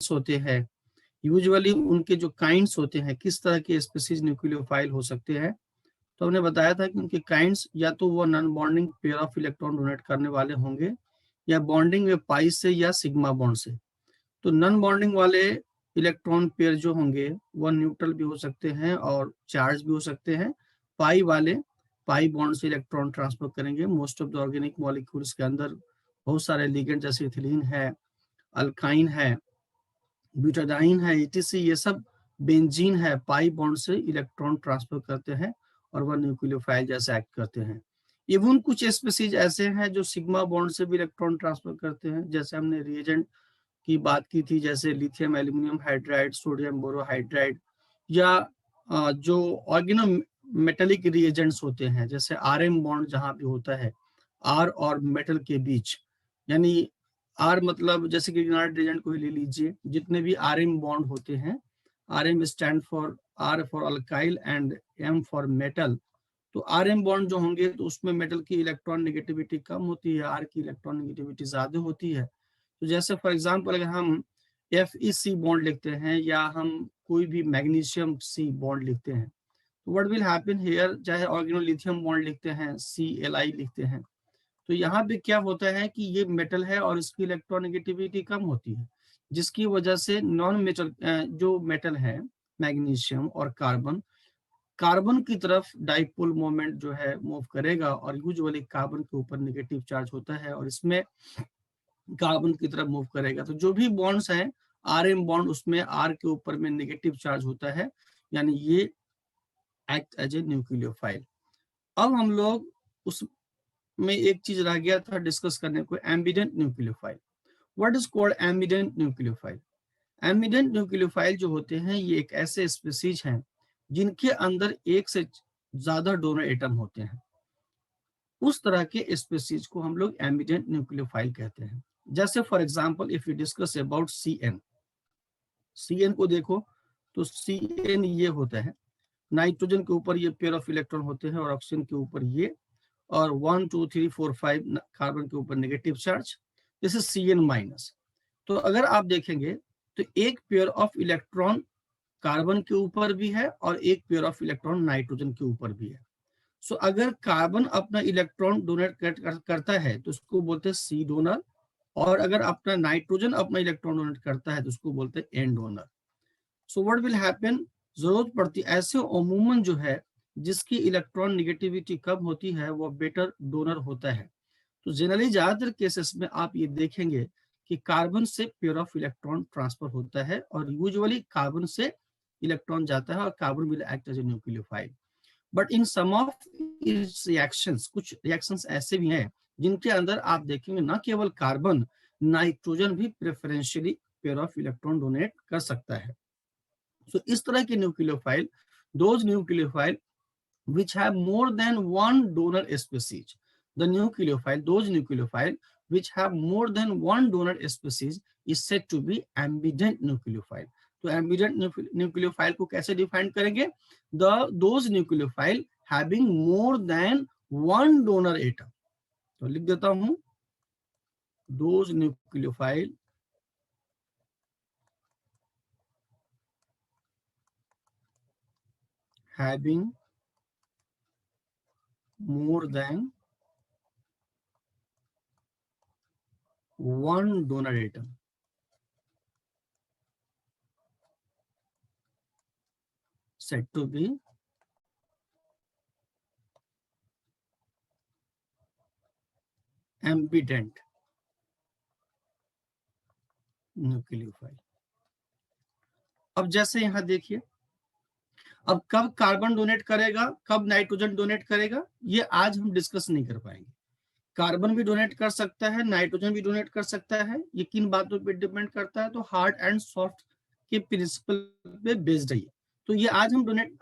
Kinds होते हैं, usually उनके जो काइंड्स होते हैं, किस तरह के स्पीसीज न्यूक्लियोफाइल हो सकते हैं। तो हमने बताया था कि उनके काइंड्स या तो वो non bonding pair of electron donate करने वाले होंगे, या बॉन्डिंग में पाई से या सिग्मा बॉन्ड से। तो नॉन बॉन्डिंग वाले इलेक्ट्रॉन पेयर जो होंगे वह न्यूट्रल भी हो सकते हैं और चार्ज भी हो सकते हैं। पाई वाले पाई बॉन्ड से इलेक्ट्रॉन ट्रांसफर करेंगे। Most of the organic molecules के अंदर बहुत सारे लिगेंड जैसे इथिलीन है, अल्काइन है, ब्यूटाडाइन है, ईटीसी, ये सब बेंजीन है, पाई बॉन्ड से इलेक्ट्रॉन ट्रांसफर करते हैं और वह न्यूक्लियोफाइल जैसे एक्ट करते हैं। इवन कुछ स्पीसीज ऐसे हैं जो सिग्मा बॉन्ड से भी इलेक्ट्रॉन ट्रांसफर करते हैं, जैसे हमने रिएजेंट की बात की थी, जैसे lithium aluminium hydride, sodium borohydride, या जो ऑर्गेनो मेटेलिक रिएजेंट्स होते हैं, जैसे आरएम बॉन्ड जहां भी होता है आर और मेटल के बीच, यानी आर मतलब जैसे कि ग्रेनाइट रिएजेंट को ही ले लीजिए, जितने भी आरएम बॉन्ड होते हैं, RM stand for R for alkyl and M for metal. तो आरएम बॉन्ड जो होंगे तो उसमें मेटल की इलेक्ट्रॉन नेगेटिविटी कम होती है, आर की इलेक्ट्रॉन नेगेटिविटी ज्यादा होती है। तो जैसे फॉर एग्जांपल अगर हम FeC बॉन्ड लिखते हैं या हम कोई भी मैग्नीशियम सी बॉन्ड लिखते हैं, तो व्हाट विल हैपन हियर, चाहे ऑर्गेनोलिथियम बॉन्ड लिखते हैं, Cli लिखते हैं, तो यहाँ पे क्या होता है कि ये मेटल है और इसकी इलेक्ट्रोनेगेटिविटी कम होती है, जिसकी वजह से नॉन मेटल जो मेटल है मैग्नीशियम और कार्बन, कार्बन की तरफ डाइपोल मोमेंट जो है मूव करेगा, और यूजुअली कार्बन के ऊपर नेगेटिव चार्ज होता है और इसमें कार्बन की तरफ मूव करेगा। तो जो भी बॉन्ड्स हैं आरएम बॉन्ड, उसमें आर के ऊपर में नेगेटिव चार्ज होता है, यानी ये एक्ट एज ए न्यूक्लियोफाइल। अब हम लोग उसमें एक चीज रह गया था डिस्कस करने को, ambient nucleophile. What is called ambient nucleophile? Ambident nucleophile जो होते हैं ये एक ऐसे स्पीसीज हैं जिनके अंदर एक से ज्यादा डोनर एटम होते हैं। उस तरह के स्पीसीज को हम लोग एम्बिडेंट न्यूक्लियोफाइल कहते हैं। जैसे for example if you discuss about CN को देखो, तो CN ये होता है, नाइट्रोजन के ऊपर ये पेयर ऑफ इलेक्ट्रॉन होते हैं और ऑक्सीजन के ऊपर ये, और 1 2 3 4 5 कार्बन के ऊपर negative charge, this is CN-। तो अगर आप देखेंगे तो एक पेयर ऑफ इलेक्ट्रॉन कार्बन के ऊपर भी है और एक पेयर ऑफ इलेक्ट्रॉन नाइट्रोजन के ऊपर भी है। सो अगर कार्बन अपना इलेक्ट्रॉन डोनेट करता है तो उसको बोलते हैं C डोनर, और अगर अपना नाइट्रोजन अपना इलेक्ट्रॉन डोनेट करता है तो उसको बोलते हैं N donor. So what will happen, जरूरत पड़ती ऐसे अमूमन जो है जिसकी इलेक्ट्रॉन नेगेटिविटी कम होती है वो बेटर डोनर होता है। तो जनरली ज्यादातर केसेस में आप ये देखेंगे कि कार्बन से पेयर ऑफ इलेक्ट्रॉन ट्रांसफर होता है और यूजुअली कार्बन से इलेक्ट्रॉन जाता है और carbon will act as a nucleophile. But in some of its reactions, कुछ रिएक्शंस ऐसे भी हैं जिनके अंदर आप देखेंगे न केवल कार्बन, नाइट्रोजन भी preferentially pair of electron donate कर सकता है। सो इस तरह के nucleophile, those nucleophile which have more than one donor species, those nucleophile which have more than one donor species is said to be ambident nucleophile। तो ambident nucleophile को कैसे define करेंगे? those nucleophile having more than one donor atom। तो लिख देता हूं, those nucleophile having more than one donor atom said to be ambident nucleophile. अब जैसे यहां देखिए, अब कब कार्बन डोनेट करेगा, कब नाइट्रोजन डोनेट करेगा, ये आज हम डिस्कस नहीं कर पाएंगे। कार्बन भी डोनेट कर सकता है, नाइट्रोजन भी डोनेट कर सकता है, ये किन बातों पे डिपेंड करता है, तो हार्ड एंड सॉफ्ट के प्रिंसिपल पे बेस्ड है। तो ये आज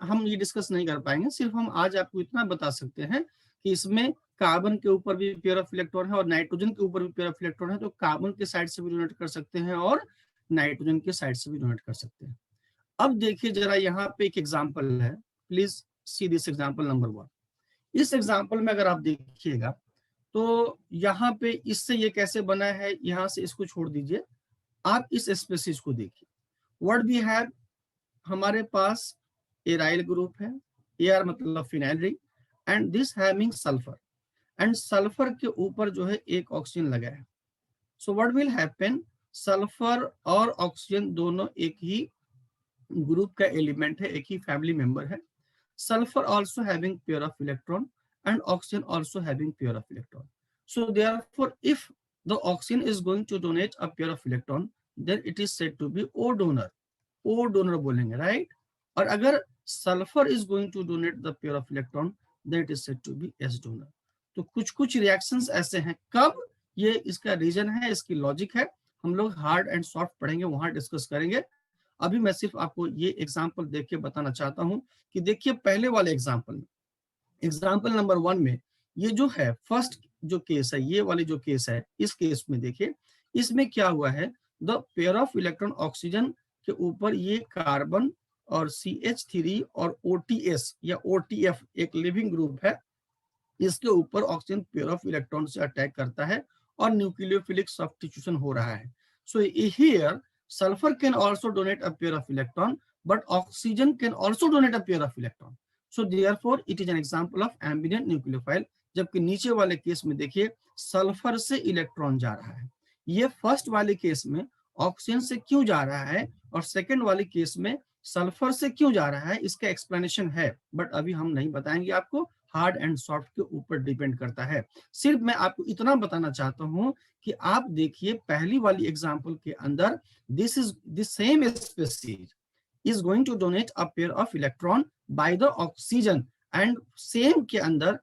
हम ये डिस्कस नहीं कर पाएंगे। सिर्फ हम आज आपको इतना बता सकते हैं कि इसमें कार्बन के ऊपर भी पेयर ऑफ इलेक्ट्रॉन है और नाइट्रोजन के ऊपर भी पेयर ऑफ इलेक्ट्रॉन है, तो कार्बन के साइड से भी डोनेट कर सकते हैं और नाइट्रोजन के साइड से भी डोनेट कर सकते हैं। अब देखिए जरा यहाँ पे एक एग्जाम्पल है, please see this example number 1। इस एग्जाम्पल में अगर आप देखिएगा तो यहाँ पे इससे ये कैसे बना है, यहाँ से इसको छोड़ दीजिए, आप इस स्पेसीज को देखिए, व्हाट वी हैव, हमारे पास एराइल ग्रुप है, एआर मतलब phenyl ring, and this having sulphur, and sulphur के ऊपर जो है एक ऑक्सीजन लगा है। सो व्हाट विल हैपन, सल्फर और ऑक्सीजन दोनों एक ही ग्रुप का एलिमेंट है, एक ही फैमिली मेंबर है। Sulphur also having pair of electron and oxygen also having pair of electron. So therefore, if the oxygen is going to donate a pair of electron, then it is said to be O donor. O donor बोलेंगे, right? और अगर sulphur is going to donate the pair of electron, then it is said to be S donor. तो कुछ कुछ reactions ऐसे हैं, कब ये इसका रीजन है, इसकी लॉजिक है, हम लोग हार्ड एंड सॉफ्ट पढ़ेंगे, वहां डिस्कस करेंगे। अभी मैं सिर्फ आपको ये एग्जांपल देख के बताना चाहता हूं कि देखिए पहले वाले एग्जांपल में, एग्जांपल नंबर 1 में ये जो है फर्स्ट जो केस है, ये वाली जो केस है, इस केस में देखिए इसमें क्या हुआ है, the pair of electron oxygen के ऊपर ये कार्बन और CH3 और OTS या OTF एक लिविंग ग्रुप है, इसके ऊपर ऑक्सीजन पेयर ऑफ इलेक्ट्रॉन से अटैक करता है और न्यूक्लियोफिलिक सब्स्टिट्यूशन हो रहा है। So here sulphur can also donate a pair of electron, but oxygen can also donate a pair of electron. So therefore it is an example of ambident nucleophile. जबकि नीचे वाले case में देखिए sulphur से electron जा रहा है, ये फर्स्ट वाले केस में ऑक्सीजन से क्यों जा रहा है और सेकेंड वाले केस में सल्फर से क्यों जा रहा है, इसका एक्सप्लेनेशन है, बट अभी हम नहीं बताएंगे आपको, हार्ड एंड सॉफ्ट के ऊपर डिपेंड करता है। सिर्फ मैं आपको इतना बताना चाहता हूं कि आप देखिए पहली वाली एग्जांपल के अंदर this is the same species is going to donate a pair of electron by the oxygen, and same के अंदर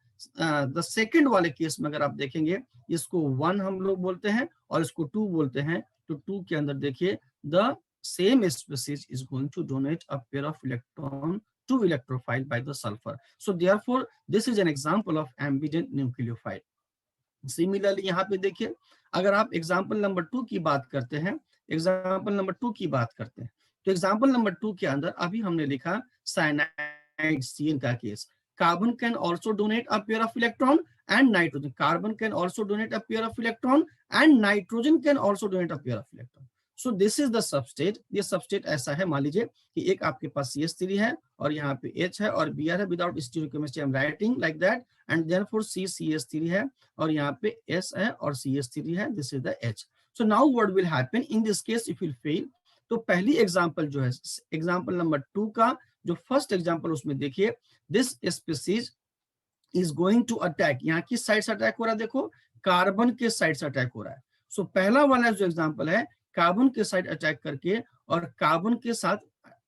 द सेकेंड वाले केस में अगर आप देखेंगे इसको 1 हम लोग बोलते हैं और इसको 2 बोलते हैं, तो 2 के अंदर देखिए the same species is going to donate a pair of electron to electrophile by the sulfur. So therefore this is an example of ambident nucleophile. Similarly यहाँ पे देखिए अगर आप एग्जाम्पल नंबर 2 की बात करते हैं, एग्जाम्पल नंबर 2 की बात करते हैं, तो एग्जाम्पल नंबर 2 के अंदर अभी हमने लिखा साइनाइड CN का case, carbon can also donate a pair of electron and nitrogen, carbon can also donate a pair of electron and nitrogen can also donate a pair of electron. So this is the substrate. ये substrate ऐसा है, मान लीजिए कि एक आपके पास CH3 है और यहाँ पे H है और Br है, without stereochemistry I am writing like that, and therefore CH3 है और यहाँ पे S है और CH3 है, this is the H। So now what will happen in this case if will fail, तो पहली एग्जांपल जो है एग्जांपल नंबर 2 का जो फर्स्ट एग्जांपल उसमें देखिए this species is going to attack, यहाँ किस साइड से अटैक हो रहा है, देखो कार्बन के साइड से अटैक हो रहा है। सो पहला वाला जो एग्जांपल है कार्बन के साइड अटैक करके और कार्बन के साथ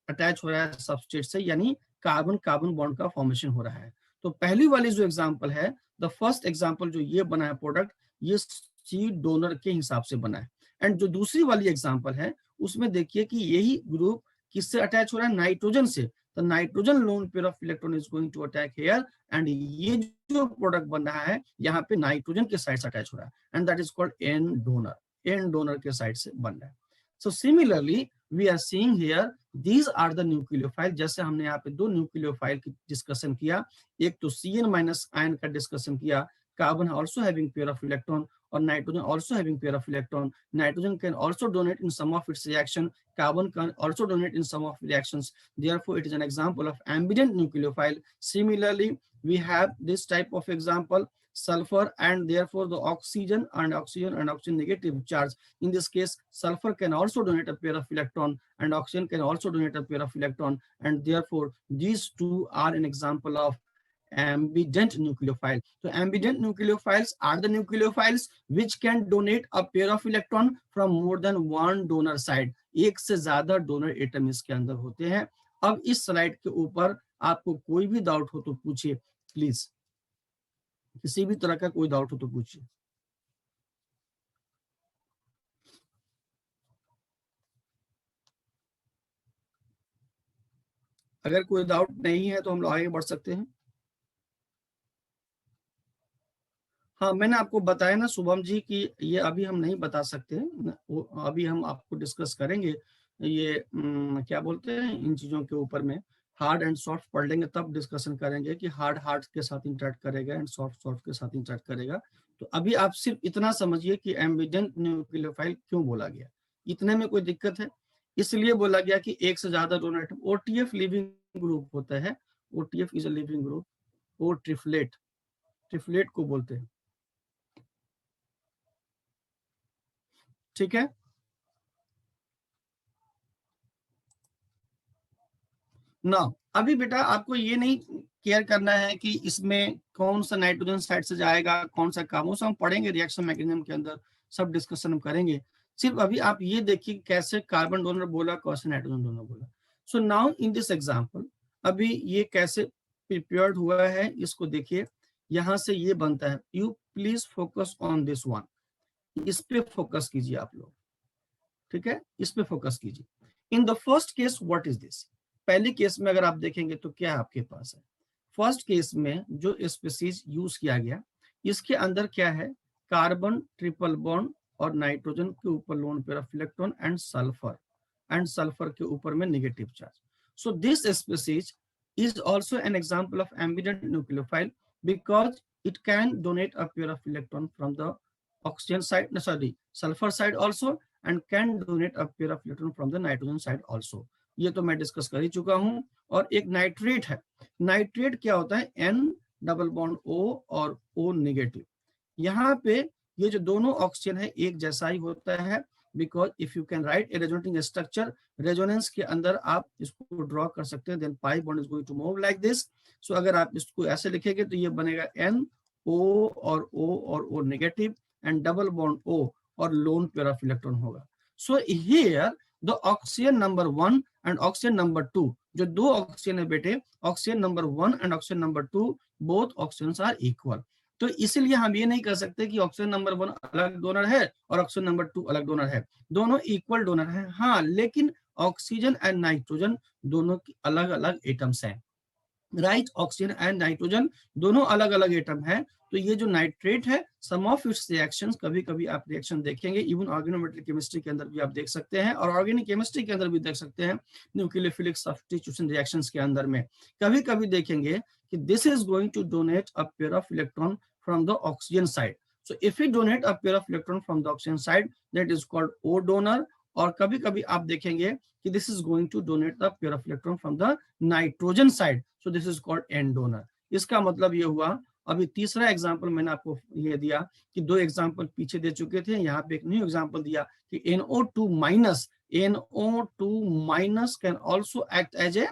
अटैच हो रहा है सबस्ट्रेट से, यानी कार्बन कार्बन बॉन्ड का फॉर्मेशन हो रहा है। तो पहली वाली जो एग्जांपल है, द फर्स्ट एग्जांपल जो ये बना है प्रोडक्ट, ये सी डोनर के हिसाब से बना है। एंड जो दूसरी वाली एग्जांपल है उसमें देखिए कि यही ग्रुप किससे अटैच हो रहा है, नाइट्रोजन से, तो nitrogen lone pair of electron is going to attack here, and ये जो प्रोडक्ट बन रहा है यहाँ पे नाइट्रोजन के साइड से अटैच हो रहा है, and that is called N donor, N donor के साइड से बन रहा है। So similarly we are seeing here these are the nucleophile, जैसे हमने यहाँ पे 2 न्यूक्लियोफाइल की डिस्कशन किया, एक तो CN माइनस आयन का डिस्कशन किया, carbon also having pair of electron और nitrogen also having pair of electron, nitrogen can also donate in some of its reaction, carbon can also donate in some of reactions, therefore it is an example of ambident nucleophile. Similarly we have this type of example sulfur, and therefore the oxygen and oxygen negative charge, in this case sulfur can also donate a pair of electron and oxygen can also donate a pair of electron, and therefore these two are an example of ambident nucleophile. So ambident nucleophiles are the nucleophiles which can donate a pair of electron from more than one donor side, एक से ज्यादा donor atom इसके अंदर होते हैं। अब इस slide के ऊपर आपको कोई भी डाउट हो तो पूछिए प्लीज, किसी भी तरह का कोई डाउट हो तो पूछिए। अगर कोई डाउट नहीं है तो हम लोग आगे बढ़ सकते हैं। हाँ मैंने आपको बताया ना शुभम जी कि ये अभी हम नहीं बता सकते हैं, अभी हम आपको डिस्कस करेंगे ये क्या बोलते हैं इन चीजों के ऊपर में, हार्ड एंड सॉफ्ट पढ़ लेंगे तब डिस्कशन करेंगे कि हार्ड हार्ड के साथ इंटरेक्ट करेगा एंड सॉफ्ट सॉफ्ट के साथ इंटरेक्ट करेगा। तो अभी आप सिर्फ इतना समझिए कि एम्बिडेंट न्यूक्लियोफाइल क्यों बोला गया, इतने में कोई दिक्कत है? इसलिए बोला गया कि एक से ज्यादा डोनर आइटम। ओटीएफ लिविंग ग्रुप होता है, ओटीएफ इज अ लिविंग ग्रुप, ओ ट्रिफलेट, ट्रिफलेट को बोलते हैं, ठीक है। ना अभी बेटा आपको ये नहीं केयर करना है कि इसमें कौन सा नाइट्रोजन साइड से जाएगा, कौन सा काम, वो सब हम पढ़ेंगे रिएक्शन मैकेनिज्म के अंदर, सब डिस्कशन हम करेंगे। सिर्फ अभी आप ये देखिए कैसे कार्बन डोनर बोला, कैसे नाइट्रोजन डोनर बोला। सो नाउ इन दिस एग्जांपल, अभी ये कैसे प्रिपेयर्ड हुआ है इसको देखिए, यहां से ये बनता है। You please focus on this one, इस पे फोकस कीजिए आप लोग, ठीक है, इस पे फोकस कीजिए। In the first case what is this, पहले केस में अगर आप देखेंगे तो क्या आपके पास है, फर्स्ट केस में जो स्पीसीज यूज किया गया इसके अंदर क्या है, कार्बन ट्रिपल बॉन्ड और नाइट्रोजन के ऊपर loan pair of electron and sulphur के ऊपर में negative charge. So this species is also an example of ambident nucleophile because it can donate a pair of electron from the oxygen side, no, sorry, sulfur side also, and can donate a pair of electron from the nitrogen side also। ये तो मैं discuss कर ही चुका हूं। और एक nitrate है, nitrate क्या होता है, N डबल बॉन्ड O और O नेगेटिव। यहाँ पे ये जो दोनों ऑक्सीजन है एक जैसा ही होता है, because if you can write a resonating structure, resonance के अंदर आप इसको ड्रॉ कर सकते हैं, then pi bond is going to move like this. So अगर आप इसको ऐसे लिखेंगे तो ये बनेगा N O और O negative and double bond O और लोन पेयर ऑफ इलेक्ट्रॉन होगा। So here the oxygen number 1 and oxygen number 2, जो दो ऑक्सीजन है बेटे, oxygen number 1 and oxygen number 2, both oxygen are equal. तो इसीलिए हम ये नहीं कर सकते कि ऑक्सीजन नंबर 1 अलग डोनर है और ऑक्सीजन नंबर 2 अलग डोनर है, दोनों इक्वल डोनर है। हाँ, लेकिन ऑक्सीजन एंड नाइट्रोजन दोनों की अलग अलग एटम्स हैं, राइट, ऑक्सीजन एंड नाइट्रोजन दोनों अलग अलग एटम है। तो ये जो नाइट्रेट है, सम ऑफ इट्स रिएक्शंस, कभी कभी आप रिएक्शन देखेंगे, इवन ऑर्गेनोमेट्रिक केमिस्ट्री के अंदर भी आप देख सकते हैं और ऑर्गेनिक केमिस्ट्री के अंदर भी देख सकते हैं, न्यूक्लियोफिलिक सब्स्टिट्यूशन रिएक्शंस के अंदर में कभी कभी देखेंगे कि this is going to donate a pair of electron from the oxygen side. So if you donate a pair of electron from the oxygen side, that is called O donor. और कभी कभी आप देखेंगे कि this is going to donate the pair of electron from the nitrogen side, so this is called N donor. इसका मतलब ये हुआ, अभी तीसरा एग्जांपल मैंने आपको ये दिया कि दो एग्जांपल पीछे दे चुके थे, यहाँ पे एक न्यू एग्जांपल दिया कि NO2 minus can also act as a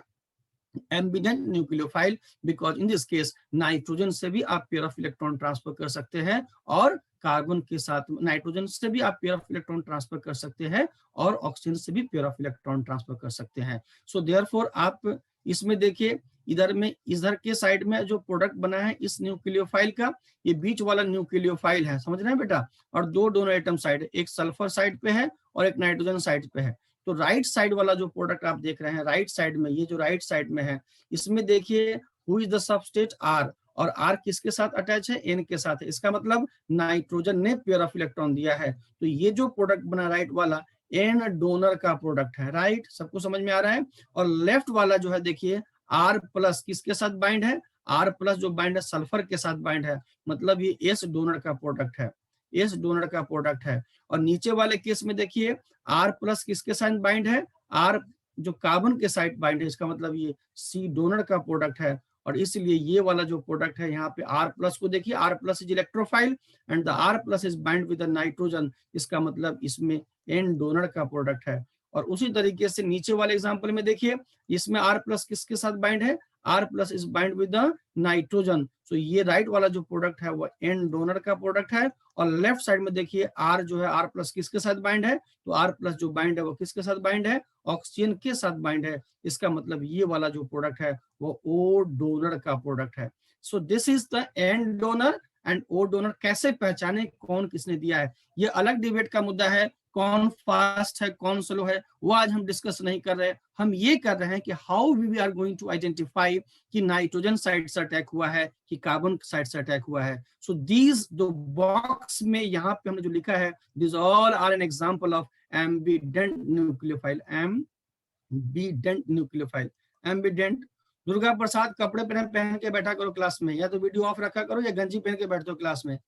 ambident nucleophile, because in this case nitrogen से भी आप पेयर ऑफ इलेक्ट्रॉन ट्रांसफर कर सकते हैं और कार्बन के साथ नाइट्रोजन से भी आप पेयर ऑफ इलेक्ट्रॉन ट्रांसफर कर सकते हैं और ऑक्सीजन से भी पेयर ऑफ इलेक्ट्रॉन ट्रांसफर कर सकते हैं। सो देयरफॉर आप इसमें देखिए, इधर के साइड में जो प्रोडक्ट बना है इस न्यूक्लियोफाइल का, ये बीच वाला न्यूक्लियोफाइल है, समझ रहे हैं बेटा, और दो दोनों एटम साइड, एक सल्फर साइड पे है और एक नाइट्रोजन साइड पे है। तो राइट साइड वाला जो प्रोडक्ट आप देख रहे हैं राइट साइड में, ये जो राइट साइड में है, इसमें देखिए who is the substrate R, और आर किसके साथ अटैच है, एन के साथ है। इसका मतलब नाइट्रोजन ने पेयर ऑफ इलेक्ट्रॉन दिया है, तो ये जो प्रोडक्ट बना राइट वाला एन डोनर का प्रोडक्ट है, राइट, सबको समझ में आ रहा है। और लेफ्ट वाला जो है देखिए आर प्लस किसके साथ बाइंड है, आर प्लस जो बाइंड है सल्फर के साथ बाइंड है, मतलब ये एस डोनर का प्रोडक्ट है, एस डोनर का प्रोडक्ट है। और नीचे वाले केस में देखिए आर प्लस किसके साथ बाइंड है, आर जो कार्बन के साइड बाइंड है, इसका मतलब ये सी डोनर का प्रोडक्ट है। और इसलिए ये वाला जो प्रोडक्ट है यहाँ पे आर प्लस को देखिए, R plus is electrophile and the R plus is bind with the nitrogen, इसका मतलब इसमें एन डोनर का प्रोडक्ट है। और उसी तरीके से नीचे वाले एग्जांपल में देखिए, इसमें आर प्लस किसके साथ बाइंड है, R plus is bind with the nitrogen, तो ये राइट वाला जो प्रोडक्ट है वो एन डोनर का प्रोडक्ट है। और लेफ्ट साइड में देखिए आर जो है आर प्लस किसके साथ बाइंड है, तो आर प्लस जो बाइंड है वो किसके साथ बाइंड है, ऑक्सीजन के साथ बाइंड है। इसका मतलब ये वाला जो प्रोडक्ट है वो ओ डोनर का प्रोडक्ट है। So this is the N donor and O donor. कैसे पहचाने कौन किसने दिया है, ये अलग डिबेट का मुद्दा है, कौन फास्ट है कौन स्लो है, वो आज हम डिस्कस नहीं कर रहे हैं। हम ये कर रहे हैं कि how we are going to identify कि नाइट्रोजन साइड से अटैक हुआ है कि कार्बन साइड से अटैक हुआ है। सो दीज दो बॉक्स में यहाँ पे हमने जो लिखा है, this all are an example of ambident nucleophile, ambident nucleophile, ambident. Durga Prasad कपड़े पहन के बैठा करो क्लास में, या तो वीडियो ऑफ रखा करो या गंजी पहन के बैठो क्लास में,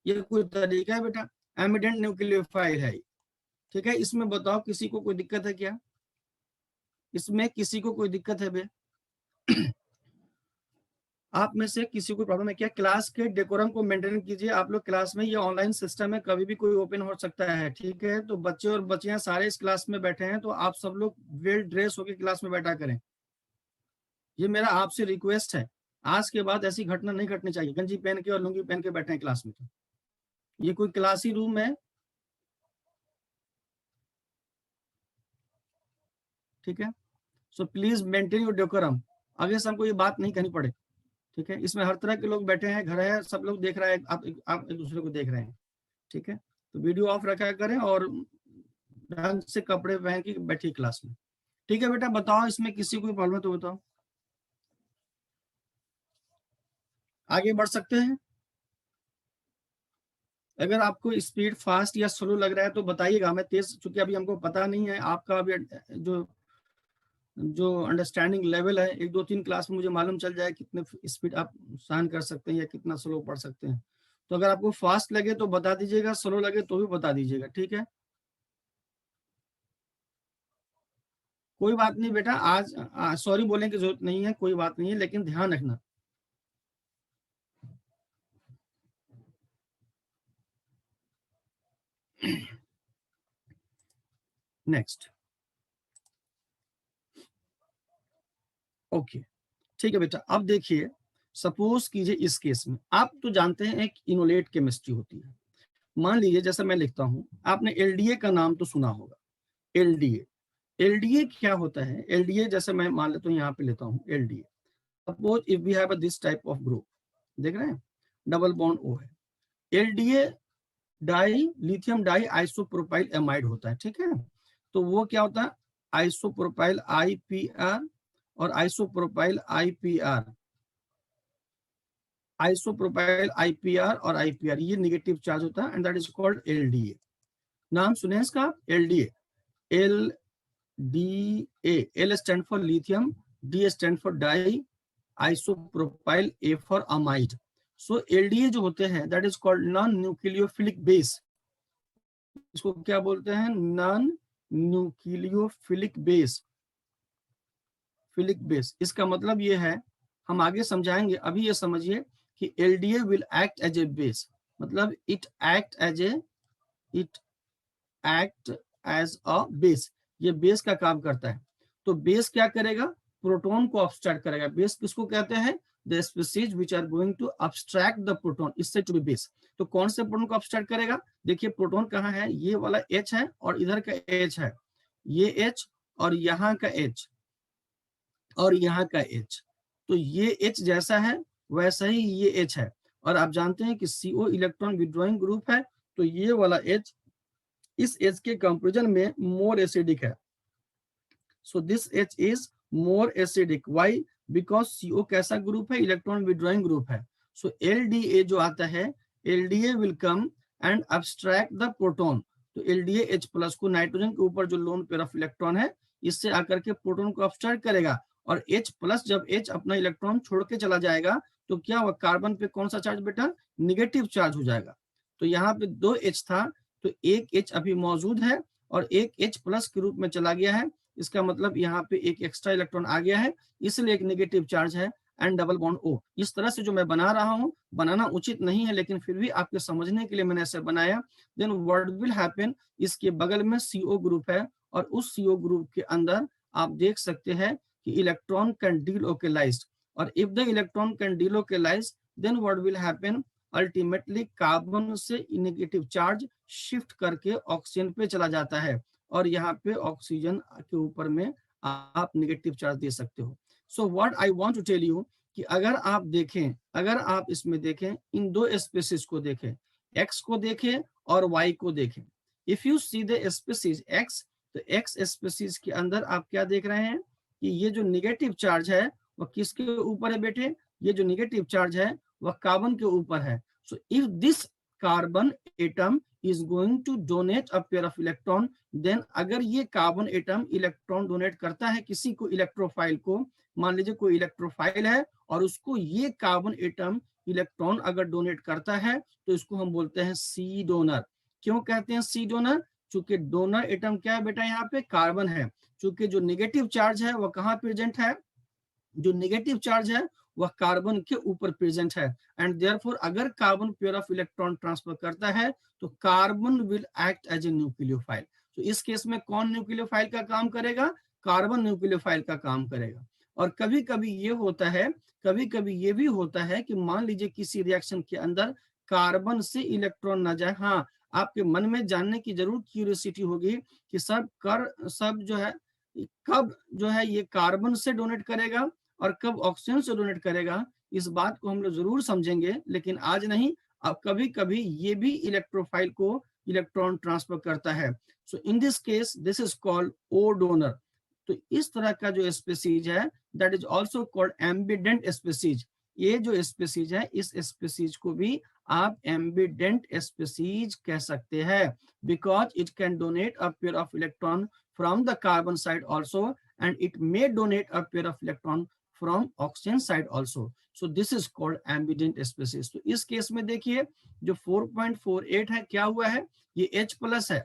ये कोई तरीका है बेटा, एम्बिडेंट न्यूक्लियोफाइल है। ठीक है, इसमें बताओ किसी को कोई दिक्कत है क्या? इसमें किसी को कोई दिक्कत है बे? आप में से किसी को प्रॉब्लम है क्या? क्लास के डेकोरम को मेंटेन कीजिए। आप लोग क्लास में, ये ऑनलाइन सिस्टम है, कभी भी कोई ओपन हो सकता है। ठीक है, तो बच्चे और बच्चियां सारे इस क्लास में बैठे हैं, तो आप सब लोग वेल ड्रेस होकर क्लास में बैठा करें। ये मेरा आपसे रिक्वेस्ट है। आज के बाद ऐसी घटना नहीं घटनी चाहिए, गंजी पहन के और लुंगी पहन के बैठे हैं क्लास में। तो ये कोई क्लासी रूम है? ठीक है, so please maintain your decorum. आगे से हमको ये बात नहीं कहनी पड़े। ठीक है, इसमें हर तरह के लोग बैठे हैं, घर है, सब लोग देख रहे हैं, आप एक दूसरे को देख रहे हैं। ठीक है, तो वीडियो ऑफ रखा करें और ढंग से कपड़े पहन के बैठिए क्लास में। ठीक है बेटा, बताओ इसमें किसी को प्रॉब्लम है तो बताओ, आगे बढ़ सकते हैं। अगर आपको स्पीड फास्ट या स्लो लग रहा है तो बताइएगा, मैं तेज, चूंकि अभी हमको पता नहीं है आपका अभी जो जो अंडरस्टैंडिंग लेवल है, 1 2 3 क्लास में मुझे मालूम चल जाए कितने स्पीड आप सहन कर सकते हैं या कितना स्लो पढ़ सकते हैं। तो अगर आपको फास्ट लगे तो बता दीजिएगा, स्लो लगे तो भी बता दीजिएगा। ठीक है, कोई बात नहीं बेटा, आज सॉरी बोलने की जरूरत नहीं है, कोई बात नहीं है, लेकिन ध्यान रखना। नेक्स्ट, ओके, ठीक है बेटा। अब देखिए, सपोज कीजिए इस केस में आप तो जानते हैं एक इनोलेट केमिस्ट्री होती है। मान लीजिए जैसे मैं लिखता हूं, आपने एलडीए का नाम तो सुना होगा। एलडीए, एलडीए क्या होता है? एलडीए जैसे मैं मान लेता हूँ, यहाँ पे लेता हूँ LDA. Suppose if we have this type of group, देख रहे हैं, डबल बॉन्ड ओ है। LDA di lithium di isopropyl amide होता है। ठीक है, तो वो क्या होता है? आइसोप्रोपाइल आईपीआर और आइसोप्रोपाइल आईपीआर, आइसोप्रोपाइल आईपीआर और आईपीआर, ये नेगेटिव चार्ज होता है and that is called LDA. नाम सुने इसका, LDA. L D L stand for lithium, D stand for di isopropyl, A for amide. So LDA जो होते हैं that is called non nucleophilic base. इसको क्या बोलते हैं? Non nucleophilic base, philic base. इसका मतलब ये है, हम आगे समझाएंगे, अभी ये समझिए कि LDA will act as a base, मतलब it act as a, it act as a base. ये बेस का काम करता है। तो बेस क्या करेगा? प्रोटॉन को ऑब्स्ट्रैक्ट करेगा। बेस किसको कहते हैं? The species which are going to abstract the proton, इससे टू बी बेस। तो कौन से प्रोटॉन को ऑब्स्ट्रैक्ट करेगा? देखिए प्रोटॉन कहाँ है, ये वाला H है और इधर का H है, ये H और यहाँ का H और यहाँ का H। तो ये H जैसा है वैसा ही ये H है। और आप जानते हैं कि CO इलेक्ट्रॉन विड्रॉइंग ग्रुप है, तो ये वाला H इस H के कंपेरिजन में मोर एसिडिक है। So this H is more acidic. Why? Because CO कैसा ग्रुप है? इलेक्ट्रॉन विड्रॉइंग ग्रुप है। सो LDA जो आता है, LDA will come and abstract the proton. तो LDA H प्लस को, नाइट्रोजन के ऊपर जो लोन पेयर ऑफ इलेक्ट्रॉन है, इससे आकर के प्रोटॉन को अब्स्ट्रैक्ट करेगा। और H प्लस, जब H अपना इलेक्ट्रॉन छोड़ के चला जाएगा तो क्या हुआ? कार्बन पे कौन सा चार्ज बेटा? निगेटिव चार्ज हो जाएगा। तो यहाँ पे 2 H था, तो एक H अभी मौजूद है और एक H प्लस के रूप में चला गया है। इसका मतलब यहाँ पे एक एक्स्ट्रा इलेक्ट्रॉन आ गया है, इसलिए एक नेगेटिव चार्ज है एंड डबल बॉन्ड O। इस तरह से जो मैं बना रहा हूँ, बनाना उचित नहीं है, लेकिन फिर भी आपके समझने के लिए मैंने ऐसे बनाया। देन व्हाट विल हैपन, इसके बगल में CO ग्रुप है और उस CO ग्रुप के अंदर आप देख सकते हैं कि इलेक्ट्रॉन कैन डीलोकेलाइज। और if the electron can delocalize, then what will happen, ultimately carbon से नेगेटिव चार्ज शिफ्ट करके ऑक्सीजन पे चला जाता है और यहाँ पे ऑक्सीजन के ऊपर में आप नेगेटिव चार्ज दे सकते हो। So what I want to tell you कि अगर आप देखें, अगर आप इसमें देखें, इन 2 स्पीसीज को देखें, X को देखें और Y को देखें। If you see the species X, तो X स्पीसीज के अंदर आप क्या देख रहे हैं कि ये जो नेगेटिव चार्ज है वह किसके ऊपर है बेटे? ये जो नेगेटिव चार्ज है वह कार्बन के ऊपर है। So if this carbon atom is going to donate a pair of electron, then अगर ये कार्बन एटम इलेक्ट्रॉन डोनेट करता है किसी को, इलेक्ट्रोफाइल को, मान लीजिए कोई इलेक्ट्रोफाइल है और उसको ये कार्बन एटम इलेक्ट्रॉन अगर डोनेट करता है, तो इसको हम बोलते हैं सी डोनर। क्यों कहते हैं सी डोनर? चूंकि डोनर एटम क्या है बेटा, यहाँ पे कार्बन है। चूंकि जो नेगेटिव चार्ज है वह कहाँ प्रेजेंट है, जो नेगेटिव चार्ज है वह कार्बन के ऊपर प्रेजेंट है। एंड देयरफॉर अगर carbon pair of electron transfer करता है तो carbon will act as a nucleophile. तो इस केस में कौन न्यूक्लियोफाइल का काम करेगा, कार्बन न्यूक्लियोफाइल का काम करेगा। और कभी कभी ये होता है, कभी कभी ये भी होता है कि मान लीजिए किसी रिएक्शन के अंदर कार्बन से इलेक्ट्रॉन ना जाए। हाँ, आपके मन में जानने की जरूर क्यूरियोसिटी होगी कि सब जो है कब जो है ये कार्बन से डोनेट करेगा और कब ऑक्सीजन से डोनेट करेगा। इस बात को हम लोग जरूर समझेंगे, लेकिन आज नहीं। अब कभी कभी ये भी इलेक्ट्रोफाइल को इलेक्ट्रॉन ट्रांसफर करता है। So in this case this is called O donor. तो इस तरह का जो स्पीसीज है that is also called ambident species. ये जो स्पीसीज है इस स्पीसीज को भी आप एम्बिडेंट स्पीसीज कह सकते हैं, because it can donate a pair of electron from the carbon side also, and it may donate a pair of electron from oxygen side also. So this is called ambident species. तो इस case में देखिए जो 4.48 है क्या हुआ है, ये H प्लस है।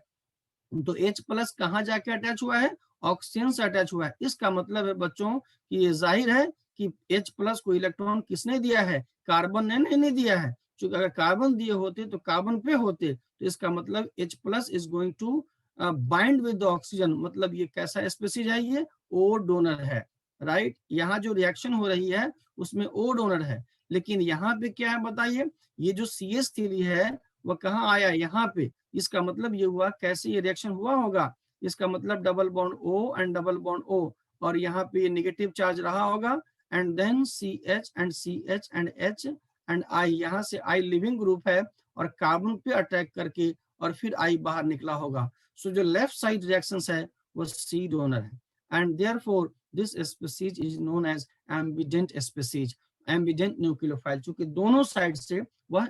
तो H प्लस कहाँ जाके अटैच हुआ है, ऑक्सीजन से अटैच हुआ है। इसका मतलब है बच्चों कि ये जाहिर है कि H प्लस को इलेक्ट्रॉन किसने दिया है, कार्बन ने नहीं दिया है। क्योंकि अगर कार्बन दिए होते तो कार्बन पे होते, तो इसका मतलब H plus is going to bind with the oxygen. मतलब ये कैसा स्पीसीज है, ये ओ डोनर है, राइट। यहाँ जो रिएक्शन हो रही है उसमें ओ डोनर है, लेकिन यहाँ पे क्या है बताइए, ये जो CH3 है वह कहाँ आया, यहाँ पे। इसका मतलब ये हुआ, कैसे ये रिएक्शन हुआ होगा, इसका मतलब double bond O and double bond O, और यहाँ पे ये नेगेटिव चार्ज रहा होगा, and then CH and CH and H and I, यहाँ से I लिविंग ग्रुप है और कार्बन पे अटैक करके और फिर I बाहर निकला होगा। सो जो लेफ्ट साइड रिएक्शंस है वो C डोनर है, and therefore this species is known as ambident species, ambident nucleophile, चूंकि दोनों साइड से वह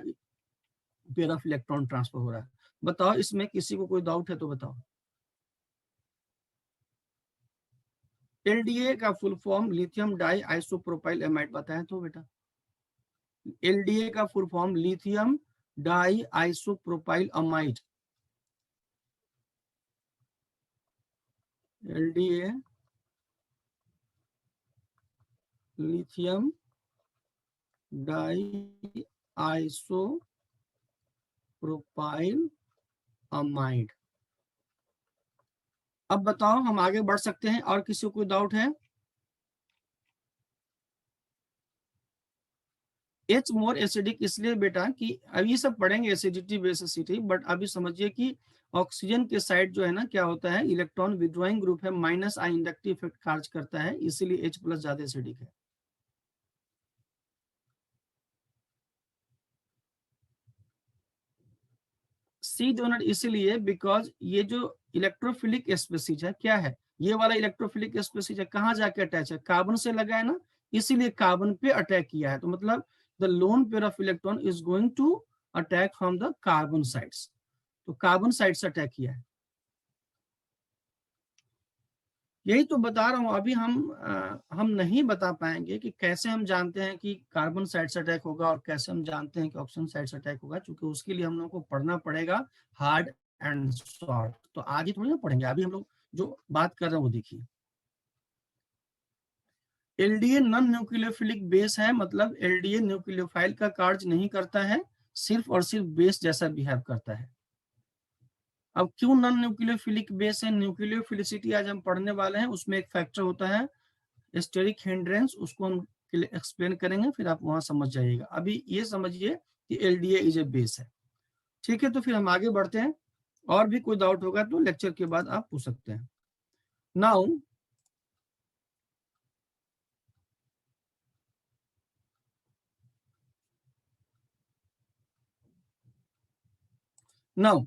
पेयर ऑफ इलेक्ट्रॉन ट्रांसफर हो रहा है। बताओ इसमें किसी को कोई डाउट है तो बताओ। LDA का full form lithium di isopropyl amide बताया तो बेटा। LDA का full form lithium di isopropyl amide. LDA lithium di isopropyl amide. अब बताओ हम आगे बढ़ सकते हैं, और किसी को कोई डाउट है। H मोर एसिडिक इसलिए बेटा कि अभी सब पढ़ेंगे एसिडिटी बेसिसिटी, बट अभी समझिए कि ऑक्सीजन के साइड जो है ना क्या होता है, इलेक्ट्रॉन विड्रॉइंग ग्रुप है, माइनस आई इंडक्टिव इफेक्ट कार्य करता है, इसीलिए H प्लस ज्यादा एसिडिक है। C डोनर इसीलिए बिकॉज ये जो इलेक्ट्रोफिलिक स्पीसीज है क्या है, ये वाला इलेक्ट्रोफिलिक स्पीसीज है, कहाँ जाके अटैच है, कार्बन से लगा है ना, इसीलिए कार्बन पे अटैक किया है। तो मतलब the lone pair of electron is going to attack from the carbon sides, तो कार्बन साइड से अटैक किया है। यही तो बता रहा हूं, अभी हम नहीं बता पाएंगे कि कैसे हम जानते हैं कि कार्बन साइड से अटैक होगा और कैसे हम जानते हैं कि ऑक्सीजन साइड से अटैक होगा, क्योंकि उसके लिए हम लोग को पढ़ना पड़ेगा हार्ड एंड सॉफ्ट। तो आज ही थोड़ी ना पढ़ेंगे, अभी हम लोग जो बात कर रहे हैं वो देखिए। LDA नॉन न्यूक्लियोफिलिक बेस है, मतलब LDA न्यूक्लियोफाइल का कार्य नहीं करता है, सिर्फ और सिर्फ बेस जैसा बिहेव करता है। अब क्यों नॉन न्यूक्लियोफिलिक बेस है, न्यूक्लियोफिलिसिटी आज हम पढ़ने वाले हैं, उसमें एक फैक्टर होता है स्टेरिक हिंड्रेंस, उसको हम एक्सप्लेन करेंगे, फिर आप वहां समझ जाइएगा। अभी ये समझिए कि LDA इज ए बेस है। ठीक है, तो फिर हम आगे बढ़ते हैं, और भी कोई डाउट होगा तो लेक्चर के बाद आप पूछ सकते हैं। नाउ नाउ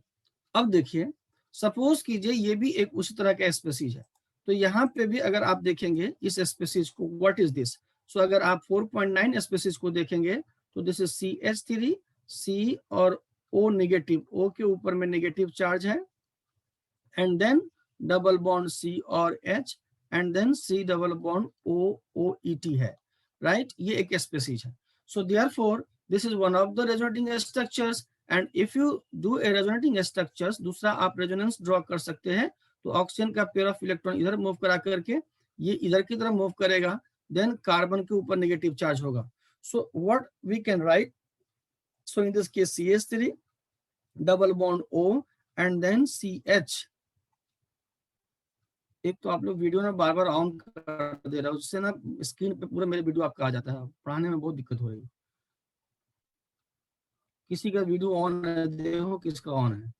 अब देखिए, सपोज कीजिए ये भी एक उसी तरह का स्पीसीज है, तो यहाँ पे भी अगर आप देखेंगे इस स्पीसीज को, व्हाट इज दिस। सो अगर आप 4.9 स्पीसीज को देखेंगे तो दिस इज CH3, C और O नेगेटिव, O के ऊपर में नेगेटिव चार्ज है, and then double bond C और H, and then C double bond O OET है, राइट। ये एक स्पीसीज है। So therefore this is one of the resonating structures, and if you do a resonating structures, दूसरा आप resonance draw कर सकते हैं, तो ऑक्सीजन का पेयर ऑफ इलेक्ट्रॉन इधर मूव करा करके ये इधर की तरफ मूव करेगा, देन कार्बन के ऊपर नेगेटिव चार्ज होगा. So what we can write, so in this case CH3 double bond O and then CH. एक तो आप लोग वीडियो ना बार बार ऑन कर दे रहे हो, जिससे ना स्क्रीन पे पूरा मेरे वीडियो आपका आ जाता है, पढ़ाने में बहुत दिक्कत हो रही है. किसी का वीडियो ऑन है, देखो किसका ऑन है.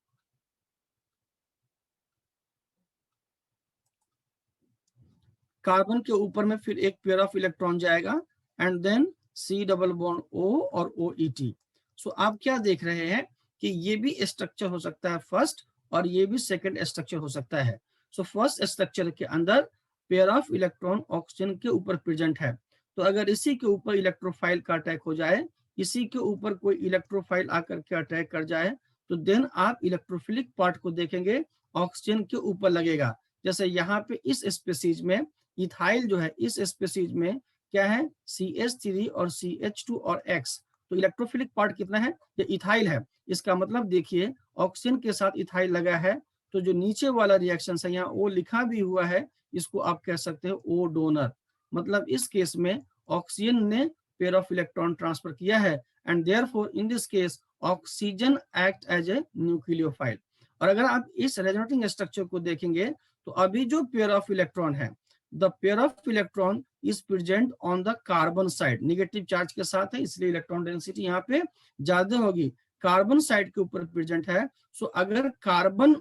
कार्बन के ऊपर में फिर एक पेयर ऑफ इलेक्ट्रॉन जाएगा and then C double bond O और OET. सो आप क्या देख रहे हैं कि ये भी स्ट्रक्चर हो सकता है फर्स्ट, और ये भी सेकंड स्ट्रक्चर हो सकता है. सो फर्स्ट स्ट्रक्चर के अंदर पेयर ऑफ इलेक्ट्रॉन ऑक्सीजन के ऊपर प्रेजेंट है, तो अगर इसी के ऊपर इलेक्ट्रोफाइल का अटैक हो जाए, इसी के ऊपर कोई इलेक्ट्रोफाइल आकर के अटैक कर जाए, तो देन आप इलेक्ट्रोफिलिक पार्ट को देखेंगे, ऑक्सीजन के ऊपर लगेगा. जैसे यहाँ पे इस स्पेसीज में इथाइल जो है, इस स्पेसीज में क्या है, CH3 और CH2 और X. तो इलेक्ट्रोफिलिक पार्ट कितना है, ये इथाइल है. इसका मतलब देखिए ऑक्सीजन के साथ इथाइल लगा है, तो जो नीचे वाला रिएक्शन है, यहाँ O लिखा भी हुआ है, इसको आप कह सकते हो O डोनर. मतलब इस केस में ऑक्सीजन ने पेयर ऑफ इलेक्ट्रॉन ट्रांसफर किया है, and therefore in this case oxygen act as a nucleophile. और अगर आप इस रेजोनेटिंग स्ट्रक्चर को देखेंगे, तो अभी जो पेयर ऑफ इलेक्ट्रॉन है, the pair of electron is present on the carbon side, negative charge के साथ है, इसलिए इलेक्ट्रॉन डेंसिटी यहाँ पे ज्यादा होगी, कार्बन साइड के ऊपर प्रेजेंट है. सो अगर कार्बन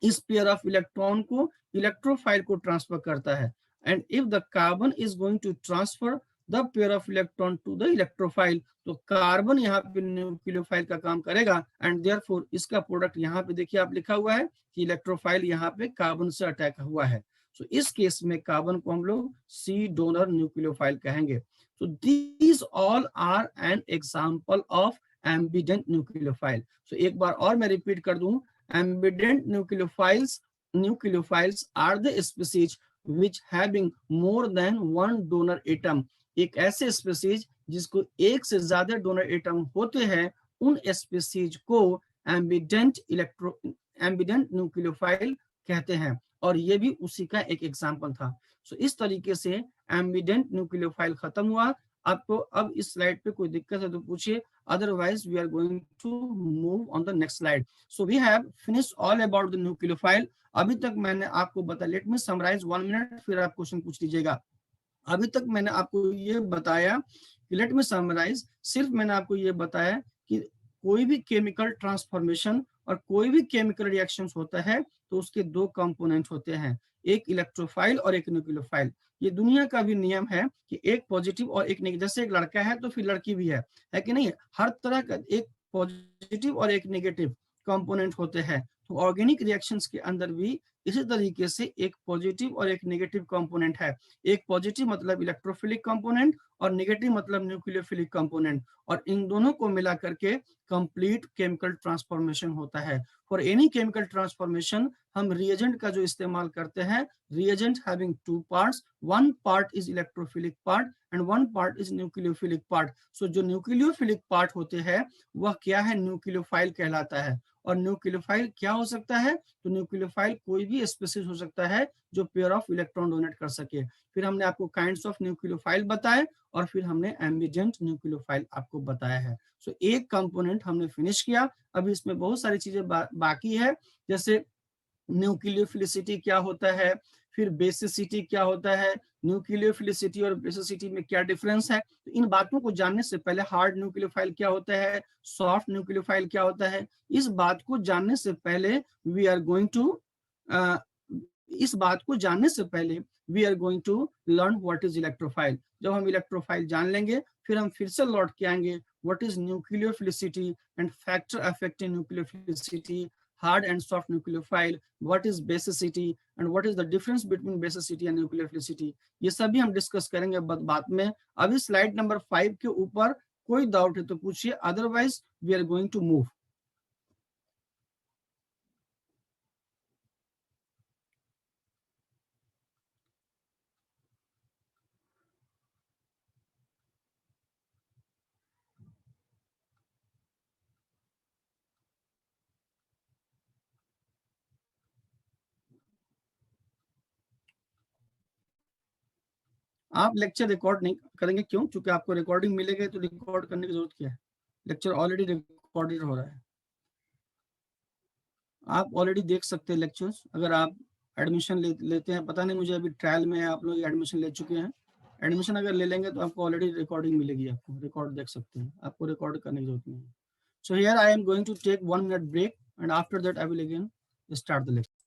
इस पेयर ऑफ इलेक्ट्रॉन को इलेक्ट्रोफाइल को ट्रांसफर करता है, and if the carbon is going to transfer the pair of electron to the electrophile, तो कार्बन यहाँ पे न्यूक्लियोफाइल का काम करेगा, एंड देयरफॉर इसका प्रोडक्ट यहाँ पे देखिए आप लिखा हुआ है कि इलेक्ट्रोफाइल यहाँ पे कार्बन से अटैक हुआ है. सो इस केस में कार्बन को हम लोग C डोनर न्यूक्लियोफाइल कहेंगे. तो these all are an example of ambident nucleophile. So एक बार और मैं रिपीट कर दूं, ambident nucleophiles are the species which having more than one donor atom. एक ऐसे स्पीसीज जिसको एक से ज्यादा डोनर एटम होते हैं, उन स्पीसीज को एम्बिडेंट न्यूक्लियोफाइल कहते हैं, और ये भी उसी का एक एग्जांपल था. सो इस तरीके से एम्बिडेंट न्यूक्लियोफाइल खत्म हुआ. आपको अब इस स्लाइड पे कोई दिक्कत है तो पूछिए, otherwise we are going to move on the next slide. So we have finished all about the nucleophile. अभी तक मैंने आपको बताया, लेट मी समराइज 1 मिनट, फिर आप क्वेश्चन पूछ लीजिएगा. अभी तक मैंने आपको ये बताया कि लेट मी समराइज, सिर्फ मैंने आपको ये बताया कि कोई भी केमिकल ट्रांसफॉर्मेशन और कोई भी केमिकल रिएक्शंस होता है, तो उसके दो कंपोनेंट होते हैं, एक इलेक्ट्रोफाइल और एक न्यूक्लियोफाइल. ये दुनिया का भी नियम है कि एक पॉजिटिव और एक नेगेटिव, जैसे एक लड़का है तो फिर लड़की भी है कि नहीं, हर तरह का एक पॉजिटिव और एक नेगेटिव कंपोनेंट होते हैं. तो ऑर्गेनिक रिएक्शंस के अंदर भी इसी तरीके से एक पॉजिटिव और एक नेगेटिव कंपोनेंट है. एक पॉजिटिव मतलब इलेक्ट्रोफिलिक कंपोनेंट, और नेगेटिव मतलब न्यूक्लियोफिलिक कंपोनेंट, और इन दोनों को मिला करके कंप्लीट केमिकल ट्रांसफॉर्मेशन होता है. फॉर एनी केमिकल ट्रांसफॉर्मेशन हम रिएजेंट का जो इस्तेमाल करते हैं, reagent having two parts, one part is electrophilic part and one part is nucleophilic part. So जो न्यूक्लियोफिलिक पार्ट होते हैं वह क्या है, न्यूक्लियोफाइल कहलाता है. और न्यूक्लियोफाइल क्या हो सकता है, तो न्यूक्लियोफाइल कोई भी स्पीशीज हो सकता है जो पेयर ऑफ इलेक्ट्रॉन डोनेट कर सके. फिर हमने आपको काइंड्स ऑफ न्यूक्लियोफाइल बताए, और फिर हमने एम्बिडेंट न्यूक्लियोफाइल आपको बताया है. सो एक कंपोनेंट हमने फिनिश किया. अभी इसमें बहुत सारी चीजें बाकी है, जैसे न्यूक्लियोफिलिसिटी क्या होता है, फिर बेसिसिटी क्या होता है, न्यूक्लियोफिलिसिटी और बेसिसिटी में क्या डिफरेंस है. तो इन बातों को जानने से पहले हार्ड न्यूक्लियोफाइल क्या होता है, सॉफ्ट न्यूक्लियोफाइल क्या होता है, इस बात को जानने से पहले वी आर गोइंग टू इस बात को जानने से पहले we are going to learn what is electrophile. जब हम इलेक्ट्रोफाइल जान लेंगे, फिर हम फिर से लौट के आएंगे what is nucleophilicity and factor affecting nucleophilicity, hard and soft nucleophile, what is basicity and what is the difference between basicity and nucleophilicity. ये सभी हम डिस्कस करेंगे बाद में. अभी स्लाइड नंबर 5 के ऊपर कोई डाउट है तो पूछिए, otherwise we are going to move. आप लेक्चर रिकॉर्ड नहीं करेंगे, क्यों? क्योंकि आपको रिकॉर्डिंग मिलेगी, तो रिकॉर्ड करने की जरूरत क्या है? लेक्चर ऑलरेडी रिकॉर्डेड हो रहा है, आप ऑलरेडी देख सकते हैं लेक्चर्स। अगर आप एडमिशन लेते हैं, पता नहीं मुझे अभी ट्रायल में आप लोग एडमिशन ले चुके हैं, एडमिशन अगर ले लेंगे तो आपको ऑलरेडी रिकॉर्डिंग मिलेगी, आपको रिकॉर्ड देख सकते हैं, आपको रिकॉर्ड करने की जरूरत नहीं है। So here I am going to take 1 minute break and after that I will again start the lecture.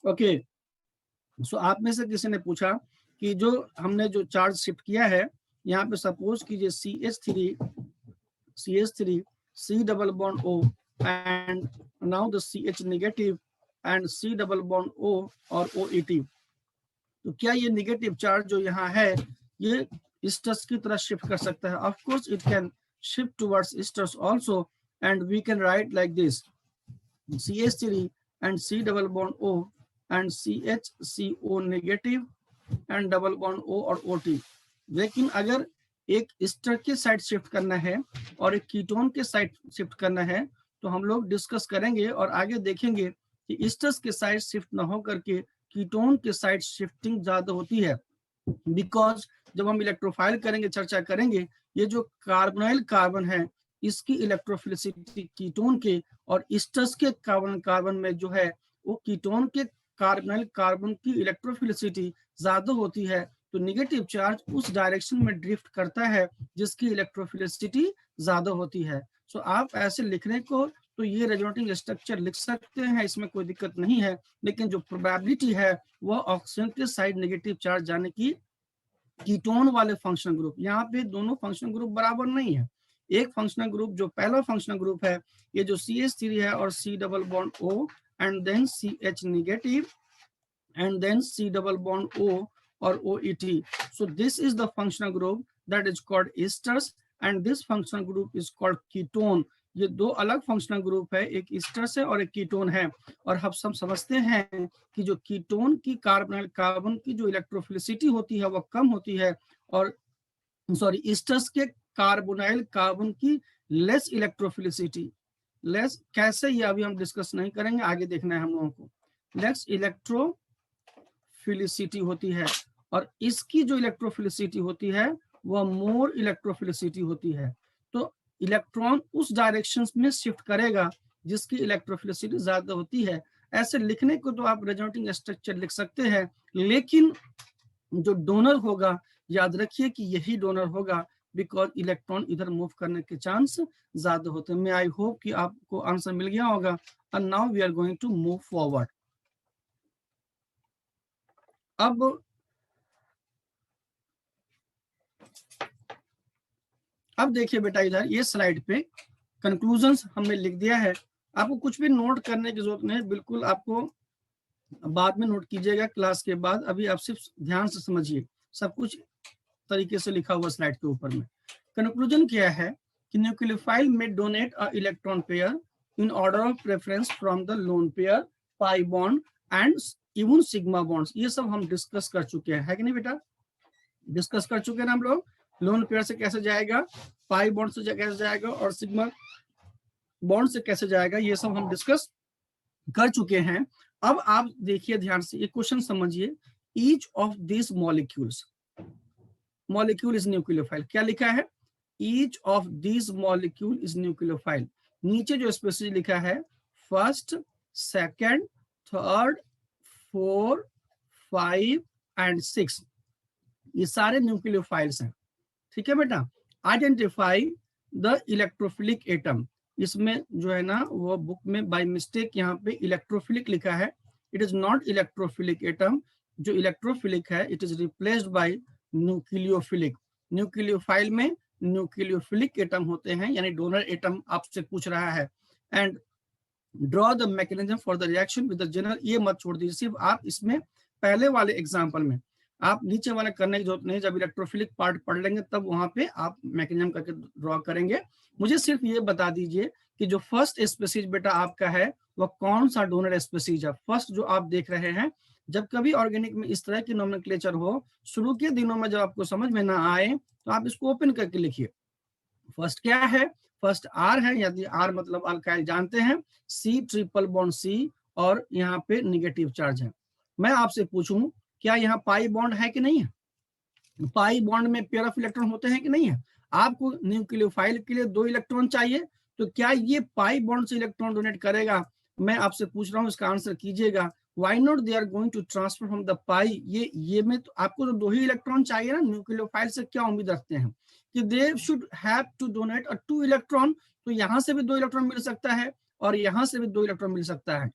Okay, so आप में से किसी ने पूछा कि जो हमने जो चार्ज शिफ्ट किया है, यहाँ पे सपोज कीजिए CH3 C double bond O and now the CH negative and C double bond O और OET। तो क्या ये नेगेटिव चार्ज जो यहाँ है ये स्टर्स की तरह शिफ्ट कर सकता है? Of course it can shift towards stars also, and we can write like this CH3 and C double bond O and CHCO negative and double bond O और OT। लेकिन अगर एक स्टर के साइड शिफ्ट करना है और एक ketone के साइड शिफ्ट करना है, तो हम लोग डिस्कस करेंगे और आगे देखेंगे कि स्टर्स के साइड शिफ्ट ना हो करके कीटोन के साइड शिफ्टिंग ज्यादा होती है। बिकॉज जब हम इलेक्ट्रोफाइल करेंगे, चर्चा करेंगे, ये जो कार्बोनाइल कार्बन है इसकी इलेक्ट्रोफिलिसिटी कीटोन के और स्टर्स के कार्बन कार्बन में जो है वो कीटोन के कार्बोनाइल कार्बन की इलेक्ट्रोफिलिसिटी ज्यादा होती है, तो नेगेटिव चार्ज उस डायरेक्शन में ड्रिफ्ट करता है जिसकी इलेक्ट्रोफिलिसिटी ज्यादा होती है। सो आप ऐसे लिखने को तो ये रेजोनेटिंग स्ट्रक्चर लिख सकते हैं, इसमें कोई दिक्कत नहीं है, लेकिन जो प्रोबेबिलिटी है वह ऑक्सीजन के साइड नेगेटिव चार्ज जाने की कीटोन वाले फंक्शनल ग्रुप, यहाँ पे दोनों फंक्शनल ग्रुप बराबर नहीं है। एक फंक्शनल ग्रुप जो पहला फंक्शनल ग्रुप है ये जो CH3 है और C double bond O and then CH negative and then C double bond O or OET. So this is the functional group that is called esters and this functional group is called ketone। ये दो अलग functional group है, एक asters है और एक ketone है। और हम सब समझते हैं कि जो कीटोन की कार्बोनाइल कार्बन की जो इलेक्ट्रोफिलिसिटी होती है वह कम होती है, और सॉरी एस्टर्स के कार्बोनाइल कार्बन की लेस इलेक्ट्रोफिलिसिटी। लेस कैसे, ये अभी हम डिस्कस नहीं करेंगे, आगे देखना है हम लोगों को। लेस इलेक्ट्रोफिलिसिटी होती है और इसकी जो इलेक्ट्रोफिलिसिटी होती है वह मोर इलेक्ट्रोफिलिसिटी होती है। तो इलेक्ट्रॉन उस डायरेक्शन में शिफ्ट करेगा जिसकी इलेक्ट्रोफिलिसिटी ज्यादा होती है। ऐसे लिखने को तो आप रेजोनेटिंग स्ट्रक्चर लिख सकते हैं, लेकिन जो डोनर होगा याद रखिए कि यही डोनर होगा, बिकॉज इलेक्ट्रॉन इधर मूव करने के चांस ज्यादा होते हैं। मैं आई होप कि आपको आंसर मिल गया होगा। And now we are going to move forward. अब देखिए बेटा, इधर ये स्लाइड पे कंक्लूजन्स हमने लिख दिया है। आपको कुछ भी नोट करने की जरूरत नहीं, बिल्कुल आपको बाद में नोट कीजिएगा क्लास के बाद। अभी आप सिर्फ ध्यान से समझिए, सब कुछ तरीके से लिखा हुआ स्लाइड के ऊपर में। कंक्लूजन क्या है कि न्यूक्लियोफाइल में donate a electron pair in order of preference from the lone pair, pi bond and even sigma bonds. ये सब हम डिस्कस कर चुके हैं, है कि नहीं बेटा? डिस्कस कर चुके हैं ना हम लोग। लोन पेयर से कैसे जाएगा, पाई बॉन्ड से कैसे जाएगा और सिग्मा बॉन्ड से कैसे जाएगा, ये सब हम डिस्कस कर चुके हैं। अब आप देखिए ध्यान से, ये क्वेश्चन समझिए each of this molecules, molecule is nucleophile, क्या लिखा है, each of this molecule is nucleophile. नीचे जो स्पेसिस लिखा है फर्स्ट, सेकंड, थर्ड, 4, 5 एंड 6, ये सारे न्यूक्लियोफाइल्स हैं। ठीक है बेटा, आइडेंटिफाई द इलेक्ट्रोफिलिक एटम, इसमें जो है ना वो बुक में बाय मिस्टेक यहाँ पे इलेक्ट्रोफिलिक लिखा है, it is not electrophilic atom. जो इलेक्ट्रोफिलिक है it is replaced by nucleophilic. Nucleophile में न्यूक्लियोफिलिक एटम होते हैं, यानी डोनर एटम आपसे पूछ रहा है। And draw the mechanism for the reaction with the general, ये मत छोड़ दीजिए, सिर्फ आप इसमें पहले वाले एग्जाम्पल में, आप नीचे वाले करने की जरूरत नहीं, जब इलेक्ट्रोफिलिक पार्ट पढ़ लेंगे तब वहां पे आप मैकेनिज्म करके ड्रॉ करेंगे। मुझे सिर्फ ये बता दीजिए कि जो फर्स्ट स्पीसीज बेटा आपका है वह कौन सा डोनर स्पीसीज है। फर्स्ट जो आप देख रहे हैं, जब कभी ऑर्गेनिक में इस तरह की नोमेनक्लेचर हो, शुरू के दिनों में जब आपको समझ में ना आए तो आप इसको ओपन करके लिखिए। फर्स्ट क्या है, फर्स्ट आर है, यदि आर मतलब अल्काइल जानते हैं, सी ट्रिपल बॉन्ड सी, और यहाँ पे निगेटिव चार्ज है। मैं आपसे पूछूं क्या यहाँ पाई बॉन्ड है कि नहीं है, पाई बॉन्ड में पेयर ऑफ इलेक्ट्रॉन होते हैं कि नहीं है। आपको न्यूक्लियोफाइल के लिए 2 इलेक्ट्रॉन चाहिए, तो क्या ये पाई बॉन्ड से इलेक्ट्रॉन डोनेट करेगा। मैं आपसे पूछ रहा हूँ, इसका आंसर कीजिएगा। Why not they are going to transfer from the pi, ये में तो आपको तो 2 ही इलेक्ट्रॉन चाहिए ना, न्यूक्लियोफाइल से क्या उम्मीद रखते हैं कि they should have to donate 2 electron. तो यहाँ से भी 2 इलेक्ट्रॉन मिल सकता है और यहाँ से भी 2 इलेक्ट्रॉन मिल सकता है।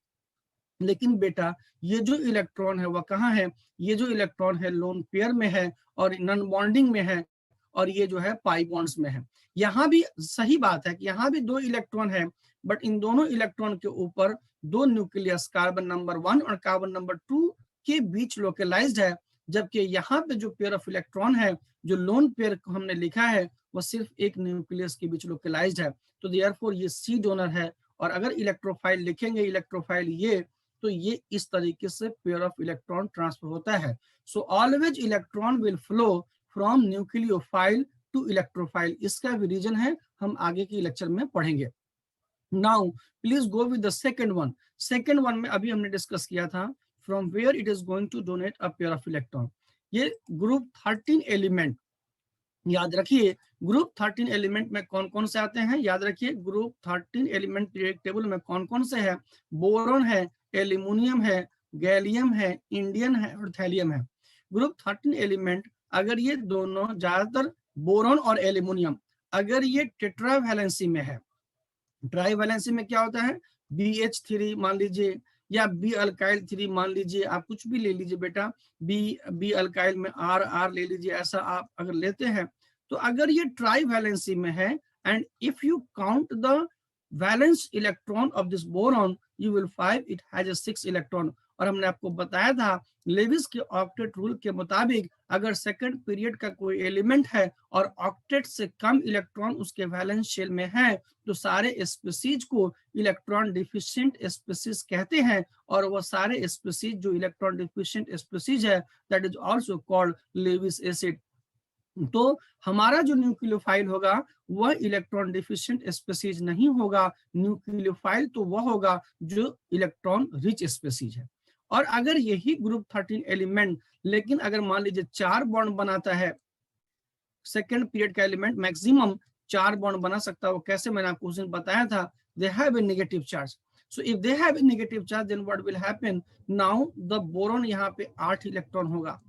लेकिन बेटा ये जो इलेक्ट्रॉन है वह कहाँ है, ये जो इलेक्ट्रॉन है लोन पेयर में है और नॉन बॉन्डिंग में है, और ये जो है पाई बॉन्ड्स में है। यहाँ भी सही बात है कि यहाँ भी 2 इलेक्ट्रॉन है, बट इन दोनों इलेक्ट्रॉन के ऊपर 2 न्यूक्लियस कार्बन नंबर 1 और कार्बन नंबर 2 के बीच लोकेलाइज्ड है। जबकि यहाँ पे जो पेयर ऑफ इलेक्ट्रॉन है, जो लोन पेयर हमने लिखा है, वह सिर्फ एक न्यूक्लियस के बीच लोकेलाइज्ड है। तो देयरफॉर ये सी डोनर है। और अगर इलेक्ट्रोफाइल लिखेंगे, इलेक्ट्रोफाइल ये, तो ये इस तरीके से पेयर ऑफ इलेक्ट्रॉन ट्रांसफर होता है। So always electron will flow from nucleophile to electrophile. इसका भी रीजन है, हम आगे के लेक्चर में पढ़ेंगे। Now please go with the second one. Second one में अभी हमने डिस्कस किया था, from where it is going to donate a pair of electron. ये ग्रुप 13 एलिमेंट, याद रखिए ग्रुप 13 एलिमेंट में कौन कौन से आते हैं, याद रखिए ग्रुप 13 एलिमेंट पीरियोडिक टेबल में कौन कौन से है, बोरॉन है, एल्यूमिनियम है, गैलियम है, इंडियम है और थैलियम है। ग्रुप 13 एलिमेंट, अगर ये दोनों ज्यादातर बोरॉन और एल्यूमिनियम, अगर ये टेट्रावैलेंसी में है, ट्राईवैलेंसी में क्या होता है, BH3 मान लीजिए, या बी अल्काइल 3 मान लीजिए, आप कुछ भी ले लीजिए बेटा, बी अल्काइल में R ले लीजिए, ऐसा आप अगर लेते हैं, तो अगर ये ट्राईवैलेंसी में है, and if you count the valence electron of this boron, you will find it has 6 electron. और हमने आपको बताया था लेविस के ऑक्टेट रूल के मुताबिक, अगर सेकंड पीरियड का कोई एलिमेंट है और ऑक्टेट से कम इलेक्ट्रॉन उसके वैलेंस शेल में है, तो सारे स्पीसीज को इलेक्ट्रॉन डिफिशिएंट स्पीसीज कहते हैं। और वो सारे स्पीसीज जो इलेक्ट्रॉन डिफिशिएंट स्पीसीज है, that is also called Lewis acid. तो हमारा जो न्यूक्लियोफाइल होगा वह इलेक्ट्रॉन डिफिशिएंट स्पीसीज नहीं होगा, न्यूक्लियोफाइल तो वह होगा जो इलेक्ट्रॉन रिच स्पीसीज है। और अगर यही ग्रुप 13 एलिमेंट, लेकिन अगर मान लीजिए 4 बॉन्ड बनाता है, सेकेंड पीरियड का एलिमेंट मैक्सिमम 4 बॉन्ड बना सकता है, वो कैसे, मैंने आपको उस दिन बताया था, they have a negative charge. So if they have a negative charge, then what will happen, now the boron यहाँ पे 8 इलेक्ट्रॉन होगा,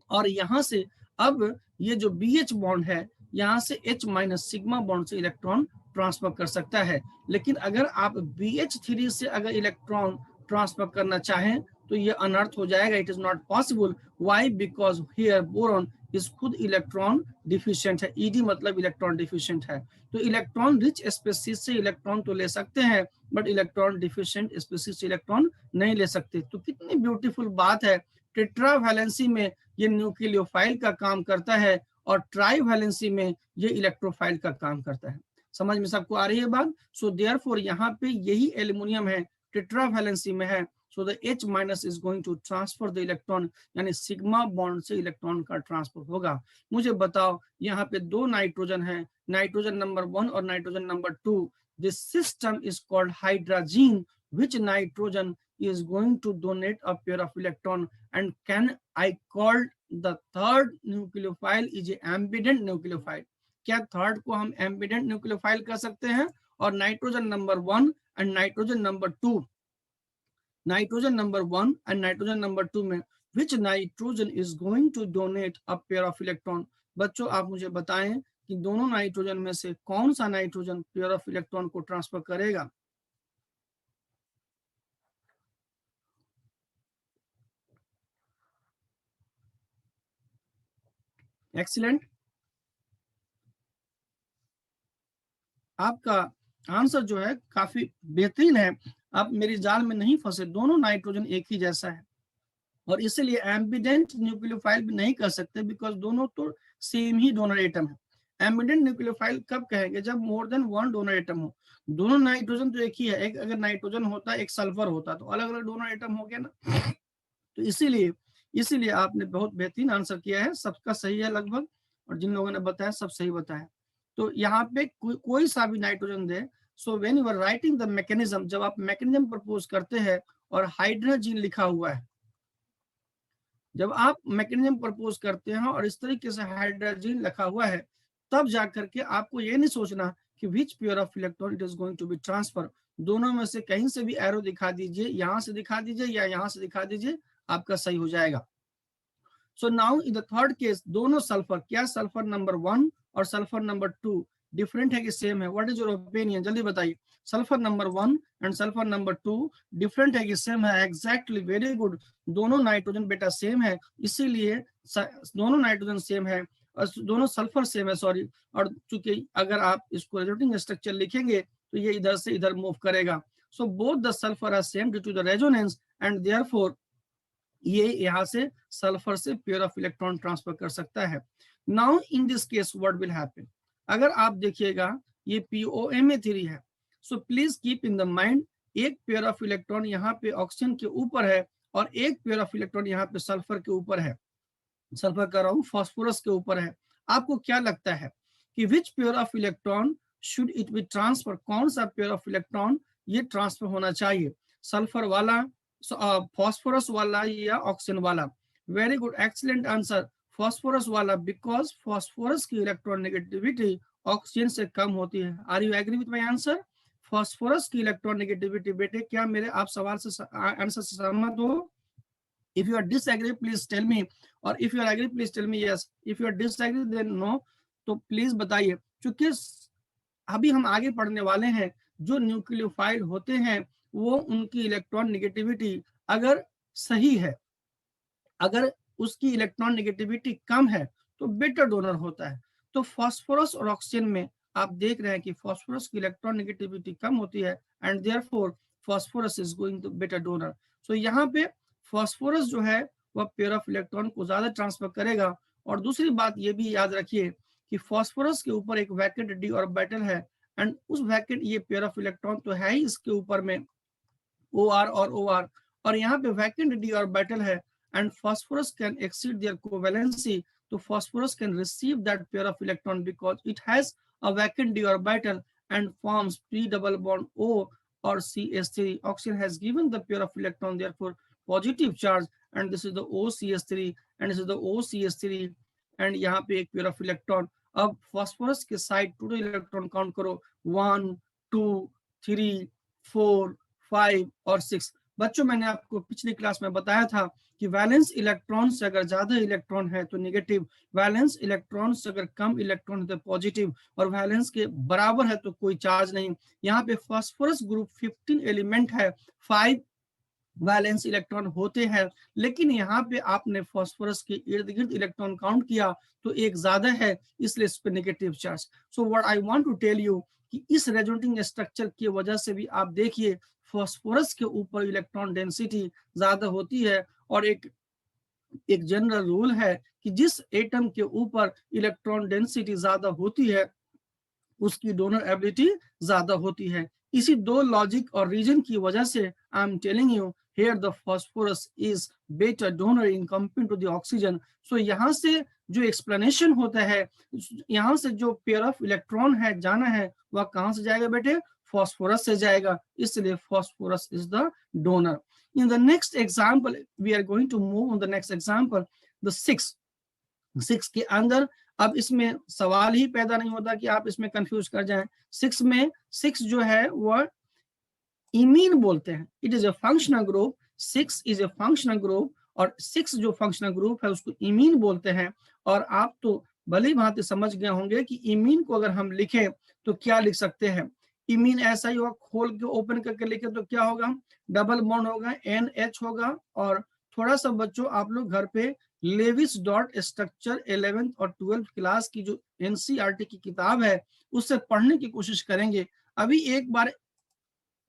और यहाँ से अब ये जो BH बॉन्ड है, यहाँ से H माइनस सिग्मा बॉन्ड से इलेक्ट्रॉन ट्रांसफर कर सकता है। लेकिन अगर आप BH3 से अगर इलेक्ट्रॉन ट्रांसफर करना चाहें तो ये अनर्थ हो जाएगा, it is not possible. Why, because here boron इस खुद इलेक्ट्रॉन डिफिशिएंट है, ED मतलब इलेक्ट्रॉन डिफिशिएंट है। तो इलेक्ट्रॉन रिच स्पीसीज से इलेक्ट्रॉन तो ले सकते हैं, बट इलेक्ट्रॉन डिफिशिएंट स्पीसीज से इलेक्ट्रॉन नहीं ले सकते। तो कितनी ब्यूटीफुल बात है, टेट्रावैलेंसी में ये न्यूक्लियोफाइल का काम करता है और ट्राईवैलेंसी में ये इलेक्ट्रोफाइल का काम करता है। समझ में सबको आ रही है बात। सो देयरफॉर यहाँ पे यही एल्यूमिनियम है, टेट्रावैलेंसी में है, so the H minus is going to transfer the electron, यानी सिग्मा बॉन्ड से इलेक्ट्रॉन का ट्रांसफर होगा। मुझे बताओ, यहाँ पे 2 नाइट्रोजन है, नाइट्रोजन नंबर 1 और nitrogen number 2। This system is called hydrazine, which nitrogen is going to donate a pair of electron, and can I call the third nucleophile is a ambident nucleophile? क्या third को हम ambident nucleophile कह सकते हैं? और nitrogen number 1 and nitrogen number 2, nitrogen number 1 and nitrogen number 2 में which nitrogen is going to donate a pair of electron? बच्चों आप मुझे बताएं कि दोनों नाइट्रोजन में से कौन सा नाइट्रोजन पेयर ऑफ इलेक्ट्रॉन को ट्रांसफर करेगा? एक्सीलेंट, आपका आंसर जो है काफी बेहतरीन है। आप मेरी जाल में नहीं फंसे, दोनों नाइट्रोजन एक ही जैसा है और इसीलिए एम्बिडेंट न्यूक्लियोफाइल भी नहीं कर सकते, बिकॉज दोनों तो सेम ही डोनर एटम है। एम्बिडेंट न्यूक्लियोफाइल कब कहेंगे? जब more than one donor atom हो। दोनों नाइट्रोजन तो एक ही है, एक अगर नाइट्रोजन होता एक सल्फर होता तो अलग अलग डोनर एटम हो गया ना। तो इसीलिए आपने बहुत बेहतरीन आंसर किया है, सबका सही है लगभग, और जिन लोगों ने बताया सब सही बताया। तो यहाँ पे कोई सा भी नाइट्रोजन दे, so when you are writing the mechanism, जब आप मैकेनिज्म प्रपोज करते हैं और हाइड्रोजन लिखा हुआ है, जब आप मैकेनिज्म प्रपोज करते हैं और इस तरीके से हाइड्रोजन लिखा हुआ है, तब जाकर के आपको ये नहीं सोचना कि which pair of electron it is going to be transfer. दोनों में से कहीं से भी एरो दिखा दीजिए, यहां से दिखा दीजिए या यहां से दिखा दीजिए, आपका सही हो जाएगा। सो now in the third case, दोनों सल्फर, क्या सल्फर नंबर 1 और सल्फर नंबर 2 डिफरेंट है कि सेम है? व्हाट इज योर ओपिनियन, जल्दी बताइए। Sulphur number 1 and sulphur number 2 different है कि सेम है? एग्जैक्टली, वेरी गुड, दोनों नाइट्रोजन बेटा सेम है, इसीलिए दोनों नाइट्रोजन सेम है और दोनों सल्फर सेम है, सॉरी। और चूंकि अगर आप इसको रेजोनेटिंग स्ट्रक्चर लिखेंगे तो ये इधर से इधर मूव करेगा। So both the sulphur are same due to the resonance and therefore ये यहाँ से सल्फर से पेयर ऑफ इलेक्ट्रॉन ट्रांसफर कर सकता है। Now in this case what will happen? अगर आप देखिएगा ये POMA3 है, so please keep in the mind, एक पेयर ऑफ इलेक्ट्रॉन यहाँ पे ऑक्सीजन के ऊपर है और एक पेयर ऑफ इलेक्ट्रॉन यहाँ पे सल्फर के ऊपर है, सल्फर कर रहा हूँ, फास्फोरस के ऊपर है। आपको क्या लगता है कि which pair of electron should it be transfer? कौन सा पेयर ऑफ इलेक्ट्रॉन ये ट्रांसफर होना चाहिए? सल्फर वाला, फास्फोरस वाला या ऑक्सीजन वाला? Very good, excellent answer, phosphorus वाला, बिकॉज फास्फोरस की इलेक्ट्रॉन नेगेटिविटी ऑक्सीजन से कम होती है। Are you agree with my answer? Phosphorus की इलेक्ट्रॉन नेगेटिविटी, बेटे क्या मेरे आप सवाल से आंसर से सहमत हो? If you are disagree, please tell me, or if you are agree, please tell me yes. If you are disagree, then no. तो प्लीज बताइए, क्योंकि अभी हम आगे पढ़ने वाले हैं, जो न्यूक्लियोफाइल होते हैं वो उनकी इलेक्ट्रॉन नेगेटिविटी अगर सही है, अगर उसकी इलेक्ट्रॉन नेगेटिविटी कम है तो बेटर डोनर होता है। तो फास्फोरस और ऑक्सीजन में आप देख रहे हैं कि फास्फोरस की इलेक्ट्रॉन नेगेटिविटी कम होती है and therefore phosphorus is going to better donor. So यहाँ पे फास्फोरस जो है वह पेयर ऑफ इलेक्ट्रॉन को ज्यादा ट्रांसफर करेगा। और दूसरी बात ये भी याद रखिए कि फास्फोरस के ऊपर एक वैकेंट डी ऑर्बिटल है एंड उस वैकेंट ये पेयर ऑफ इलेक्ट्रॉन तो है ही इसके ऊपर में OR और OR, और यहाँ पे वैकेंट डी ऑर्बिटल है and phosphorus can exceed their covalency, so phosphorus can receive that pair of electron because it has a vacant d orbital and forms p double bond O or CH3. Oxygen has given the pair of electron therefore positive charge and this is the OCH3 and this is the OCH3 and यहाँ पे एक pair of electron। अब phosphorus के side total electron count करो 1 2 3 4 5 और 6। बच्चों मैंने आपको पिछली क्लास में बताया था कि वैलेंस इलेक्ट्रॉन से अगर ज्यादा इलेक्ट्रॉन है तो नेगेटिव, वैलेंस इलेक्ट्रॉन से अगर कम इलेक्ट्रॉन है तो पॉजिटिव, और वैलेंस के बराबर है तो कोई चार्ज नहीं। यहाँ पे फास्फोरस ग्रुप 15 एलिमेंट है, 5 वैलेंस इलेक्ट्रॉन होते हैं, लेकिन यहाँ पे आपने फास्फोरस के इर्द गिर्द इलेक्ट्रॉन काउंट किया तो एक ज्यादा है, इसलिए इस पे negative charge. So what I want to tell you कि इस रेजोनेटिंग स्ट्रक्चर की वजह से भी आप देखिए फास्फोरस के ऊपर इलेक्ट्रॉन डेंसिटी ज्यादा होती है और एक जनरल रूल है कि जिस एटम के ऊपर इलेक्ट्रॉन डेंसिटी ज्यादा होती है उसकी डोनर एबिलिटी ज्यादा होती है। इसी दो लॉजिक और रीजन की वजह से I am telling you here the phosphorus is better donor in compare to the oxygen. So यहाँ से जो एक्सप्लेनेशन होता है, यहाँ से जो पेयर ऑफ इलेक्ट्रॉन है जाना है वह कहाँ से जाएगा बेटे? फास्फोरस से जाएगा, इसलिए phosphorus is the donor. In the next example, we are going to move on the next example, the 6 के अंदर अब इसमें सवाल ही पैदा नहीं होता कि आप इसमें कंफ्यूज कर जाएं। 6 में 6 जो है वह इमीन बोलते हैं, it is a functional group, 6 is a functional group, और 6 जो फंक्शनल ग्रुप है उसको इमीन बोलते हैं। और आप तो भली भांति समझ गए होंगे कि इमीन को अगर हम लिखें तो क्या लिख सकते हैं। इमीन ऐसा ही होगा, खोल के ओपन करके लिखे तो क्या होगा, डबल बॉन्ड होगा, NH होगा। और थोड़ा सा बच्चों आप लोग घर पे लेविस डॉट स्ट्रक्चर 11th और 12th क्लास की जो NCERT की किताब है उससे पढ़ने की कोशिश करेंगे। अभी एक बार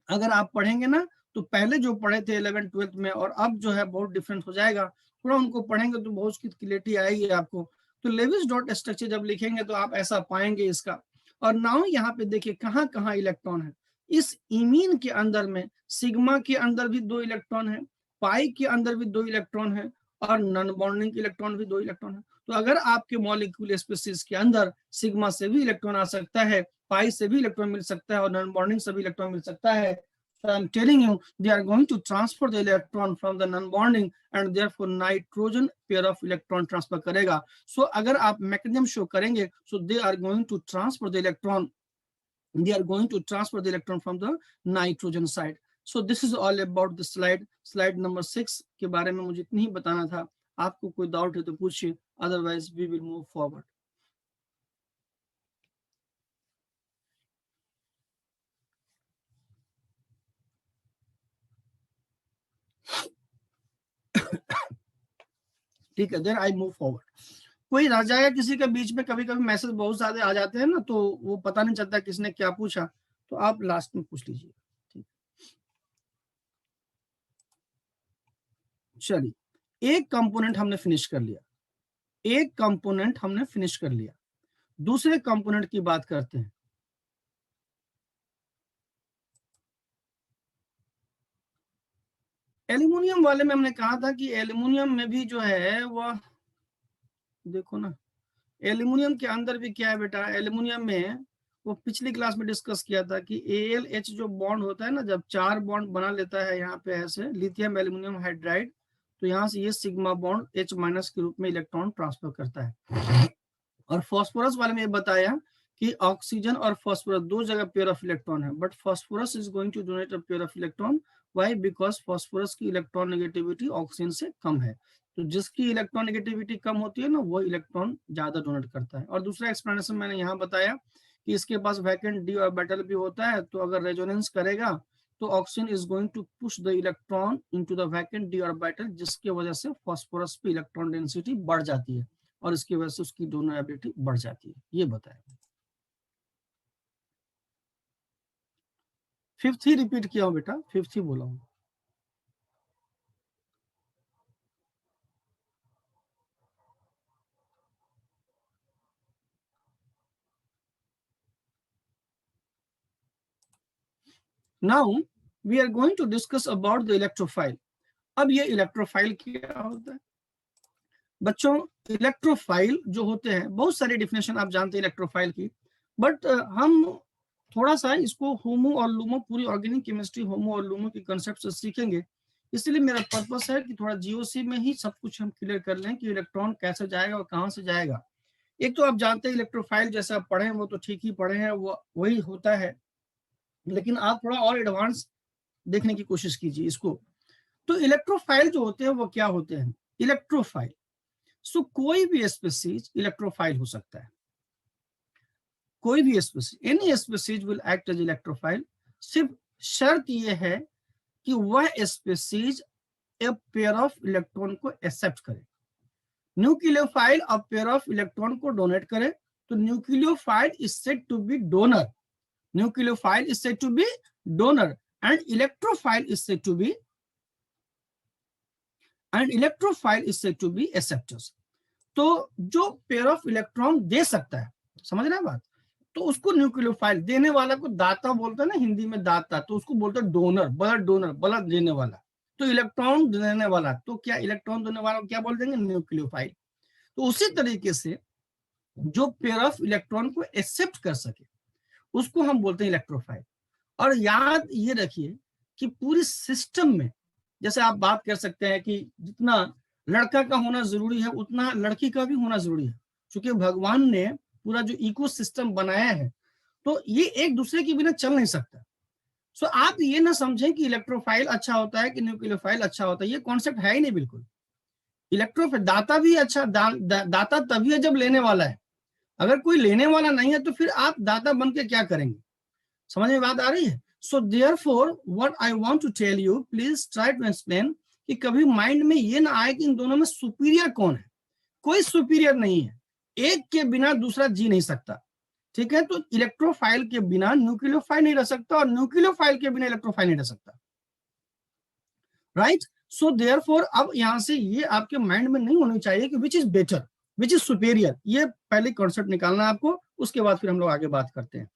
अगर आप पढ़ेंगे ना तो पहले जो पढ़े थे 11th 12th में और अब जो है बहुत डिफरेंट हो जाएगा। थोड़ा उनको पढ़ेंगे तो बहुत उसकी क्लियरिटी आएगी आपको। तो लेविस डॉट स्ट्रक्चर जब लिखेंगे तो आप ऐसा पाएंगे इसका। और नाउ यहाँ पे देखिए कहाँ कहाँ इलेक्ट्रॉन है। इस इमीन के अंदर में सिग्मा के अंदर भी 2 इलेक्ट्रॉन है, पाई के अंदर भी 2 इलेक्ट्रॉन है, और नॉन बॉन्डिंग इलेक्ट्रॉन भी 2 इलेक्ट्रॉन है। तो अगर आपके मॉलिक्यूल स्पीशीज के अंदर सिग्मा से भी इलेक्ट्रॉन आ सकता है, पाई से भी इलेक्ट्रॉन मिल सकता है, और नॉन बॉन्डिंग से भी इलेक्ट्रॉन मिल सकता है, so I'm telling you they are going to transfer the electron from the non-bonding and therefore nitrogen pair of electron transfer करेगा। so अगर आप mechanism show करेंगे so they are going to transfer the electron, they are going to transfer the electron from the nitrogen side। so this is all about the slide number 6 के बारे में मुझे इतना ही बताना था। आपको कोई डाउट है तो पूछिए, otherwise we will move forward। ठीक है, देन आई मूव फॉरवर्ड। कोई रह जाएगा किसी के बीच में, कभी कभी मैसेज बहुत ज्यादा आ जाते हैं ना तो वो पता नहीं चलता किसने क्या पूछा, तो आप लास्ट में पूछ लीजिए। ठीक, चलिए एक कंपोनेंट हमने फिनिश कर लिया, एक कंपोनेंट हमने फिनिश कर लिया। दूसरे कंपोनेंट की बात करते हैं। एल्यूमिनियम वाले में हमने कहा था कि एल्यूमिनियम में भी जो है वह देखो ना, एल्यूमिनियम के अंदर भी क्या है बेटा, एल्यूमिनियम में वो पिछली क्लास में डिस्कस किया था कि AlH जो बॉन्ड होता है ना, जब 4 बॉन्ड बना लेता है यहाँ पे ऐसे लिथियम एल्यूमिनियम हाइड्राइड, तो यहाँ से ये सिग्मा बॉन्ड H- के रूप में इलेक्ट्रॉन ट्रांसफर करता है। और फास्फोरस वाले में बताया कि ऑक्सीजन और फास्फोरस 2 जगह पेयर ऑफ इलेक्ट्रॉन है, but phosphorus is going to donate a pair of electron. Why? Because phosphorus की इलेक्ट्रॉन नेगेटिविटी ऑक्सीजन से कम है, तो जिसकी इलेक्ट्रॉन नेगेटिविटी कम होती है ना वो इलेक्ट्रॉन ज्यादा डोनेट करता है। और दूसरा एक्सप्लेनेशन मैंने यहाँ बताया कि इसके पास वैकेंट डी ऑर्बिटल भी होता है, तो अगर रेजोनेंस करेगा तो oxygen is going to push the electron into the vacant d orbital, जिसकी वजह से फास्फोरस पे इलेक्ट्रॉन डेंसिटी बढ़ जाती है और इसकी वजह से उसकी डोनेबिलिटी बढ़ जाती है। ये बताया। 5th ही रिपीट किया हूं बेटा, 5th ही बोला हूं। Now we are going to discuss about the electrophile. अब ये इलेक्ट्रोफाइल क्या होता है बच्चों? इलेक्ट्रोफाइल जो होते हैं, बहुत सारी डिफिनेशन आप जानते हैं इलेक्ट्रोफाइल की, बट हम थोड़ा सा इसको होमो और लूमो, पूरी ऑर्गेनिक केमिस्ट्री होमो और लूमो के कंसेप्ट से सीखेंगे। इसलिए मेरा पर्पस है कि थोड़ा जीओसी में ही सब कुछ हम क्लियर कर लें कि इलेक्ट्रॉन कैसे जाएगा और कहाँ से जाएगा। एक तो आप जानते हैं इलेक्ट्रोफाइल जैसे आप पढ़े हैं वो तो ठीक ही पढ़े हैं, वो वही होता है, लेकिन आप थोड़ा और एडवांस देखने की कोशिश कीजिए इसको। तो इलेक्ट्रोफाइल जो होते हैं वो क्या होते हैं? इलेक्ट्रोफाइल, सो कोई भी स्पीसीज इलेक्ट्रोफाइल हो सकता है, कोई भी species, any species will act as electrophile. सिर्फ शर्त यह है कि वह species a pair of electron को एक्सेप्ट करे। न्यूक्लियोफाइल अब पेयर ऑफ इलेक्ट्रॉन को डोनेट करे तो nucleophile is said to be donor, nucleophile is said to be donor, and electrophile is said to be acceptors. तो जो पेयर ऑफ इलेक्ट्रॉन दे सकता है, समझ रहे हैं बात, तो उसको न्यूक्लियोफाइल, देने वाला को दाता बोलते हैं ना हिंदी में, दाता, तो उसको बोलते हैं डोनर, ब्लड डोनर, ब्लड देने वाला। तो इलेक्ट्रॉन देने वाला, तो क्या इलेक्ट्रॉन देने वाला क्या बोल देंगे? न्यूक्लियोफाइल। तो उसी तरीके से जो पेयर ऑफ इलेक्ट्रॉन को एक्सेप्ट कर सके उसको हम बोलते हैं इलेक्ट्रोफाइल। और याद ये रखिए कि पूरी सिस्टम में जैसे आप बात कर सकते हैं कि जितना लड़का का होना जरूरी है उतना लड़की का भी होना जरूरी है, क्योंकि भगवान ने पूरा जो इकोसिस्टम बनाया है तो ये एक दूसरे के बिना चल नहीं सकता। सो आप ये ना समझें कि इलेक्ट्रोफाइल अच्छा होता है कि न्यूक्लियोफाइल अच्छा होता है, ये कॉन्सेप्ट है ही नहीं बिल्कुल। इलेक्ट्रोफाइल दाता भी अच्छा दाता तभी है जब लेने वाला है। अगर कोई लेने वाला नहीं है तो फिर आप दाता बन के क्या करेंगे? समझ में बात आ रही है? So therefore what I want to tell you, please try to explain, कि कभी माइंड में ये ना आए कि इन दोनों में सुपीरियर कौन है। कोई सुपीरियर नहीं है, एक के बिना दूसरा जी नहीं सकता। ठीक है, तो इलेक्ट्रोफाइल के बिना न्यूक्लियोफाइल नहीं रह सकता और न्यूक्लियोफाइल के बिना इलेक्ट्रोफाइल नहीं रह सकता। राइट? सो देयरफॉर अब यहां से ये आपके माइंड में नहीं होनी चाहिए कि which is better, which is superior. ये पहले कॉन्सेप्ट निकालना है आपको, उसके बाद फिर हम लोग आगे बात करते हैं।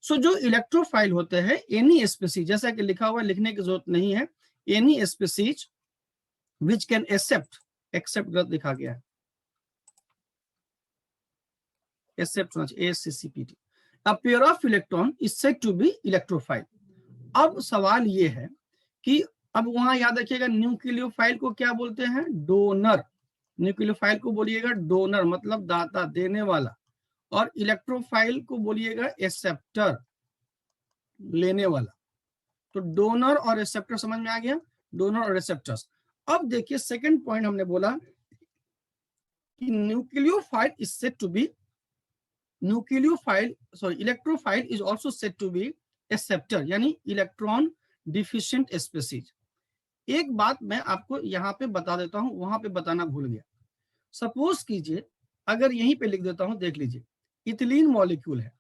सो जो इलेक्ट्रोफाइल होते हैं, एनी स्पीसीज, जैसा कि लिखा हुआ है, लिखने की जरूरत नहीं है, any species which can accept गलत लिखा गया है, एक्सेप्ट होना चाहिए ACCPT, a pair of electron is said to be electrophile। अब सवाल ये है कि अब वहां याद रखिएगा न्यूक्लियोफाइल को क्या बोलते हैं? डोनर। न्यूक्लियोफाइल को बोलिएगा डोनर, मतलब दाता, देने वाला, और इलेक्ट्रोफाइल को बोलिएगा एक्सेप्टर, लेने वाला। तो डोनर और एक्सेप्टर समझ में आ गया, डोनर और एक्सेप्टर्स। अब देखिए सेकंड पॉइंट हमने बोला कि nucleophile is said to be electrophile is also said to be acceptor, यानी इलेक्ट्रॉन डिफिशिएंट स्पीसीज। एक बात मैं आपको यहाँ पे बता देता हूँ, वहां पे बताना भूल गया। सपोज कीजिए, अगर यहीं पे लिख देता हूँ, देख लीजिए, इथिलीन मॉलिक्यूल है।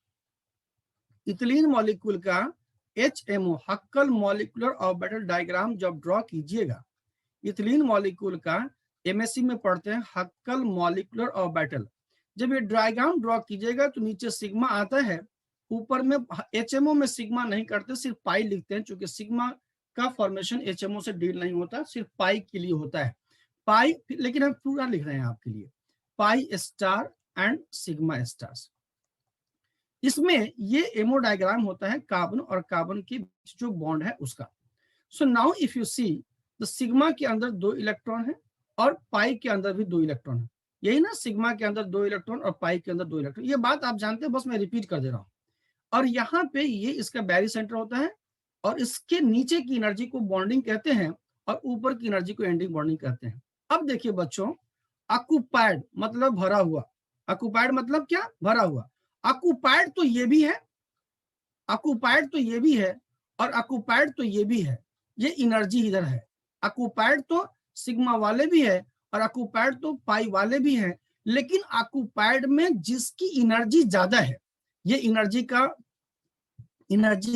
इथिलीन मॉलिक्यूल का HMO हक्कल मॉलिक्यूलर ऑर्बिटल डायग्राम जब ड्रॉ कीजिएगा, इथिलीन मॉलिक्यूल का MSc में पढ़ते हैं हक्कल मॉलिक्यूलर ऑर्बिटल। जब ये डायग्राम ड्रॉ कीजिएगा तो नीचे सिग्मा आता है, ऊपर में HMO में सिग्मा नहीं करते, सिर्फ पाई लिखते हैं, क्योंकि सिग्मा का फॉर्मेशन HMO से डील नहीं होता, सिर्फ पाई के लिए होता है। पाई, लेकिन हम पूरा लिख रहे हैं आपके लिए, pi star and sigma stars. इसमें ये एमो डायग्राम होता है कार्बन और कार्बन के बीच जो बॉन्ड है उसका। So now if you see, the sigma के अंदर 2 इलेक्ट्रॉन है और पाई के अंदर भी 2 इलेक्ट्रॉन है। यही ना, सिग्मा के अंदर 2 इलेक्ट्रॉन और पाई के अंदर 2 इलेक्ट्रॉन। ये बात आप जानते हैं, बस मैं रिपीट कर दे रहा हूं। और यहाँ पे ये इसका बैरी सेंटर होता है, और इसके नीचे की एनर्जी को बॉन्डिंग कहते हैं और ऊपर की एनर्जी को एंडिंग बॉन्डिंग कहते हैं। अब देखिए बच्चों, ऑक्युपाइड मतलब भरा हुआ, ऑक्युपाइड मतलब क्या? भरा हुआ। ऑक्युपाइड तो ये भी है, ऑक्युपाइड तो ये भी है, और ऑक्युपाइड तो ये भी है। ये एनर्जी इधर है, ऑक्युपाइड तो सिग्मा वाले भी है और ऑक्युपाइड तो पाई वाले भी हैं। लेकिन ऑक्युपाइड में जिसकी एनर्जी ज्यादा है, ये एनर्जी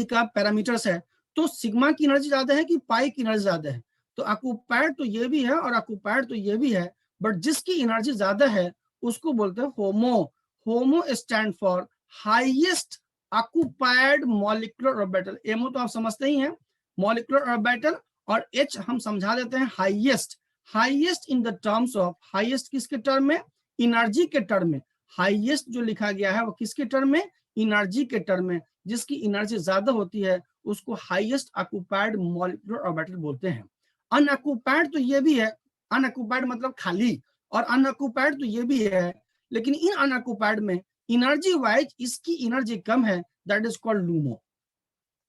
का पैरामीटर्स है, तो सिग्मा की एनर्जी ज्यादा है कि पाई की एनर्जी ज्यादा है? तो ऑक्युपाइड तो ये भी है और ऑक्युपाइड तो ये भी है, बट जिसकी एनर्जी ज्यादा है उसको बोलते हैं HOMO. HOMO stand for highest occupied molecular orbital. MO तो आप समझते ही हैं, मॉलिक्यूलर ऑर्बिटल, और एच हम समझा देते हैं highest. Highest in the terms of, highest किसके टर्म में? एनर्जी के टर्म में। हाईएस्ट जो लिखा गया है वो किसके टर्म में? एनर्जी के टर्म में। जिसकी एनर्जी ज्यादा होती है उसको हाईएस्ट ऑक्युपाइड मॉलिक्यूलर ऑर्बिटल बोलते हैं। अनऑक्युपाइड तो ये भी है, अनऑक्युपाइड मतलब खाली, और अनऑक्युपाइड तो ये भी है, लेकिन इन अनऑक्युपाइड में एनर्जी वाइज इसकी एनर्जी कम है, that is called LUMO,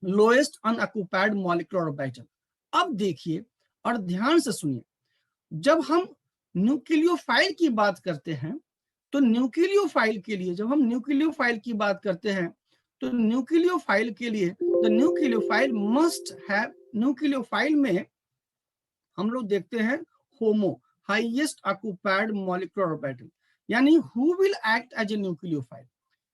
lowest unoccupied molecular orbital. अब देखिए और ध्यान से सुनिए, जब हम न्यूक्लियोफाइल की बात करते हैं तो न्यूक्लियोफाइल के लिए, जब हम न्यूक्लियोफाइल की बात करते हैं तो न्यूक्लियोफाइल के लिए द न्यूक्लियोफाइल मस्ट हैव, न्यूक्लियोफाइल में हम लोग देखते हैं HOMO, highest occupied molecular orbital, यानी who will act as a nucleophile.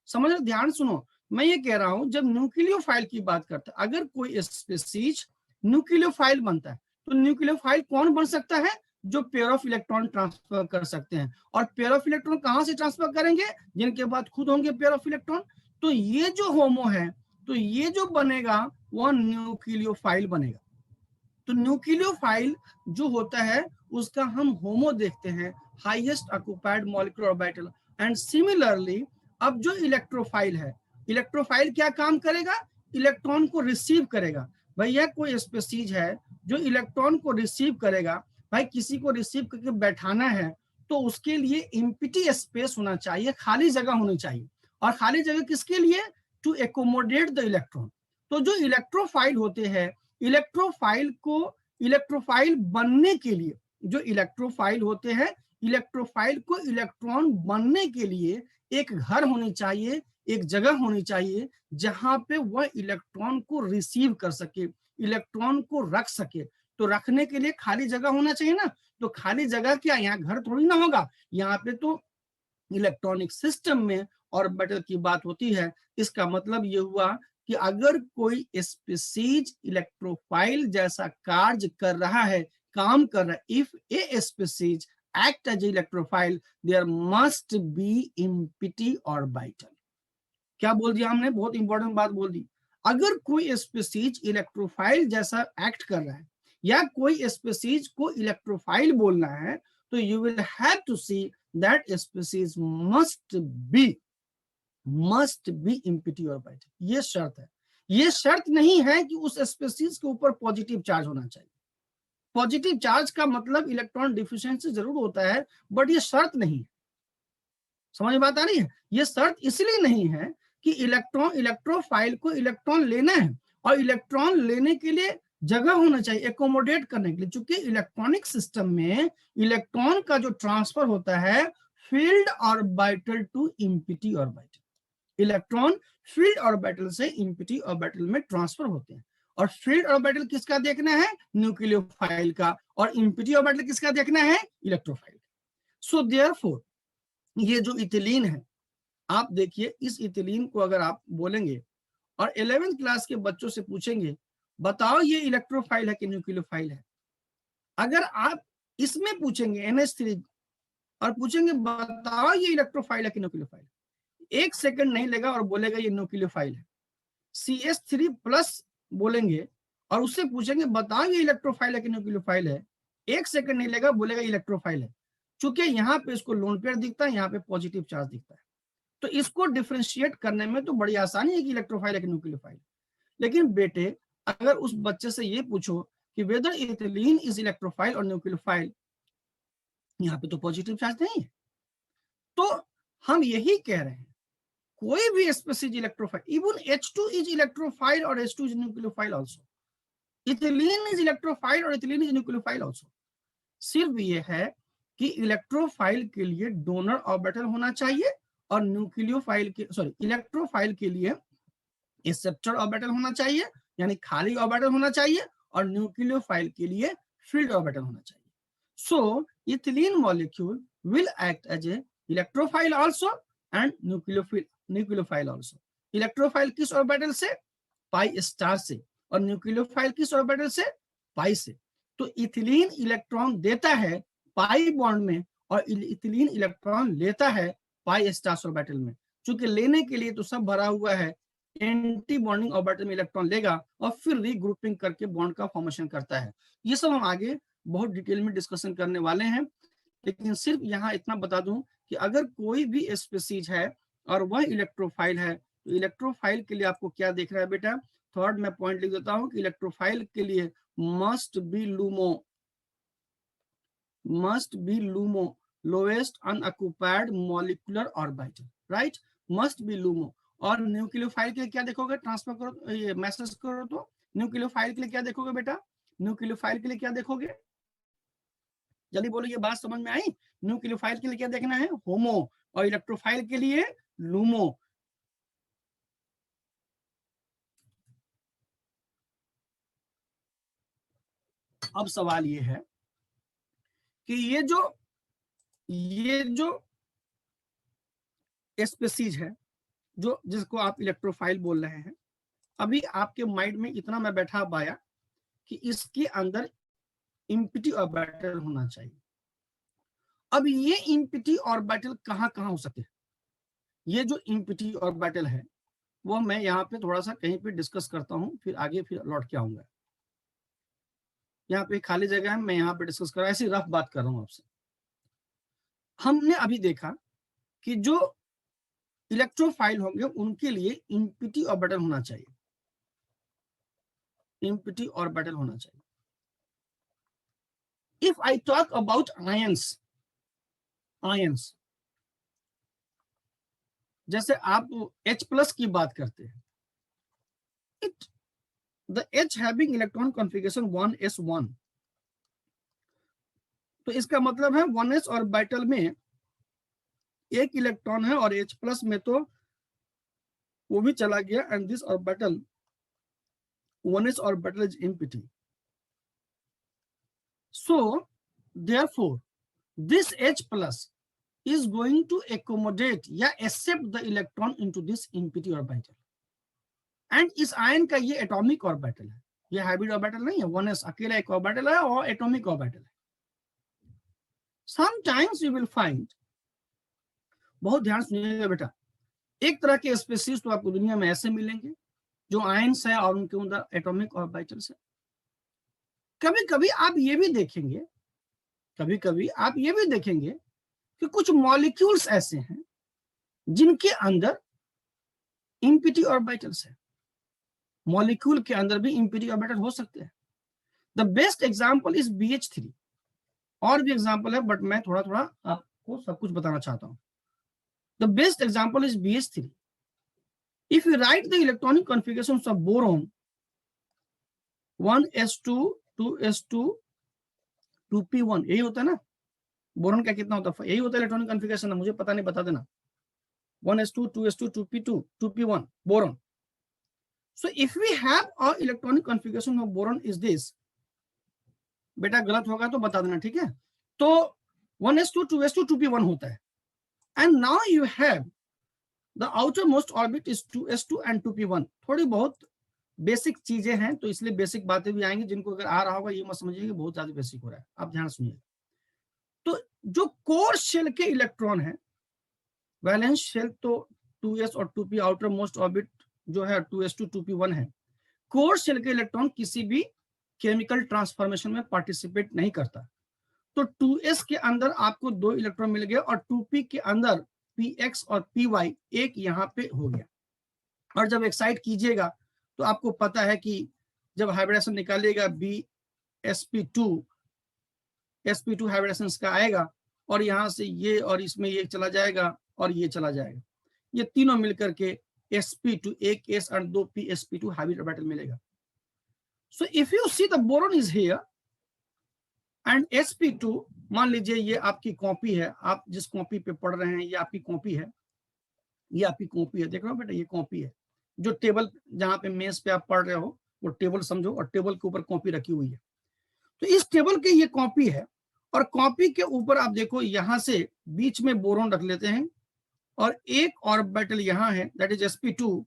समझ रहे? ध्यान सुनो, मैं ये कह रहा हूं जब न्यूक्लियोफाइल की बात करते हैं, अगर कोई स्पीसीज न्यूक्लियोफाइल बनता है तो न्यूक्लियोफाइल कौन बन सकता है? जो पेयर ऑफ इलेक्ट्रॉन ट्रांसफर कर सकते हैं। और पेयर ऑफ इलेक्ट्रॉन कहां से ट्रांसफर करेंगे? जिनके पास खुद होंगे पेयर ऑफ इलेक्ट्रॉन। तो ये जो होमो है, तो ये जो बनेगा वह न्यूक्लियोफाइल बनेगा। तो न्यूक्लियोफाइल जो होता है उसका हम होमो देखते हैं, highest occupied molecular orbital. And similarly अब जो इलेक्ट्रोफाइल है, इलेक्ट्रोफाइल क्या काम करेगा? इलेक्ट्रॉन को रिसीव करेगा। भैया कोई स्पीसीज है जो इलेक्ट्रॉन को रिसीव करेगा, भाई किसी को रिसीव करके बैठाना है तो उसके लिए एम्प्टी स्पेस होना चाहिए, खाली जगह होनी चाहिए। और खाली जगह किसके लिए? To accommodate the electron. तो जो इलेक्ट्रोफाइल होते हैं, इलेक्ट्रोफाइल बनने के लिए, जो इलेक्ट्रोफाइल होते हैं, इलेक्ट्रोफाइल को इलेक्ट्रॉन बनने के लिए एक घर होनी चाहिए, एक जगह होनी चाहिए जहां पे वह इलेक्ट्रॉन को रिसीव कर सके, इलेक्ट्रॉन को रख सके। तो रखने के लिए खाली जगह होना चाहिए ना। तो खाली जगह क्या, यहाँ घर थोड़ी ना होगा, यहाँ पे तो इलेक्ट्रॉनिक सिस्टम में ऑर्बिटल की बात होती है। इसका मतलब ये हुआ कि अगर कोई स्पीसीज इलेक्ट्रोफाइल जैसा कार्य कर रहा है, काम कर रहा है, if a species act as electrophile there must be empty orbital. क्या बोल दिया हमने? बहुत इंपॉर्टेंट बात बोल दी। अगर कोई स्पीसीज इलेक्ट्रोफाइल जैसा एक्ट कर रहा है या कोई स्पीसीज को इलेक्ट्रोफाइल बोलना है, तो you will have to see that species must be empty orbital. ये शर्त है। ये शर्त नहीं है कि उस स्पीसीज के ऊपर पॉजिटिव चार्ज होना चाहिए। पॉजिटिव चार्ज का मतलब इलेक्ट्रॉन डिफिशिएंसी जरूर होता है, बट ये शर्त नहीं है। समझ में बात आ रही है? ये शर्त इसलिए नहीं है कि इलेक्ट्रोफाइल को इलेक्ट्रॉन लेना है और इलेक्ट्रॉन लेने के लिए जगह होना चाहिए एकोमोडेट करने के लिए। चूंकि इलेक्ट्रॉनिक सिस्टम में इलेक्ट्रॉन का जो ट्रांसफर होता है filled orbital to empty orbital, electron filled orbital से एम्प्टी ऑर्बिटल में ट्रांसफर होते हैं। और फील्ड ऑर्बिटल किसका देखना है? न्यूक्लियोफाइल का। और एम्प्टी ऑर्बिटल किसका देखना है? इलेक्ट्रोफाइल। सो देयरफॉर ये जो इथिलीन है, आप देखिए, इस इथिलीन को अगर आप बोलेंगे और 11th क्लास के बच्चों से पूछेंगे बताओ ये इलेक्ट्रोफाइल है कि न्यूक्लियोफाइल है, अगर आप इसमें पूछेंगे NH3 और पूछेंगे बताओ ये इलेक्ट्रोफाइल है कि न्यूक्लियोफाइल, 1 सेकंड नहीं लेगा और बोलेगा ये न्यूक्लियोफाइल है। CH3+ बोलेंगे और उससे पूछेंगे बताओ ये इलेक्ट्रोफाइल है कि न्यूक्लियोफाइल है, 1 सेकंड नहीं लेगा, बोलेगा इलेक्ट्रोफाइल है। चूंकि यहाँ पे इसको लोन पेयर दिखता है, यहाँ पे पॉजिटिव चार्ज दिखता है, तो इसको डिफरेंशिएट करने में तो बड़ी आसानी है कि इलेक्ट्रोफाइल है कि न्यूक्लियोफाइल। लेकिन बेटे अगर उस बच्चे से ये पूछो कि वेदर इथिलीन इज इलेक्ट्रोफाइल और न्यूक्लियोफाइल, यहाँ पे तो पॉजिटिव चार्ज नहीं है। तो हम यही कह रहे हैं कोई भी species electrophile, even H2 is electrophile और H2 is nucleophile also, ethylene is electrophile और इथिलीन इज न्यूक्लियोफाइल आल्सो। सिर्फ ये है कि इलेक्ट्रोफाइल के लिए डोनर ऑर्बिटल होना चाहिए और न्यूक्लियोफाइल के इलेक्ट्रोफाइल के लिए एक्सेप्टर ऑर्बिटल होना चाहिए, यानी खाली ऑर्बिटल होना चाहिए, और न्यूक्लियोफाइल के लिए फील्ड ऑर्बिटल होना चाहिए। So ethylene molecule will act as a electrophile also and nucleophile also. Electrophile किस ऑर्बिटल से? पाई स्टार से। और न्यूक्लियोफाइल किस ऑर्बिटल से? पाई से। तो इथिलीन इलेक्ट्रॉन देता है पाई बॉन्ड में और इथिलीन इलेक्ट्रॉन लेता है पाई स्टार ऑर्बिटल में। चूंकि लेने के लिए तो सब भरा हुआ है, एंटी बॉन्डिंग ऑर्बिटल में इलेक्ट्रॉन लेगा और फिर रीग्रुपिंग करके बॉन्ड का फॉर्मेशन करता है। ये सब हम आगे बहुत डिटेल में डिस्कशन करने वाले हैं, लेकिन सिर्फ यहाँ इतना बता दूं कि अगर कोई भी स्पीसीज है और वह इलेक्ट्रोफाइल है, तो इलेक्ट्रोफाइल के लिए आपको क्या देख रहा है बेटा? थर्ड मैं पॉइंट लिख देता हूं कि इलेक्ट्रोफाइल के लिए must be LUMO lowest unoccupied molecular orbital, right, must be LUMO. और न्यूक्लियोफाइल के लिए क्या देखोगे? ट्रांसफर करो, ये मैसेज करो, तो न्यूक्लियोफाइल के लिए क्या देखोगे बेटा? न्यूक्लियोफाइल के लिए क्या देखोगे? जल्दी बोलो, ये बात समझ में आई? न्यूक्लियोफाइल के लिए क्या देखना है? होमो। और इलेक्ट्रोफाइल के लिए लूमो। अब सवाल ये है कि ये जो स्पीसीज है जो जिसको आप इलेक्ट्रोफाइल बोल रहे हैं, अभी आपके माइंड में इतना मैं बैठा पाया कि इसके अंदर एम्प्टी ऑर्बिटल होना चाहिए। अब ये एम्प्टी ऑर्बिटल कहाँ कहाँ हो सकते हैं? ये जो एम्प्टी ऑर्बिटल है वो मैं यहाँ पे थोड़ा सा कहीं पे डिस्कस करता हूँ, फिर आगे फिर लौट के आऊंगा। यहाँ पे खाली जगह है, मैं यहाँ पे डिस्कस कर रहा हूँ, ऐसी रफ बात कर रहा हूँ आपसे। हमने अभी देखा कि जो इलेक्ट्रोफाइल होंगे उनके लिए एम्प्टी ऑर्बिटल होना चाहिए, एम्प्टी ऑर्बिटल होना चाहिए। if I talk about ions, जैसे आप H+ की बात करते हैं, the H having electron configuration 1s1, तो इसका मतलब है 1s ऑर्बिटल में एक इलेक्ट्रॉन है और H+ में तो वो भी चला गया, and this orbital 1s orbital is empty. So therefore this H+ is going to accommodate या accept the electron into this empty orbital. And इस आयन का ये एटॉमिक ऑर्बिटल है, ये हाइब्रिड ऑर्बिटल नहीं है, 1s अकेला एक ऑर्बिटल है और एटॉमिक ऑर्बिटल है. समटाइम्स यू विल फाइंड, बहुत ध्यान सुनिएगा बेटा, एक तरह के स्पीशीज तो आपको दुनिया में ऐसे मिलेंगे जो आयन्स है और उनके अंदर एटॉमिक ऑर्बिटल्स है. कभी कभी आप ये भी देखेंगे, कभी कभी आप ये भी देखेंगे कि कुछ मॉलिक्यूल्स ऐसे हैं जिनके अंदर इम्पिटी ऑर्बिटल्स है. मॉलिक्यूल के अंदर भी इम्पिटी ऑर्बिटल हो सकते हैं. The best example is BH3. और भी एग्जांपल है बट मैं थोड़ा थोड़ा आपको सब कुछ बताना चाहता हूं. The best example is BH3. If you right the electronic configurations of boron 1s2 2s2 2p1, यही होता है ना. बोरॉन का कितना होता है, यही होता है इलेक्ट्रॉनिक कॉन्फ़िगरेशन. मुझे पता नहीं, बता देना. 1s2 2s2 2p2 2p1 boron. So if we have our electronic configuration of boron is this, बेटा गलत होगा तो बता देना, ठीक है. तो 1s2 2s2 2p1 होता है. And now you have the outermost orbit is 2s2 and 2p1. थोड़ी बहुत बेसिक चीजें हैं तो इसलिए बेसिक बातें भी आएंगी, जिनको अगर आ रहा होगा ये मत समझिए बहुत ज्यादा बेसिक हो रहा है. आप ध्यान सुनिए. तो जो कोर शेल के इलेक्ट्रॉन है, वैलेंस शेल तो 2s और 2p, आउटर मोस्ट ऑर्बिट जो है 2s2 2p1 है. कोर शेल के इलेक्ट्रॉन किसी भी केमिकल ट्रांसफॉर्मेशन में पार्टिसिपेट नहीं करता. तो 2s के अंदर आपको 2 इलेक्ट्रॉन मिल गए और 2p के अंदर px और py एक यहाँ पे हो गया. और जब एक्साइट कीजिएगा तो आपको पता है कि जब हाइब्रिडेशन निकालिएगा sp2 हाइब्रिडेशन का आएगा और यहां से ये और इसमें ये चला जाएगा और ये चला जाएगा. ये तीनों मिलकर के sp2, एक s और 2 p sp2 हाइब्रिड ऑर्बिटल मिलेगा. सो if you see the boron is here and sp2, मान लीजिए ये आपकी कॉपी है, आप जिस कॉपी पे पढ़ रहे हैं ये आपकी कॉपी है, ये आपकी कॉपी है. देख रहे हो बेटा, ये कॉपी है. जो टेबल जहां पे मेज पे आप पढ़ रहे हो वो टेबल समझो, और टेबल के ऊपर कॉपी रखी हुई है. तो इस टेबल के ये कॉपी है और कॉपी के ऊपर आप देखो यहां से बीच में बोरॉन रख लेते हैं और एक ऑर्बिटल यहां है दैट इज sp2,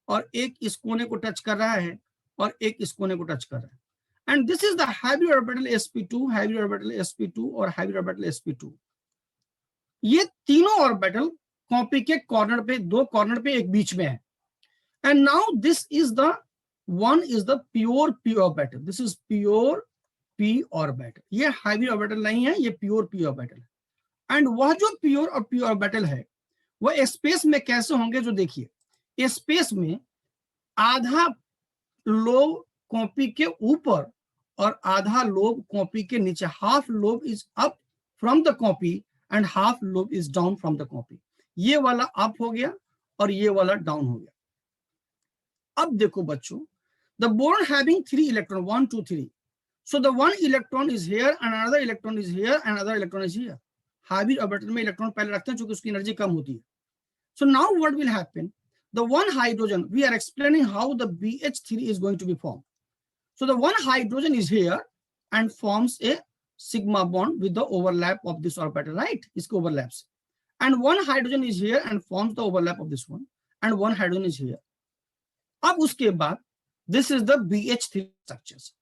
और एक इस कोने को टच कर रहा है और एक इस कोने को टच कर रहा है. And this is the hybrid orbital sp2, hybrid orbital sp2 और हाइब्रिड ऑर्बिटल sp2. ये तीनों ऑर्बिटल कॉपी के कॉर्नर पे, 2 कॉर्नर पे एक बीच में है. And now this is the one is the pure p orbital. This is pure p orbital. ये हाइब्रिड ऑर्बिटल नहीं है, ये प्योर p ऑर्बिटल है. एंड वह जो प्योर और p ऑर्बिटल है वह स्पेस में कैसे होंगे, जो देखिए स्पेस में आधा लोब कॉपी के ऊपर और आधा लोब कॉपी के नीचे. Half lobe is up from the copy and half lobe is down from the copy. ये वाला अप हो गया और ये वाला डाउन हो गया. अब देखो बच्चों, the boron having 3 electron 1 2 3. So the one electron is here and another electron is here and another electron is here. Hybrid orbital में इलेक्ट्रॉन पहले रखते हैं क्योंकि उसकी एनर्जी कम होती है. So now what will happen? The one hydrogen, we are explaining how the BH3 is going to be formed. So the one hydrogen is here and forms a sigma bond with the overlap of this orbital, right? इसके overlaps. And one hydrogen is here and forms the overlap of this one. And one hydrogen is here. अब उसके बाद this is the BH3 structures.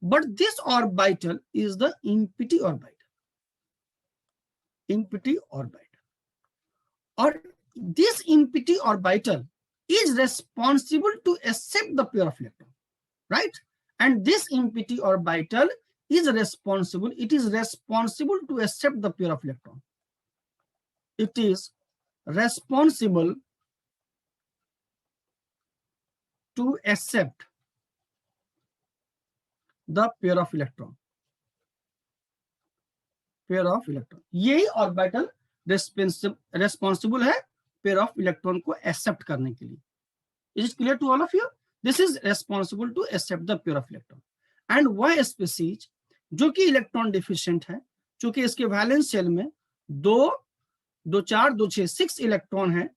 But this orbital is the empty orbital. Empty orbital. Or this empty orbital is responsible to accept the pair of electron, right? And this empty orbital is responsible, it is responsible to accept the pair of electron. It is responsible to accept the pair of electron. Pair of electron. यही orbital responsible है pair of electron को accept करने के लिए। Is it clear to all of you? This is responsible to accept the pair of electron. And वह species जो कि electron deficient है, चूंकि इसके वैलेंस शेल में 2, 2 4, 2 6 6 इलेक्ट्रॉन है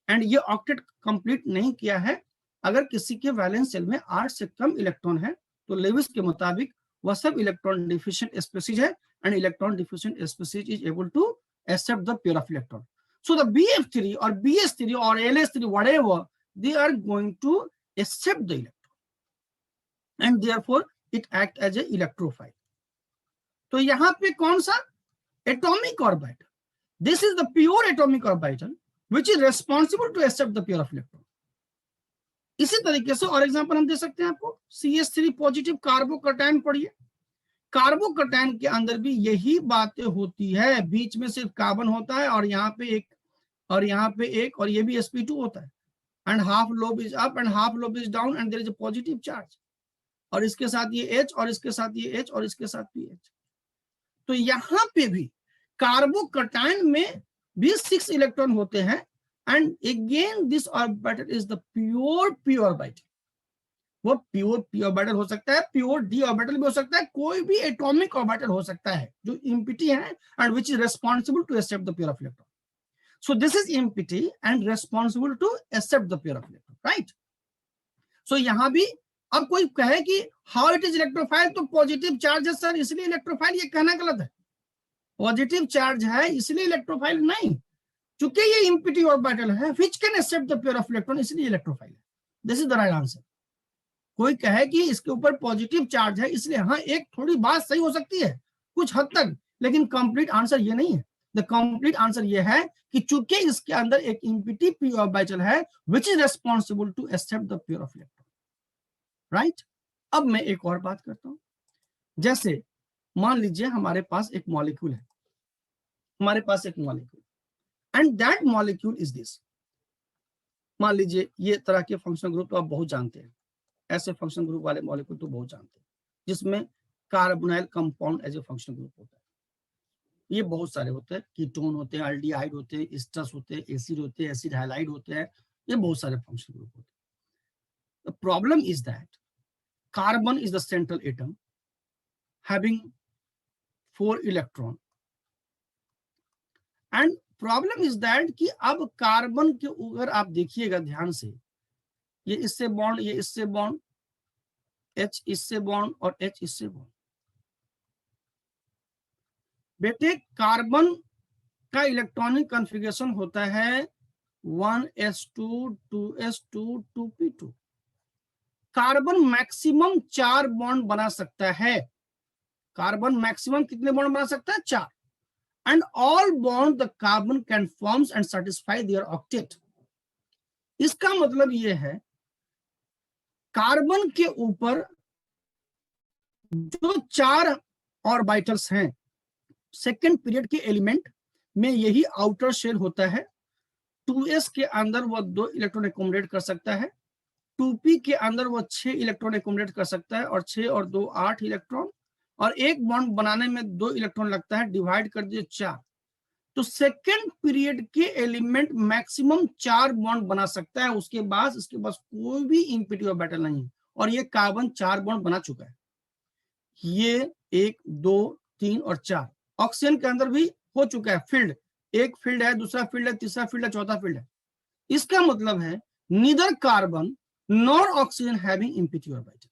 एंड ये ऑक्टेट कंप्लीट नहीं किया है। अगर किसी के वैलेंस शेल में 8 से कम इलेक्ट्रॉन है तो लेविस के मुताबिक वह सब इलेक्ट्रॉन डिफिशिएंट स्पीसीज है and electron deficient species is able to accept the pair of electron. So the BF3 or BS3 or LS3, whatever, they are going to accept the electron and therefore it act as a electrophile. तो यहाँ पे कौन सा atomic orbital, this is the pure atomic orbital which is responsible to accept the pair of electron. इसी तरीके से और example हम दे सकते हैं आपको, CH3 पॉजिटिव कार्बोकैटायन पढ़िए। कार्बोकैटायन के अंदर भी यही बातें होती है, बीच में सिर्फ कार्बन होता है और यहाँ पे एक और यहाँ पे एक, और ये भी sp2 होता है and half lobe is up and half lobe is down and there is a positive charge, और इसके साथ ये H और इसके साथ ये H और इसके साथ भी H। तो यहाँ पे भी कार्बोकैटायन में भी 6 इलेक्ट्रॉन होते हैं and again this orbital is the pure P orbital. वो प्योर पी ऑर्बिटल हो सकता है, प्योर डी ऑर्बिटल भी हो सकता है, कोई भी एटॉमिक ऑर्बिटल हो सकता है जो इम्पिटी है and which is responsible to accept the pair of electron. So this is empty and responsible to accept the pair of electron, right. So यहाँ भी अब कोई कहे कि हाउ इट इज इलेक्ट्रोफाइल, तो पॉजिटिव चार्ज है sir इसलिए electrophile, ये कहना गलत है। पॉजिटिव चार्ज है इसलिए इलेक्ट्रोफाइल नहीं, चूंकि ये इम्पिटी ऑर्बिटल है which can accept the pair of electron, इसलिए इलेक्ट्रोफाइल है। This is the right answer. कोई कहे कि इसके ऊपर पॉजिटिव चार्ज है इसलिए, हाँ एक थोड़ी बात सही हो सकती है कुछ हद तक, लेकिन कंप्लीट आंसर ये नहीं है। द कंप्लीट आंसर ये है कि चूंकि इसके अंदर एक इम्पिटी पी ऑर्बिटल है which is responsible to accept the pair of electron, right. अब मैं एक और बात करता हूं, जैसे मान लीजिए हमारे पास एक मॉलिक्यूल है, हमारे पास एक molecule and that molecule is this. मान लीजिए ये तरह के फंक्शनल ग्रुप तो आप बहुत जानते हैं, ऐसे फंक्शन ग्रुप वाले मॉलिक्यूल तो बहुत जानते हैं, जिसमें carbonyl compound as a function group होता है। ये बहुत सारे होते हैं, कीटोन होते हैं, एल्डिहाइड होते हैं, एस्टर्स होते हैं, एसिड होते हैं, एसिड हाइलाइड होते हैं, ये बहुत सारे फंक्शन ग्रुप होते हैं। The problem is that carbon is the central atom having 4 electron and problem is that कि अब कार्बन के अगर आप देखिएगा ध्यान से, ये इससे बॉन्ड, ये इससे बॉन्ड, H इससे बॉन्ड और H इससे बॉन्ड। बेटे कार्बन का इलेक्ट्रॉनिक कॉन्फ़िगरेशन होता है 1s2 2s2 2p2। Carbon maximum 4 bond बना सकता है। कार्बन मैक्सिमम कितने बॉन्ड बना सकता है? 4। And all bond the carbon can forms and satisfy their octet. इसका मतलब यह है कार्बन के ऊपर जो 4 ऑर्बिटल्स हैं, सेकेंड पीरियड के एलिमेंट में यही आउटर शेल होता है। 2s के अंदर वह 2 इलेक्ट्रॉन एकोमोडेट कर सकता है, 2p के अंदर वह 6 इलेक्ट्रॉन एकोमोडेट कर सकता है, और 6 और 2 8 इलेक्ट्रॉन, और एक बॉन्ड बनाने में 2 इलेक्ट्रॉन लगता है, डिवाइड कर दिए 4। तो सेकेंड पीरियड के एलिमेंट मैक्सिमम 4 बॉन्ड बना सकता है, उसके बाद इसके पास कोई भी इम्पिटी ऑर्बिटल नहीं है, और ये कार्बन 4 बॉन्ड बना चुका है। ये 1 2 3 और 4। ऑक्सीजन के अंदर भी हो चुका है फील्ड, एक फील्ड है, दूसरा फील्ड है, तीसरा फील्ड है, चौथा फील्ड है। इसका मतलब है neither carbon nor oxygen having empty orbital.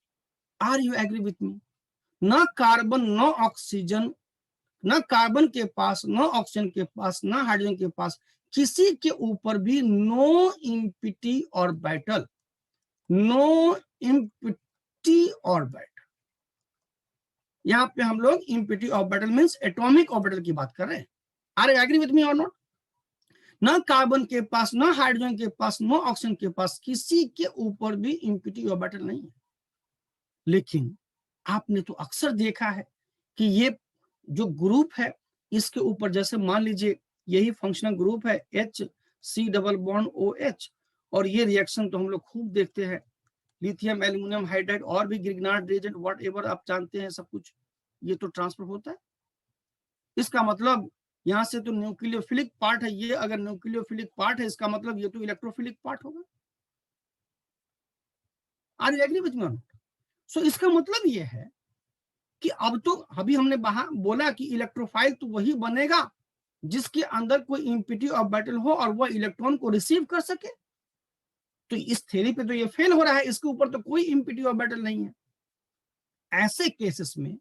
Are you agree with me? ना कार्बन नो ऑक्सीजन, ना कार्बन के पास, ना ऑक्सीजन के पास, ना हाइड्रोजन के पास, किसी के ऊपर भी no empty orbital, no empty orbital. यहाँ पे हम लोग empty orbital means atomic orbital की बात कर रहे हैं। Are you agree with me और नॉट? ना कार्बन के पास, ना हाइड्रोजन के पास, ना ऑक्सीजन के पास, किसी के ऊपर भी इम्पिटी ऑर्बिटल नहीं है। लेकिन आपने तो अक्सर देखा है कि ये जो ग्रुप है इसके ऊपर, जैसे मान लीजिए यही फंक्शनल ग्रुप है HC डबल बॉन्ड OH, और ये रिएक्शन तो हम लोग खूब देखते हैं, लिथियम एल्यूमिनियम हाइड्राइड और भी ग्रिग्नार्ड रिएजेंट व्हाटएवर आप जानते हैं सब कुछ, ये तो ट्रांसफर होता है। इसका मतलब यहां से तो न्यूक्लियोफिलिक पार्ट है ये, अगर न्यूक्लियोफिलिक पार्ट है इसका मतलब ये तो इलेक्ट्रोफिलिक पार्ट होगा। Are you agree with me? So इसका मतलब ये है कि अब तो अभी हमने बोला कि इलेक्ट्रोफाइल तो वही बनेगा जिसके अंदर कोई इम्पिटी ऑर्बिटल हो और वह इलेक्ट्रॉन को रिसीव कर सके। तो इस थ्योरी पे तो ये फेल हो रहा है, इसके ऊपर तो कोई इम्पिटी ऑर्बिटल नहीं है। ऐसे केसेस में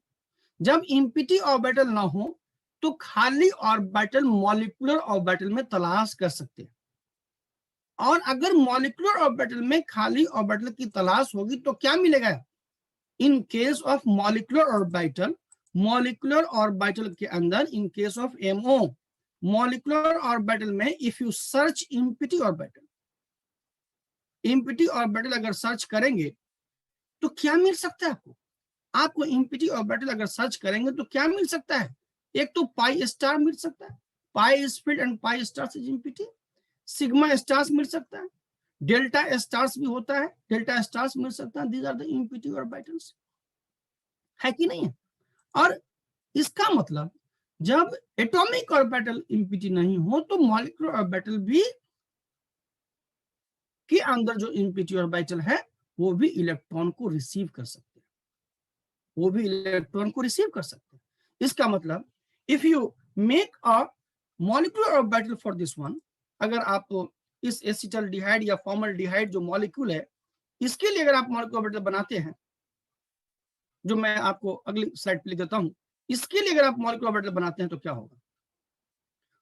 जब इम्पिटी ऑर्बिटल ना हो तो खाली ऑर्बिटल मॉलिक्यूलर ऑर्बिटल में तलाश कर सकते हैं, और अगर मॉलिक्यूलर ऑर्बिटल में खाली ऑर्बिटल की तलाश होगी तो क्या मिलेगा? In case of molecular orbital के अंदर, in case of MO molecular orbital में, if you search empty orbital अगर सर्च करेंगे तो क्या मिल सकता है आपको? आपको इम्पिटी ऑर्बिटल अगर सर्च करेंगे तो क्या मिल सकता है? एक तो पाई स्टार मिल सकता है, pi is filled and pi stars is empty. Sigma stars मिल सकता है, डेल्टा स्टार्स भी होता है, डेल्टा स्टार्स मिल सकता है। These are the empty orbitals, है कि नहीं है? और इसका मतलब जब एटॉमिक ऑर्बिटल इम्पिटी नहीं हो तो मॉलिक्यूलर ऑर्बिटल भी के अंदर जो इम्पिटी ऑर्बिटल है वो भी इलेक्ट्रॉन को रिसीव कर सकते हैं, वो भी इलेक्ट्रॉन को रिसीव कर सकते हैं। इसका मतलब if you make a molecular orbital for this one, अगर आप इस एसिटाल्डिहाइड या फॉर्मल्डिहाइड जो मॉलिक्यूल है इसके लिए अगर आप मॉलिक्यूलर ऑर्बिटल बनाते हैं, जो मैं आपको अगली स्लाइड पे लिख देता हूं, इसके लिए अगर आप मॉलिक्यूलर ऑर्बिटल बनाते हैं तो क्या होगा?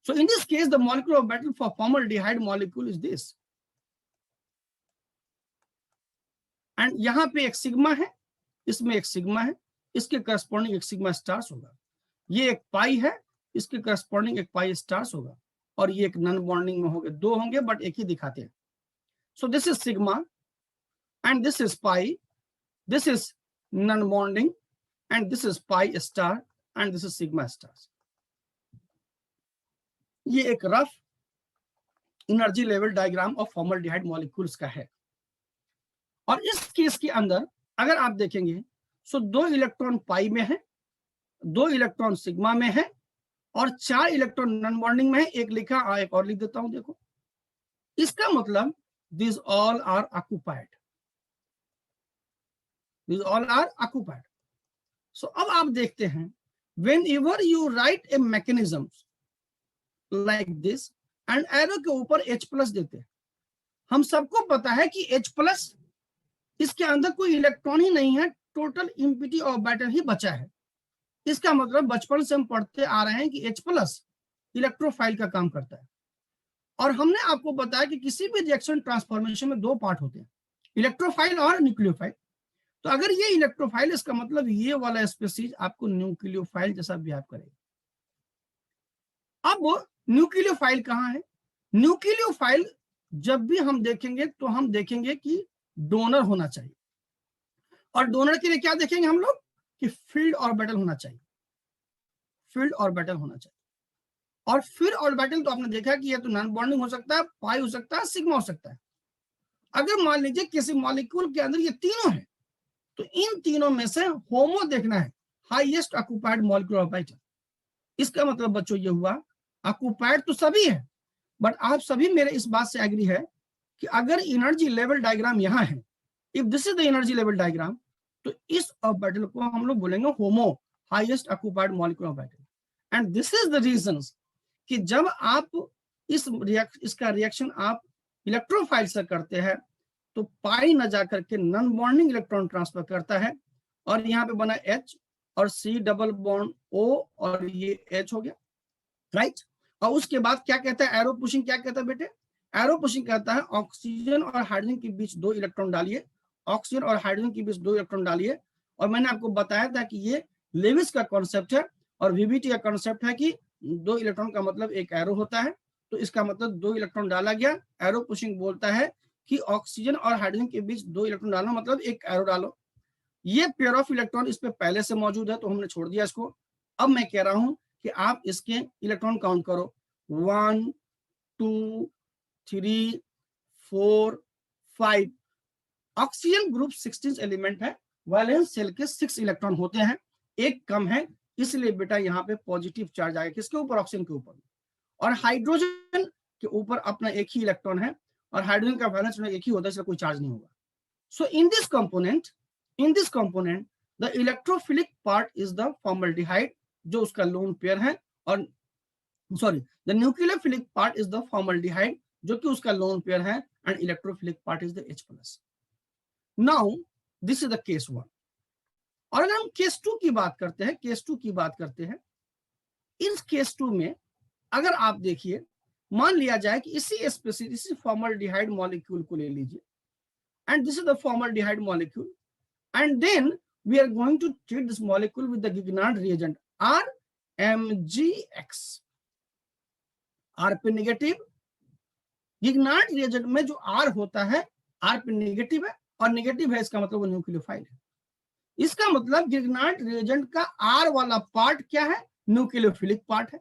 So in this case the molecular orbital for formaldehyde molecule is this, and यहां पे एक सिग्मा है, इसमें एक सिग्मा है, इसके करस्पॉन्डिंग एक सिग्मा स्टार्स होगा। ये एक पाई है, इसके करस्पॉन्डिंग एक पाई स्टार्स होगा, और ये एक नॉन बॉन्डिंग में होंगे, दो होंगे बट एक ही दिखाते हैं। सो this is sigma and this is pi, this is non bonding and this is pi star and this is sigma stars. ये एक rough energy level diagram of formaldehyde molecules का है। और इस केस के अंदर अगर आप देखेंगे सो 2 इलेक्ट्रॉन पाई में है, 2 इलेक्ट्रॉन सिग्मा में है, और 4 इलेक्ट्रॉन नॉन बॉन्डिंग में है। एक लिखा, एक और लिख देता हूं, देखो इसका मतलब this all are occupied, this all are occupied. So अब आप देखते हैं whenever you write a mechanism like this and arrow के ऊपर H+ देते हैं, हम सबको पता है कि H+ इसके अंदर कोई इलेक्ट्रॉन ही नहीं है, टोटल इम्पिटी ऑर्बिटल ही बचा है। इसका मतलब बचपन से हम पढ़ते आ रहे हैं कि H+ इलेक्ट्रोफाइल का काम करता है। और हमने आपको बताया कि किसी भी रिएक्शन ट्रांसफॉर्मेशन में 2 पार्ट होते हैं, इलेक्ट्रोफाइल और न्यूक्लियोफाइल। तो अगर ये इलेक्ट्रोफाइल, इसका मतलब ये वाला स्पीशीज आपको न्यूक्लियोफाइल जैसा बिहेव करेगा। अब न्यूक्लियोफाइल कहाँ है? न्यूक्लियोफाइल जब भी हम देखेंगे तो हम देखेंगे कि डोनर होना चाहिए, और डोनर के लिए क्या देखेंगे हम लोग कि फील्ड ऑर्बिटल होना चाहिए, फील्ड ऑर्बिटल होना चाहिए। और फिर ऑर्बिटल तो आपने देखा कि ये तो नॉन बॉन्डिंग हो सकता है, पाई हो सकता है, सिग्मा हो सकता है। अगर मान लीजिए किसी मॉलिक्यूल के अंदर ये तीनों है तो इन तीनों में से होमो देखना है, हाईएस्ट ऑक्युपाइड मॉलिक्यूलर ऑर्बिटल। इसका मतलब बच्चों ये हुआ ऑक्युपाइड तो सभी है, बट आप सभी मेरे इस बात से एग्री है कि अगर एनर्जी लेवल डायग्राम यहाँ है, if this is the energy level diagram, तो इस ऑर्बिटल को हम लोग बोलेंगे HOMO, highest occupied molecular orbital. And this is the reason कि जब आप इसका रिएक्शन आप इलेक्ट्रोफाइल से करते हैं तो पाई न जाकर के नॉन बॉन्डिंग इलेक्ट्रॉन ट्रांसफर करता है, और यहाँ पे बना H और C डबल बॉन्ड O और ये H हो गया, राइट। और उसके बाद क्या कहता है एरो पुशिंग? क्या कहता है बेटे? एरो पुशिंग कहता है ऑक्सीजन और हाइड्रोजन के बीच 2 इलेक्ट्रॉन डालिए, ऑक्सीजन और हाइड्रोजन के बीच 2 इलेक्ट्रॉन डालिए। और मैंने आपको बताया था कि ये लेविस का कॉन्सेप्ट है और VBT का कॉन्सेप्ट है कि 2 इलेक्ट्रॉन का मतलब एक एरो होता है, तो इसका मतलब 2 इलेक्ट्रॉन डाला गया। एरो पुशिंग बोलता है कि ऑक्सीजन और हाइड्रोजन के बीच 2 इलेक्ट्रॉन डालो, मतलब एक एरो डालो। ये पेयर ऑफ इलेक्ट्रॉन इस पे पहले से मौजूद है तो हमने छोड़ दिया इसको। अब मैं कह रहा हूं कि आप इसके इलेक्ट्रॉन काउंट करो, 1 2 3 4 5। ऑक्सीजन ग्रुप 16 एलिमेंट है, वैलेंस शेल के 6 इलेक्ट्रॉन होते हैं, एक कम है इसलिए बेटा यहाँ पे पॉजिटिव चार्ज आएगा किसके ऊपर, ऑक्सीजन के ऊपर, और हाइड्रोजन के ऊपर अपना एक ही इलेक्ट्रॉन है और हाइड्रोजन का वैलेंस एक ही होता है, इसलिए कोई चार्ज नहीं होगा। So in this component the electrophilic part is the formaldehyde जो उसका लोन पेयर है, और sorry the nucleophilic part is the formaldehyde जो कि उसका लोन पेयर है, and electrophilic part is the H+। Now this is the case 1। और अगर हम केस 2 की बात करते हैं, इस केस 2 में अगर आप देखिए, मान लिया जाए कि इसी स्पेसीज, इसी फॉर्मल्डिहाइड मॉलिक्यूल को ले लीजिए, and this is the formaldehyde molecule, and then we are going to treat this molecule with the Grignard reagent RMgX। R पे नेगेटिव, गिगनार्ड रिएजेंट में जो R होता है, R पे नेगेटिव है, और नेगेटिव है इसका मतलब वो न्यूक्लियोफाइल है। इसका मतलब गिगनार्ड रिएजेंट का R वाला पार्ट क्या है, न्यूक्लियोफिलिक पार्ट है।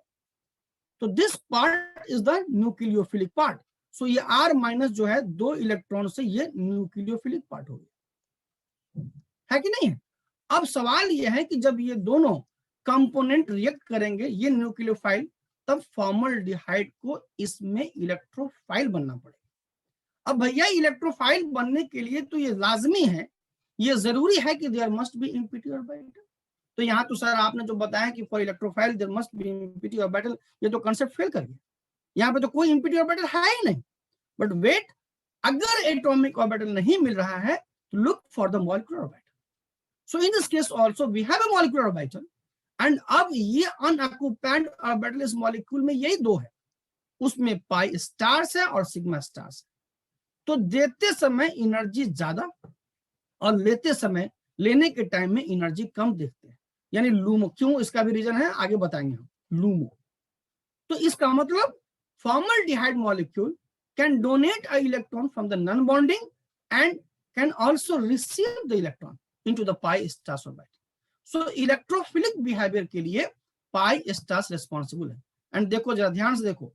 तो this part is the nucleophilic part. So ये R माइनस जो है 2 इलेक्ट्रॉन से ये न्यूक्लियोफिलिक पार्ट हो गया, है कि नहीं है। अब सवाल ये है कि जब ये दोनों कंपोनेंट रिएक्ट करेंगे, ये न्यूक्लियोफाइल, तब फॉर्मल्डिहाइड को इसमें इलेक्ट्रोफाइल बनना पड़ेगा। अब भैया इलेक्ट्रोफाइल बनने के लिए तो ये लाजमी है, ये जरूरी है कि there must be empty orbital. तो यहाँ तो सर आपने जो बताया कि for electrophile there must be empty orbital, ये तो कांसेप्ट फेल कर गया। यहाँ पे तो कोई इम्पिटी ऑर्बिटल है ही नहीं। बट वेट, अगर एटॉमिक ऑर्बिटल नहीं मिल रहा है तो look for the molecular orbital. So in this case also we have a molecular orbital, and अब ये अनऑक्युपाइड ऑर्बिटल इस मॉलिक्यूल में यही दो है, उसमें पाई स्टार्स है और सिग्मा स्टार्स है। तो देते समय एनर्जी ज्यादा और लेने के टाइम में एनर्जी कम देखते हैं, यानी लूमो। क्यों, इसका भी रीजन है, आगे बताएंगे हम, लूमो। तो इसका मतलब formaldehyde molecule can donate a electron from the non bonding and can also receive the electron into the pi stars orbital. So electrophilic behaviour के लिए पाई स्टार्स रिस्पॉन्सिबल है। एंड देखो जरा ध्यान से देखो,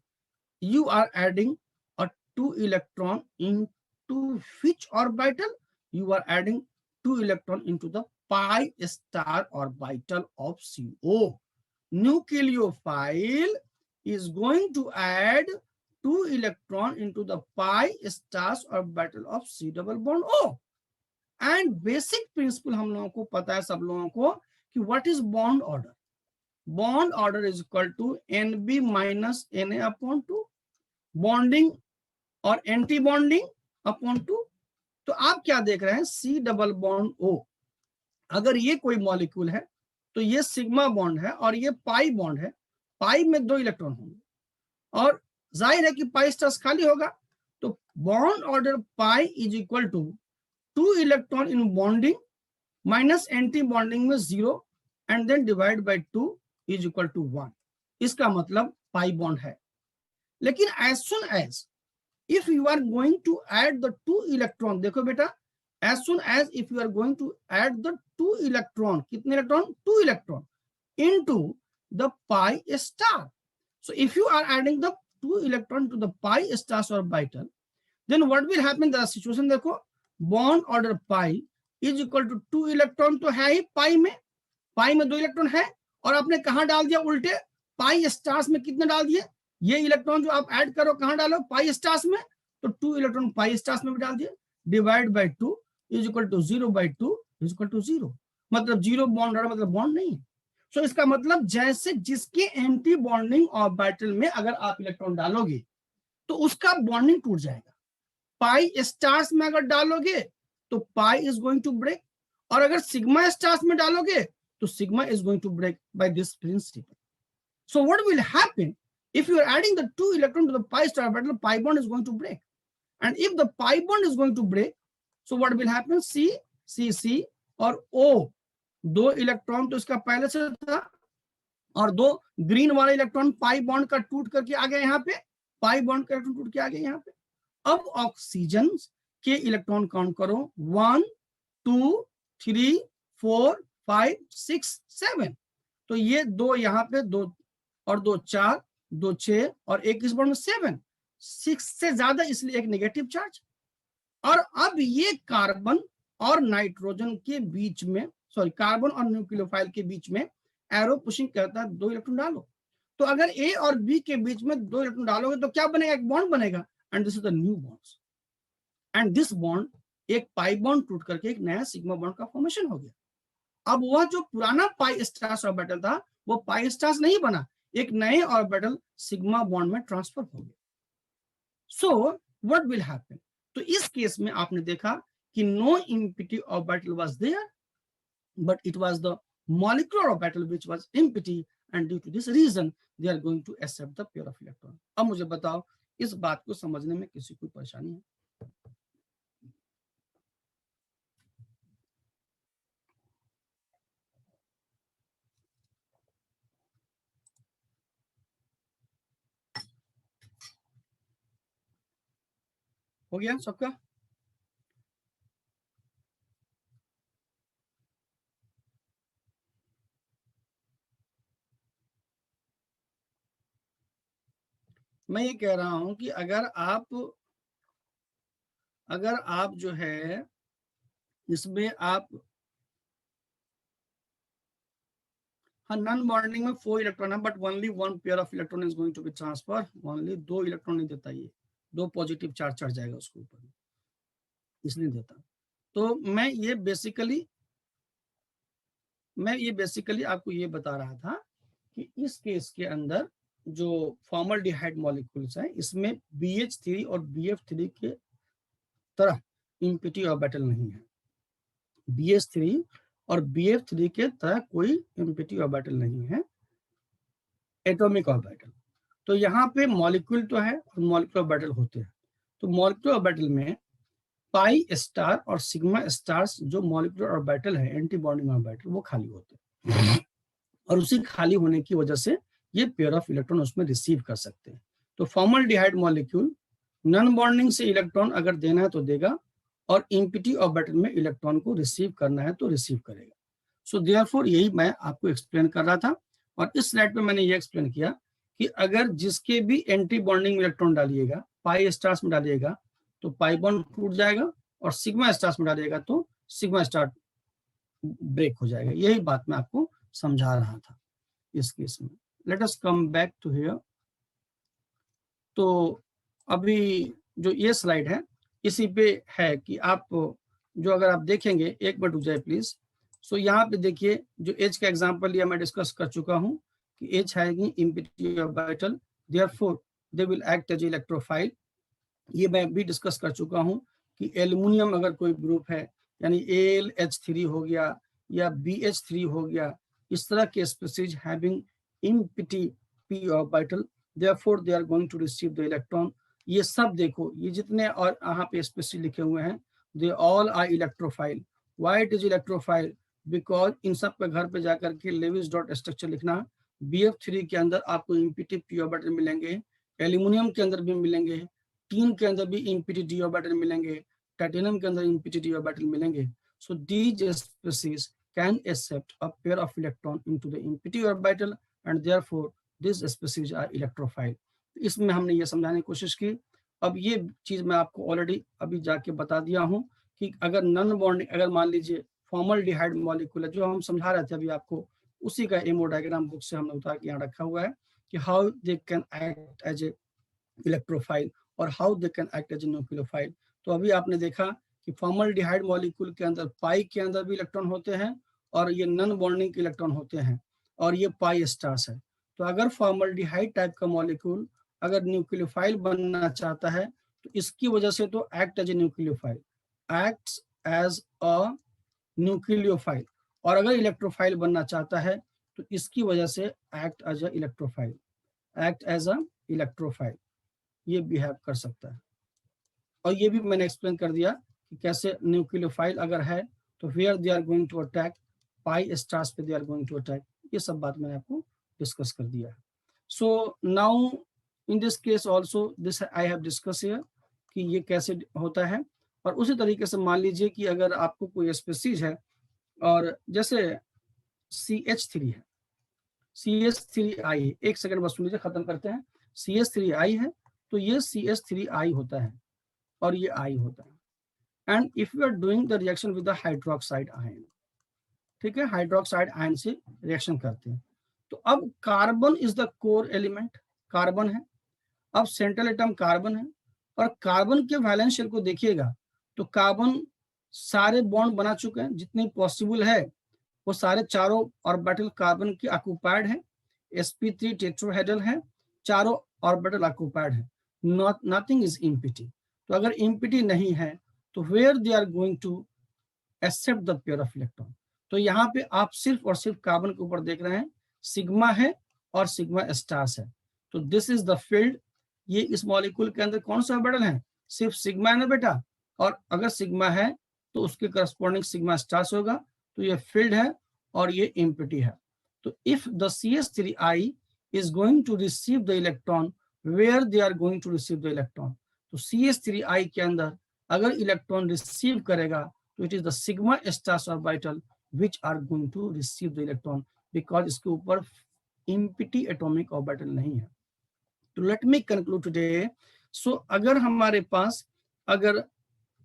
you are adding a 2 electron into which orbital, you are adding 2 electron into the pi star orbital of CO. Nucleophile is going to add 2 electron into the pi stars orbital of C double bond O. And basic principle हम लोगों को पता है, सब लोगों को, कि what is bond order? Bond order is equal to NB minus Na upon 2, bonding और एंटी बॉन्डिंग अपॉन 2। तो आप क्या देख रहे हैं, C डबल बॉन्ड O, अगर ये कोई मॉलिक्यूल है तो ये सिग्मा बॉन्ड है और ये पाई बॉन्ड है, पाई में 2 इलेक्ट्रॉन होंगे, और जाहिर है कि पाई स्टार्स खाली होगा, तो bond order pi is equal to 2 electron in bonding minus anti bonding में 0, and then divide by 2 is equal to 1। इसका मतलब पाई बॉन्ड है। लेकिन as soon as if you are going to add the 2 electron, देखो बेटा, as soon as if you are going to add the 2 electron, कितने electron, 2 electron into the pi star. So if you are adding the 2 electron to the pi stars orbital, then what will happen, the situation देखो, bond order pi is equal to 2 electron तो है ही पाई में 2 electron है, और आपने कहाँ डाल दिया, उल्टे पाई स्टार्स में कितने डाल दिए, ये इलेक्ट्रॉन जो आप ऐड करो कहां डालो, पाई स्टार्स में, तो 2 इलेक्ट्रॉन पाई स्टार्स में भी डाल दिए, divide by 2 is equal to 0 by 2 is equal to 0। मतलब 0 बॉन्ड ऑर्डर मतलब बॉन्ड नहीं है। सो इसका मतलब जैसे जिसके एंटी बॉन्डिंग ऑर्बिटल में अगर आप इलेक्ट्रॉन डालोगे तो उसका बॉन्डिंग टूट जाएगा। पाई स्टार्स में अगर डालोगे तो pi is going to break, और अगर सिग्मा स्टार्स में डालोगे तो sigma is going to break by this principle. So what will happen, if you are adding the 2 electron to the pi star orbital, pi bond is going to break, and if the pi bond is going to break, so what will happen, C और O, 2 electron तो इसका पहले से था, और 2 green वाला electron pi bond का टूट करके आ गया यहाँ पे, पाई बॉन्ड का इलेक्ट्रॉन टूट के आ गया यहाँ पे। अब ऑक्सीजन के इलेक्ट्रॉन काउंट करो, 1 2 3 4 5 6 7, तो ये 2 यहाँ पे, 2 और 2 4, 2 6 और 1 इस बॉन्ड में 7, 6 से ज्यादा, इसलिए एक नेगेटिव चार्ज। और अब ये कार्बन और नाइट्रोजन के बीच में, सॉरी कार्बन और न्यूक्लियोफाइल के बीच में एरो पुशिंग कहता है 2 इलेक्ट्रॉन डालो। तो अगर ए और बी के बीच में 2 इलेक्ट्रॉन डालोगे तो क्या बनेगा, एक बॉन्ड बनेगा, and this is the new bonds, and this bond एक पाई बॉन्ड टूट करके एक नया सिग्मा बॉन्ड का फॉर्मेशन हो गया। अब वह जो पुराना पाई स्टार्स ऑर्बिटल था वो पाई स्टार्स नहीं बना, एक नए ऑर्बिटल सिग्मा बॉन्ड में ट्रांसफर हो गया। सो व्हाट विल हैपन, तो इस केस में आपने देखा कि no empty orbital was there, but it was the molecular orbital which was empty, and due to this reason they are going to accept the pair of electron। अब मुझे बताओ इस बात को समझने में किसी को परेशानी है? हो गया सबका? मैं ये कह रहा हूं कि अगर आप जो है इसमें आप, हाँ नॉन बॉन्डिंग में 4 इलेक्ट्रॉन है, but only 1 pair of electron is going to be transfer, only 2 electron नहीं देता, ये 2 पॉजिटिव चार्ज चढ़ जाएगा उसके ऊपर, इसलिए देता। तो मैं ये बेसिकली आपको ये बता रहा था कि इस केस के अंदर जो फॉर्मल्डिहाइड मॉलिक्यूल्स हैं इसमें BH3 और BF3 के तरह इम्प्योरिटी ऑर्बिटल नहीं है। BH3 और BF3 के तरह कोई इम्प्योरिटी ऑर्बिटल नहीं है, एटॉमिक ऑर्बिटल। तो यहाँ पे मॉलिक्यूल तो है और मॉलिक्यूलर ऑर्बिटल होते हैं। तो मॉलिक्यूलर ऑर्बिटल में पाई स्टार और सिग्मा स्टार्स जो मॉलिक्यूलर ऑर्बिटल है, एंटी बॉन्डिंग ऑर्बिटल, वो खाली होते हैं, और उसी खाली होने की वजह से ये पेयर ऑफ इलेक्ट्रॉन उसमें रिसीव कर सकते हैं। तो फॉर्मल्डिहाइड मॉलिक्यूल नॉन बॉन्डिंग से इलेक्ट्रॉन अगर देना है तो देगा, और इम्प्योरिटी ऑर्बिटल में इलेक्ट्रॉन को रिसीव करना है तो रिसीव करेगा। सो देयरफॉर यही मैं आपको एक्सप्लेन कर रहा था, और इस स्लाइड पे मैंने ये एक्सप्लेन किया कि अगर जिसके भी एंटी बॉन्डिंग इलेक्ट्रॉन डालिएगा, पाई स्टार्स में डालिएगा तो पाई बॉन्ड टूट जाएगा, और सिग्मा स्टार्स में डालिएगा तो सिग्मा स्टार ब्रेक हो जाएगा। यही बात मैं आपको समझा रहा था इस केस में। Let us come back to here. तो अभी जो ये स्लाइड है इसी पे है कि आप जो अगर आप देखेंगे, एक मिनट रुक जाए प्लीज। सो यहाँ पे देखिए जो एच का एग्जांपल लिया मैं डिस्कस कर चुका हूँ कि एच है impurity orbital, therefore they will act as electrophile. ये मैं भी डिस्कस कर चुका हूँ कि एल्युमिनियम अगर कोई ग्रुप है, यानी AlH3 हो गया या BH3 हो गया, इस तरह के species having impurity p orbital, therefore they are going to receive the electron. ये सब देखो, ये जितने और यहाँ पे स्पीशीज लिखे हुए हैं, they all are electrophile. Why it is electrophile? Because इन सब पे घर पे जाकर के लेविस डॉट स्ट्रक्चर लिखना। BF3 के अंदर आपको इम्प्योरिटी p ऑर्बिटल मिलेंगे, एल्यूमिनियम के अंदर भी मिलेंगे, टीन के अंदर भी इम्प्योरिटी डी ऑर्बिटल मिलेंगे, टाइटेनियम के अंदर इम्प्योरिटी डी ऑर्बिटल मिलेंगे। So these species can accept a pair of electron into the impurity orbital, and therefore this species are electrophile. इसमें हमने ये समझाने की कोशिश की। अब ये चीज मैं आपको ऑलरेडी अभी जाके बता दिया हूँ कि अगर नॉन बॉन्डिंग, अगर मान लीजिए फॉर्मल्डिहाइड मॉलिक्यूल है, जो हम समझा रहे थे अभी आपको, उसी का एमओ डायग्राम बुक से हमने उतार के यहाँ रखा हुआ है कि how they can act as a electrophile और how they can act as a nucleophile. तो अभी आपने देखा कि फॉर्मल्डिहाइड मॉलिक्यूल के अंदर पाई के अंदर भी इलेक्ट्रॉन होते हैं, और ये नॉन बॉन्डिंग के इलेक्ट्रॉन होते हैं, और ये पाई स्टार्स है। तो अगर फॉर्मल्डिहाइड टाइप का मॉलिक्यूल अगर न्यूक्लियोफाइल बनना चाहता है तो इसकी वजह से तो act as a nucleophile, acts as a nucleophile, और अगर इलेक्ट्रोफाइल बनना चाहता है तो इसकी वजह से act as a electrophile, act as a electrophile, ये बिहेव कर सकता है। और ये भी मैंने एक्सप्लेन कर दिया कि कैसे न्यूक्लियोफाइल अगर है तो where they are going to attack, pi stars पे they are going to attack. ये सब बात मैंने आपको डिस्कस कर दिया है। So now in this case also this I have discuss here कि ये कैसे होता है। और उसी तरीके से मान लीजिए कि अगर आपको कोई स्पीशीज है, और जैसे CH3 है, CH3I, एक सेकंड बस सुन लीजिए, खत्म करते हैं। CH3I है तो ये CH3I होता है और ये I होता है। And if you are doing the reaction with the hydroxide ion, ठीक है, हाइड्रोक्साइड आयन से रिएक्शन करते हैं। तो अब carbon is the core element, carbon है, अब सेंट्रल एटम कार्बन है, और कार्बन के वैलेंस शेल को देखिएगा तो कार्बन सारे बॉन्ड बना चुके हैं जितने पॉसिबल है, वो सारे चारों ऑर्बिटल कार्बन की ऑक्यूपाइड है, sp3 टेट्राहेड्रल है, चारों ऑर्बिटल ऑक्यूपाइड है, नथिंग इज इम्पिटी। तो अगर इम्पिटी नहीं है तो where they are going to accept the pair of electron. तो यहाँ पे आप सिर्फ और सिर्फ कार्बन के ऊपर देख रहे हैं, सिग्मा है और सिग्मा स्टार्स है। तो दिस इज द फील्ड। ये इस मॉलिक्यूल के अंदर कौन सा ऑर्बिटल है, सिर्फ सिग्मा है ना बेटा, और अगर सिग्मा है तो उसके करस्पॉन्डिंग सिग्मा स्टार्स होगा, तो ये फील्ड है और ये इम्पिटी है। तो if the CH3I is going to receive the electron, where they are going to receive the electron, तो CH3I के अंदर अगर इलेक्ट्रॉन रिसीव करेगा तो it is the sigma stars orbital which are going to receive the electron, because इसके ऊपर empty atomic orbital नहीं है। तो लेट मी कंक्लूड टुडे। सो अगर हमारे पास अगर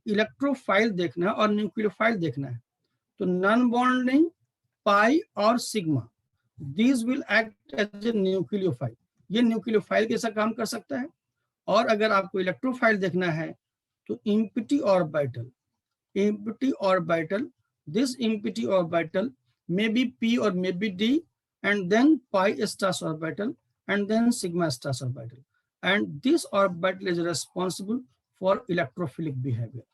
इलेक्ट्रोफाइल देखना है और न्यूक्लियोफाइल देखना है तो नॉन बॉन्डिंग, पाई और sigma, these will act as a nucleophile, ये न्यूक्लियोफाइल कैसा काम कर सकता है। और अगर आपको इलेक्ट्रोफाइल देखना है तो empty orbital, empty orbital, this empty orbital may be p or may be d, and then pi stars orbital, and then sigma stars orbital, and this orbital is responsible for electrophilic behavior,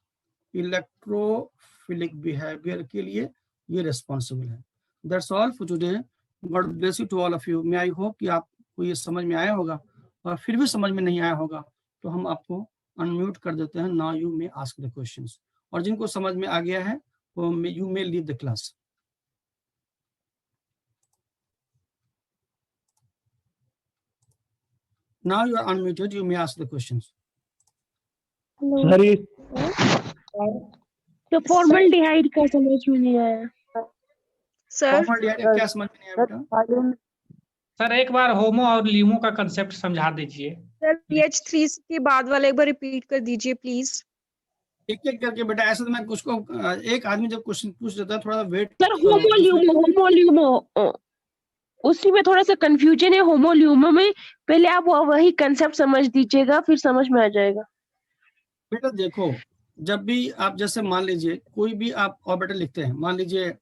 electrophilic behavior के लिए ये responsible है। That's all for today. God bless you to all of you. May I hope कि आपको ये समझ में आया होगा, और फिर भी समझ में नहीं आया होगा तो हम आपको अनम्यूट कर देते हैं। Now you may ask the questions. और जिनको समझ में आ गया है वो you may leave the class. Now you are unmuted, you may ask the questions. तो फॉर्मल्डिहाइड का समझ में नहीं आया सर। फॉर्मल्डिहाइड क्या समझ में नहीं आया बेटा? सर एक बार होमो और ल्यूमो का कंसेप्ट समझा दीजिए। सर CH3 के बाद वाला एक बार रिपीट कर दीजिए प्लीज। एक एक करके बेटा, ऐसे तो मैं कुछ को एक आदमी जब क्वेश्चन पूछ देता है थोड़ा वेट। सर। होमोल्यूमो उसी में थोड़ा सा कंफ्यूजन है। होमोल्यूमो में पहले आप वही कंसेप्ट समझ दीजिएगा, फिर समझ में आ जाएगा। बेटा देखो, जब भी आप जैसे मान लीजिए कोई भी आप ऑर्बिटल लिखते हैं, मान लीजिए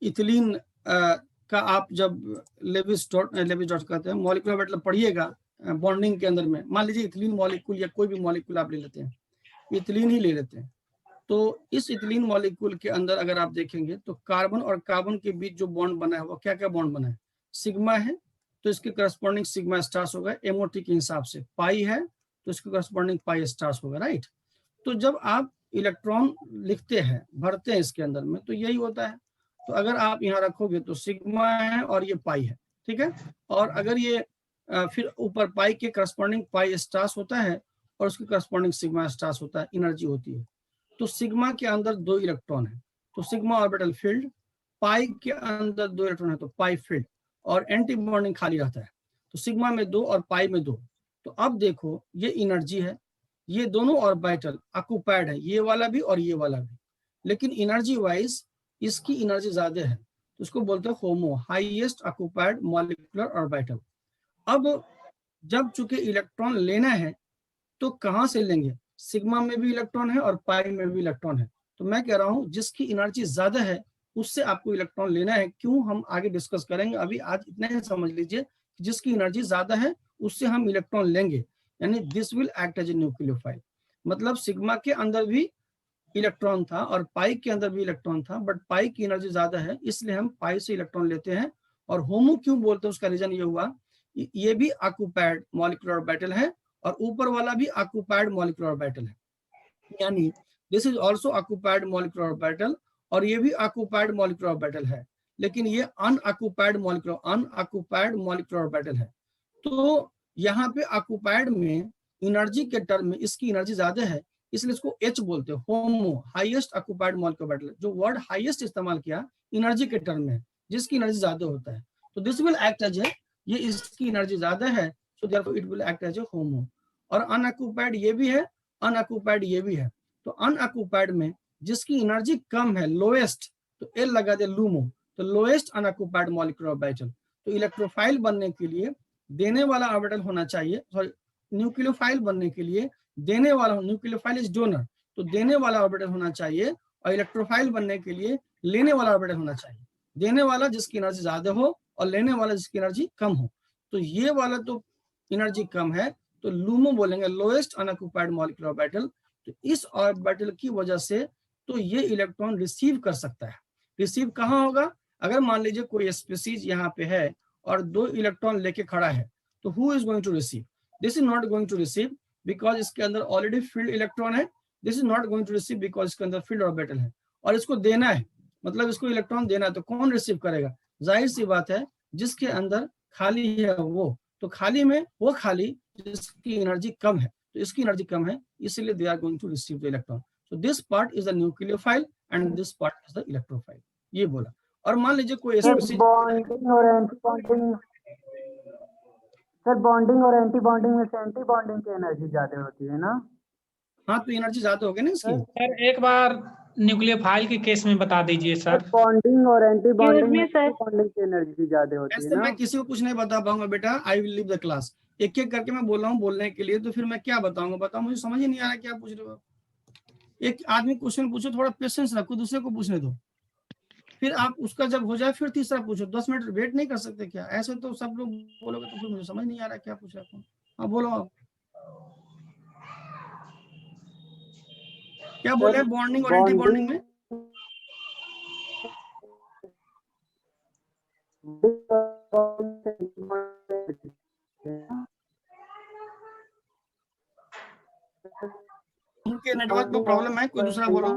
इथिलीन का आप जब लेविस डॉट कहते हैं मॉलिक्यूलर ऑर्बिटल पढ़िएगा बॉन्डिंग के अंदर में, मान लीजिए इथिलीन मॉलिक्यूल या कोई भी मॉलिक्यूल आप ले लेते हैं, इथिलीन ही ले लेते हैं, तो इस इथिलीन मॉलिक्यूल के अंदर अगर आप देखेंगे तो कार्बन और कार्बन के बीच जो बॉन्ड बना है वो क्या क्या बॉन्ड बना है, सिग्मा है तो इसके करस्पॉन्डिंग सिग्मा स्टार्स होगा, एमओटी के हिसाब से पाई है तो इसके करस्पॉन्डिंग पाई स्टार्स होगा, राइट। तो जब आप इलेक्ट्रॉन लिखते हैं भरते हैं इसके अंदर में तो यही होता है। तो अगर आप यहाँ रखोगे तो सिग्मा है और ये पाई है, ठीक है, और अगर ये फिर ऊपर पाई के करस्पॉन्डिंग पाई स्टार्स होता है और उसके करस्पॉन्डिंग सिग्मा स्टार्स होता है, एनर्जी होती है। तो सिग्मा के अंदर 2 इलेक्ट्रॉन है तो सिग्मा ऑर्बिटल फील्ड, पाई के अंदर 2 इलेक्ट्रॉन है तो पाई फील्ड, और एंटी बॉन्डिंग खाली रहता है तो सिग्मा में 2 और पाई में 2। तो अब देखो ये एनर्जी है, ये दोनों ऑर्बिटल ऑक्यूपाइड है, ये वाला भी और ये वाला भी, लेकिन एनर्जी वाइज इसकी एनर्जी ज्यादा है तो उसको बोलते हैं HOMO, highest occupied molecular orbital. अब जब चूंकि इलेक्ट्रॉन लेना है तो कहां से लेंगे, सिग्मा में भी इलेक्ट्रॉन है और पाई में भी इलेक्ट्रॉन है, तो मैं कह रहा हूं जिसकी एनर्जी ज्यादा है उससे आपको इलेक्ट्रॉन लेना है। क्यों, हम आगे डिस्कस करेंगे, अभी आज इतना ही समझ लीजिए जिसकी एनर्जी ज्यादा है उससे हम इलेक्ट्रॉन लेंगे, यानी this will act as a nucleophile. मतलब सिग्मा के अंदर भी इलेक्ट्रॉन था और पाई के अंदर भी इलेक्ट्रॉन था, बट पाई की एनर्जी ज्यादा है इसलिए हम पाई से इलेक्ट्रॉन लेते हैं। और होमो क्यों बोलते हैं उसका रीजन ये हुआ, ये भी ऑक्यूपाइड मॉलिक्यूलर ऑर्बिटल है और ऊपर वाला भी ऑक्यूपाइड मॉलिक्यूलर ऑर्बिटल है, यानी this is also occupied molecular orbital और ये भी ऑक्यूपाइड मॉलिक्यूलर ऑर्बिटल है, लेकिन ये अनऑक्यूपाइड मॉलिक्यूलर ऑर्बिटल है। तो यहाँ पे ऑक्यूपाइड में एनर्जी के टर्म में इसकी एनर्जी ज्यादा है इसलिए इसको H बोलते हैं, HOMO, highest occupied molecular orbital. जो वर्ड हाईएस्ट इस्तेमाल किया एनर्जी के टर्म में, जिसकी एनर्जी ज्यादा होता है, तो this will act as a, ये इसकी एनर्जी ज्यादा है so therefore it will act as a HOMO. और अनऑक्यूपाइड ये भी है, अनऑक्यूपाइड ये भी है, तो अनऑक्यूपाइड में जिसकी एनर्जी कम है लोएस्ट तो एल लगा दे लूमो, तो लोएस्ट अनऑक्युपाइड मॉलिक्यूलर ऑर्बिटल। तो इलेक्ट्रोफाइल बनने के लिए देने वाला ऑर्बिटल होना चाहिए, सॉरी न्यूक्लियोफाइल बनने के लिए देने वाला, न्यूक्लियोफाइल इज डोनर, तो देने वाला ऑर्बिटल होना चाहिए, और इलेक्ट्रोफाइल बनने के लिए लेने वाला ऑर्बिटल होना चाहिए। देने वाला जिसकी एनर्जी ज्यादा हो और लेने वाला जिसकी एनर्जी कम हो। तो ये वाला तो एनर्जी कम है, तो लूमो बोलेंगे लोएस्ट अनऑक्युपाइड मॉलिक्यूलर ऑर्बिटल। तो इस ऑर्बिटल की वजह से तो ये इलेक्ट्रॉन रिसीव कर सकता है। रिसीव कहाँ होगा? अगर मान लीजिए कोई स्पीसीज यहाँ पे है और 2 इलेक्ट्रॉन लेके खड़ा है, तो who is going to receive? This is not going to receive because इसके अंदर ऑलरेडी फील्ड इलेक्ट्रॉन है। This is not going to receive because इसके अंदर फील्ड ऑर्बिटल है, और इसको देना है, मतलब इसको इलेक्ट्रॉन देना है, तो कौन रिसीव करेगा? जाहिर सी बात है जिसके अंदर खाली है वो, तो खाली में वो खाली जिसकी एनर्जी कम है, तो इसकी एनर्जी कम है, इसलिए they are going to receive the electron. So this part is the nucleophile and this part is the electrophile, ये बोला। और मान लीजिए कोई बॉन्डिंग और एंटी बॉन्डिंग, सर बॉन्डिंग और एंटी बॉन्डिंग में से एंटी बॉन्डिंग की एनर्जी ज्यादा होती है ना? हाँ, तो एनर्जी ज्यादा होगी ना इसकी। सर एक बार न्यूक्लियोफाइल के केस में बता दीजिए सर। बॉन्डिंग और एंटी बॉन्डिंग में सर। बॉन्डिंग की एनर्जी ज्यादा होती है ऐसे ना? मैं किसी को कुछ नहीं बता पाऊंगा बेटा, I will leave the class. एक एक करके मैं बोल रहा हूँ बोलने के लिए, तो फिर मैं क्या बताऊंगा? बताओ, मुझे समझ ही नहीं आ रहा क्या पूछ रहे हो। एक आदमी क्वेश्चन पूछो, थोड़ा पेशेंस रखो, दूसरे को पूछने दो, फिर आप उसका जब हो जाए फिर तीसरा पूछो। 10 मिनट वेट नहीं कर सकते क्या? ऐसे तो सब लोग बोलोगे तो फिर मुझे समझ नहीं आ रहा क्या पूछा आपको। हाँ बोलो आप क्या बोले बॉन्डिंग और एंटी बॉन्डिंग में? उनके नेटवर्क में प्रॉब्लम है, कोई दूसरा बोलो।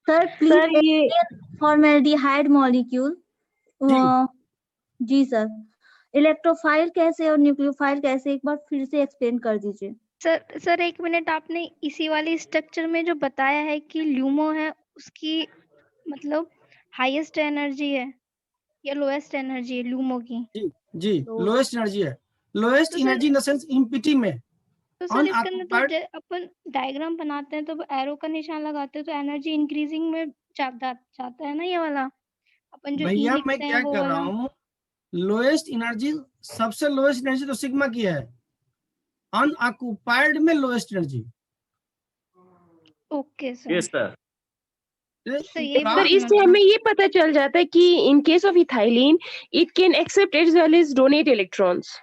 सर प्लीज ये फॉर्मेल्डिहाइड मॉलिक्यूल। जी सर, इलेक्ट्रोफाइल कैसे और न्यूक्लियोफाइल कैसे, एक बार फिर से एक्सप्लेन कर दीजिए। सर एक मिनट, आपने इसी वाली स्ट्रक्चर में जो बताया है कि ल्यूमो है उसकी मतलब हाईएस्ट एनर्जी है या लोएस्ट एनर्जी है ल्यूमो की? जी लोएस्ट एनर्जी है, लोएस्ट तो sir- energy in the sense empty में। तो सर इसके अंदर तो Unoccupied- अपन डायग्राम बनाते हैं तो एरो का निशान लगाते हैं तो एनर्जी इंक्रीजिंग में जाता है ना ये वाला, अपन जो ई भैया मैं लिखते क्या हैं वो कर रहा वाला। हूँ, लोएस्ट एनर्जी, सबसे लोएस्ट एनर्जी तो सिग्मा की है, अनऑक्युपाइड में lowest energy. Okay sir. Yes sir. तो ये सर इससे हमें ये पता चल जाता है कि in case of ethylene it can accept as well as donate electrons.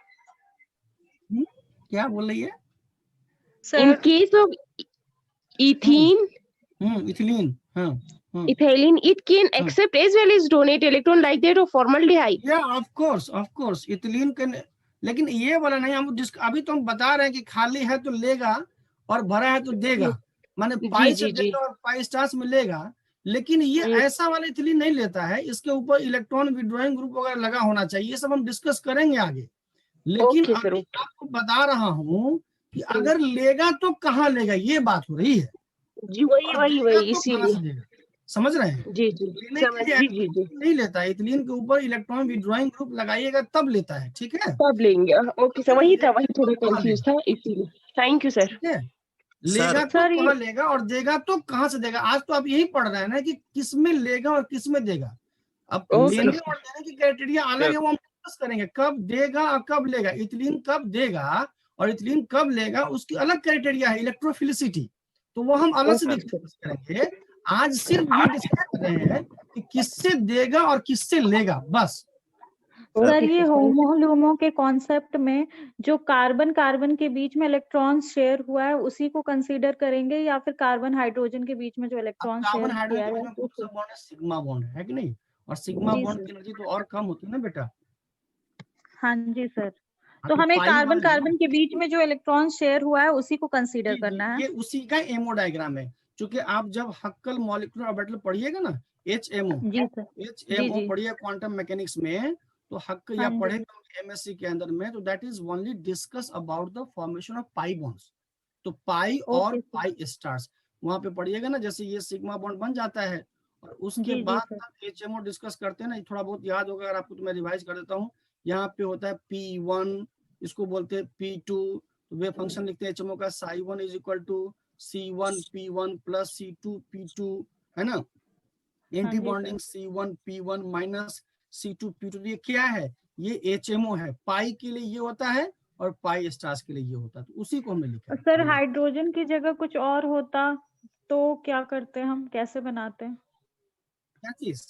क्या बोल रही है? In sir case of ethene ethylene, हाँ ethylene it can accept as well as donate electron like that of formaldehyde. या of course ethylene के, लेकिन ये वाला नहीं। हम अभी तो हम बता रहे हैं कि खाली है तो लेगा और भरा है तो देगा, माने पाई से देगा और पाई स्टार्स में लेगा। लेकिन ये ऐसा वाला इथिलीन नहीं लेता है, इसके ऊपर इलेक्ट्रॉन विड्रॉइंग ग्रुप वगैरह लगा होना चाहिए, ये सब हम डिस्कस करेंगे आगे। लेकिन अभी आपको बता रहा हूँ कि अगर लेगा तो कहाँ लेगा, ये बात हो रही है। जी वही इसीलिए समझ रहे हैं? जी लेने के लिए नहीं लेता है, इथिलीन के ऊपर इलेक्ट्रॉन विड्रॉइंग ग्रुप लगाइएगा तब लेता है, ठीक है? तब लेंगे। ओके सर, वही थोड़ा कंफ्यूज था इसीलिए। Thank you sir. ठीक है, लेगा तो कहाँ लेगा और देगा तो कहाँ से देगा। आज तो आप यही पढ़ रहे हैं ना कि किस में लेगा और किस में देगा। अब लेने और देने की क्राइटेरिया अलग है, वो हम डिस्कस करेंगे, कब देगा और कब लेगा। इथिलीन कब देगा और इथिलीन कब लेगा उसकी अलग क्राइटेरिया है, इलेक्ट्रोफिलिसिटी, तो वो हम अलग से डिस्कस करेंगे। आज सिर्फ ये डिस्कस कर रहे हैं कि किससे देगा और किससे लेगा, बस। सर ये होमो लूमो के कॉन्सेप्ट में जो कार्बन कार्बन के बीच में इलेक्ट्रॉन शेयर हुआ है उसी को कंसीडर करेंगे, या फिर कार्बन हाइड्रोजन के बीच में जो इलेक्ट्रॉन शेयर किया है सिग्मा बॉन्ड है कि नहीं, और सिग्मा बॉन्ड की एनर्जी तो और कम होती है ना बेटा। हाँ जी सर, तो हमें कार्बन कार्बन के बीच में जो इलेक्ट्रॉन शेयर हुआ है उसी को कंसीडर करना है। ये उसी का एमओ डायग्राम है, क्योंकि आप जब हक्कल मॉलिक्यूलर ऑर्बिटल पढ़िएगा ना, एचएमओ पढ़िए क्वांटम मैकेनिक्स में, तो हक या पढ़ेगा एमएससी के अंदर में, तो that is only discuss about the formation of pi bonds. तो पाई और पाई स्टार्स वहां पे पढ़िएगा ना, जैसे ये सिग्मा बॉन्ड बन जाता है और उसके बाद एचएमओ डिस्कस करते हैं ना, थोड़ा बहुत याद होगा अगर आपको, तो मैं रिवाइज कर देता हूँ। यहाँ पे होता है P1, इसको बोलते हैं P2, तो वे फंक्शन लिखते हैं एचएमओ का, ψ1 = C1 P1 + C2 P2, है ना। एंटी जी bonding C1 P1 minus C2 P2, ये क्या है, ये HMO है। पाई के लिए ये होता है और पाई स्टार्स के लिए ये होता है, तो उसी को हमने लिखा है। सर बोलिए। हाइड्रोजन की जगह कुछ और होता तो क्या करते हम, कैसे बनाते? क्या चीज?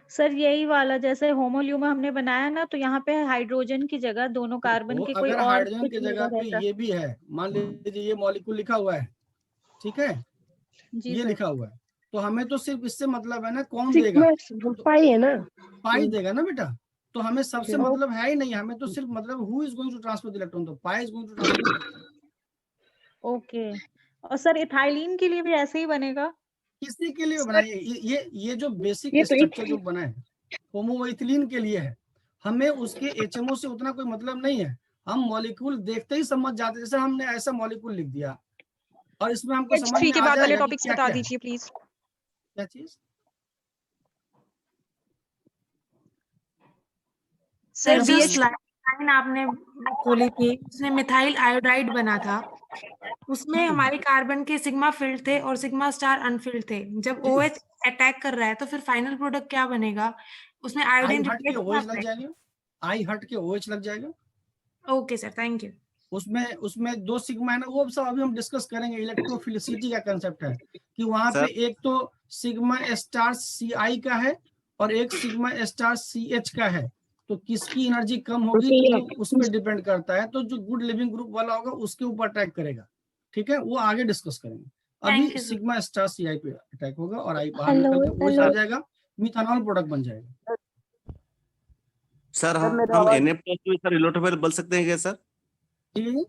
सर यही वाला जैसे होमोल्यूमा हमने बनाया ना, तो यहाँ पे हाइड्रोजन की जगह दोनों कार्बन तो के कोई अगर और हाइड्रोजन कुछ की जगह मिला पे रहता। ये भी है, मान लीजिए ये मॉलिक्यूल लिखा हुआ है, ठीक है, जी ये सर। लिखा हुआ है, तो हमें तो सिर्फ इससे मतलब है ना, कौन देगा, सिग्मा पाई है ना। पाई देगा ना बेटा। तो हमें सबसे Okay. मतलब है ही नहीं, हमें तो सिर्फ मतलब who is going to transfer the electron, तो pi is going to transfer the electron. Okay. और सर इथाइलिन के लिए भी ऐसे ही बनेगा? किसी के लिए बनाइए, ये जो बेसिक ये तो स्ट्रक्चर जो बना है होमोइथिलीन के लिए है, हमें उसके HMO से उतना कोई मतलब नहीं है। हम मॉलिक्यूल देखते ही समझ जाते, जैसे हमने ऐसा मॉलिक्यूल लिख दिया और इसमें हमको समझ H3 में के आ बाद वाले जाएगा कि टॉपिक्स क्या बता क्या है। दीजिए प्लीज। क्या चीज? सर जो BH स्लाइड आपने खोली थी उसमें मिथाइल आयोडाइड बना था, उसमें हमारे कार्बन के सिग्मा फिल्ड थे और सिग्मा स्टार अनफिल्ड थे। जब OH अटैक कर रहा है तो फिर फाइनल प्रोडक्ट क्या बनेगा? उसमें आई आयोडीन हट के OH लग जाएगा, आई हट के OH लग जाएगा। Okay sir, thank you. उसमें 2 सिग्मा है ना, वो सब अभी हम डिस्कस करेंगे। इलेक्ट्रोफिलिसिटी का कंसेप्ट है कि वहां पे एक तो सिग्मा स्टार Ci का है और एक सिग्मा स्टार CH का है, तो किसकी एनर्जी कम होगी तो उस पर डिपेंड करता है। तो जो गुड लिविंग ग्रुप वाला होगा उसके ऊपर अटैक करेगा, ठीक है, वो आगे डिस्कस करेंगे। अभी Thank you, sir. Sigma star Ci पे अटैक होगा और आई बाहर निकल के OH आ जाएगा, मिथानॉल प्रोडक्ट बन जाएगा। सर हम मेरा आवाज- Na+ को भी सर इलेक्ट्रोफाइल बोल सकते हैं क्या सर? जी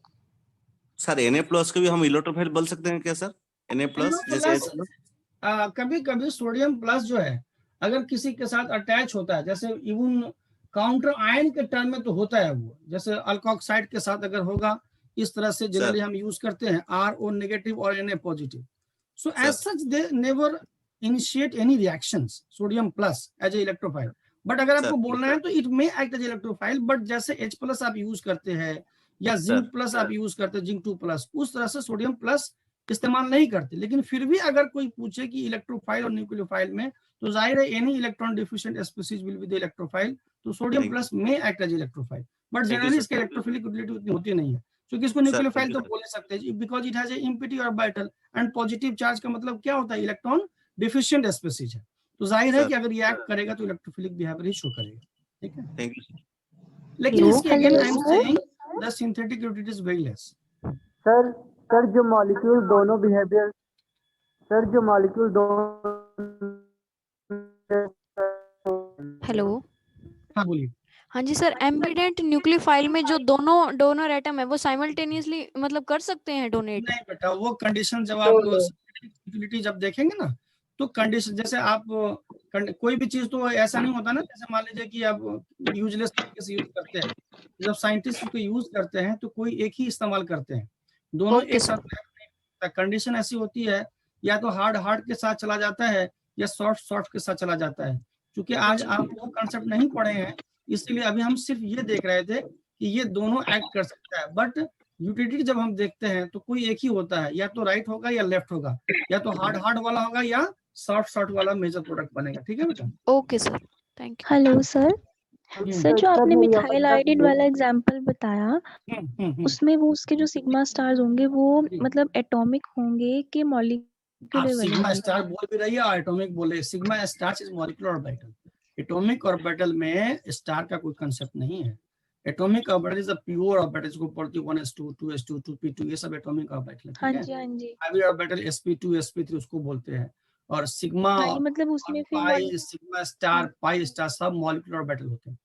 सर Na+ को भी हम इलेक्ट्रोफाइल बोल सकते हैं क्या सर? Na+ जैसे H+? कभी कभी सोडियम प्लस जो है अगर किसी के साथ अटैच होता है, जैसे इवन काउंटर आयन के टर्म में तो होता है वो, जैसे अल्कोक्साइड के साथ अगर होगा, इस तरह से जनरली हम यूज करते हैं RO नेगेटिव और Na positive. So as such they never initiate any reactions sodium plus as a electrophile. But अगर आपको बोलना है तो it may act as electrophile, but जैसे H+ आप यूज करते हैं या जिंक प्लस आप यूज करते हैं, जिंक 2+, उस तरह से सोडियम प्लस इस्तेमाल नहीं करते। लेकिन फिर भी अगर कोई पूछे कि इलेक्ट्रोफाइल और न्यूक्लियोफाइल में, तो जाहिर है any electron deficient species will be the electrophile, तो सोडियम प्लस में act as electrophile, but generally इसके इलेक्ट्रोफिलिक यूटिलिटी उतनी होती नहीं है, क्योंकि इसको न्यूक्लियोफाइल तो बोल सकते हैं because it has a empty orbital and positive charge का मतलब क्या होता है, इलेक्ट्रॉन डिफिशिएंट स्पीशीज है, तो जाहिर है कि अगर ये एक्ट करेगा तो इलेक्ट्रोफिलिक बिहेवियर ही शो करेगा, ठीक है। Thank you. लेकिन इसके again I am saying the synthetic utility is very less. Sir जो मॉलिक्यूल दोनों बिहेवियर, सर जो मॉलिक्यूल दोनों, हेलो, हाँ बोलिए। हाँ जी सर, एम्बिडेंट न्यूक्लियोफाइल में जो दोनों डोनर एटम है वो साइमल्टेनियसली मतलब कर सकते हैं डोनेट? नहीं बेटा, वो कंडीशन जब आप यूटिलिटी जब देखेंगे ना, तो कंडीशन जैसे आप कोई भी चीज तो ऐसा नहीं होता ना, जैसे मान लीजिए कि आप यूजलेस तरीके से यूज करते हैं, जब साइंटिस्ट उसको यूज करते हैं तो कोई एक ही इस्तेमाल करते हैं, दोनों एक साथ। कंडीशन ऐसी होती है या तो हार्ड के साथ चला जाता है या सॉफ्ट के साथ चला जाता है। क्योंकि आज आप वो कंसेप्ट नहीं पढ़े हैं, इसलिए अभी हम सिर्फ ये देख रहे थे कि ये दोनों एक्ट कर सकता है, बट यूटिलिटी जब हम देखते हैं तो कोई एक ही होता है, या तो राइट होगा या लेफ्ट होगा, या तो हार्ड वाला होगा या सॉफ्ट वाला मेजर प्रोडक्ट बनेगा, ठीक है बेटा। Okay sir, thank you. Hello sir, sir जो आपने मिथाइल आयोडीन वाला एग्जांपल बताया, उसमें वो उसके जो सिग्मा स्टार्स होंगे वो मतलब एटॉमिक होंगे कि आप मॉलिक्यूलर सिग्मा होंगे? स्टार बोल भी रही है और एटॉमिक बोले, sigma star is molecular orbital. Atomic orbital में स्टार का कोई कंसेप्ट नहीं है। Atomic orbital is a pure orbital, इसको पढ़ती 1s2 2s2 2p2, ये सब एटॉमिक ऑर्बिटल है, हाँ ठीक जी है। हाँ जी। हैवी ऑर्बिटल sp2 sp3 उसको बोलते हैं, और सिग्मा हाँ जी, मतलब उसमें फिर पाई, सिग्मा स्टार, पाई स्टार सब मॉलिक्यूलर ऑर्बिटल होते हैं।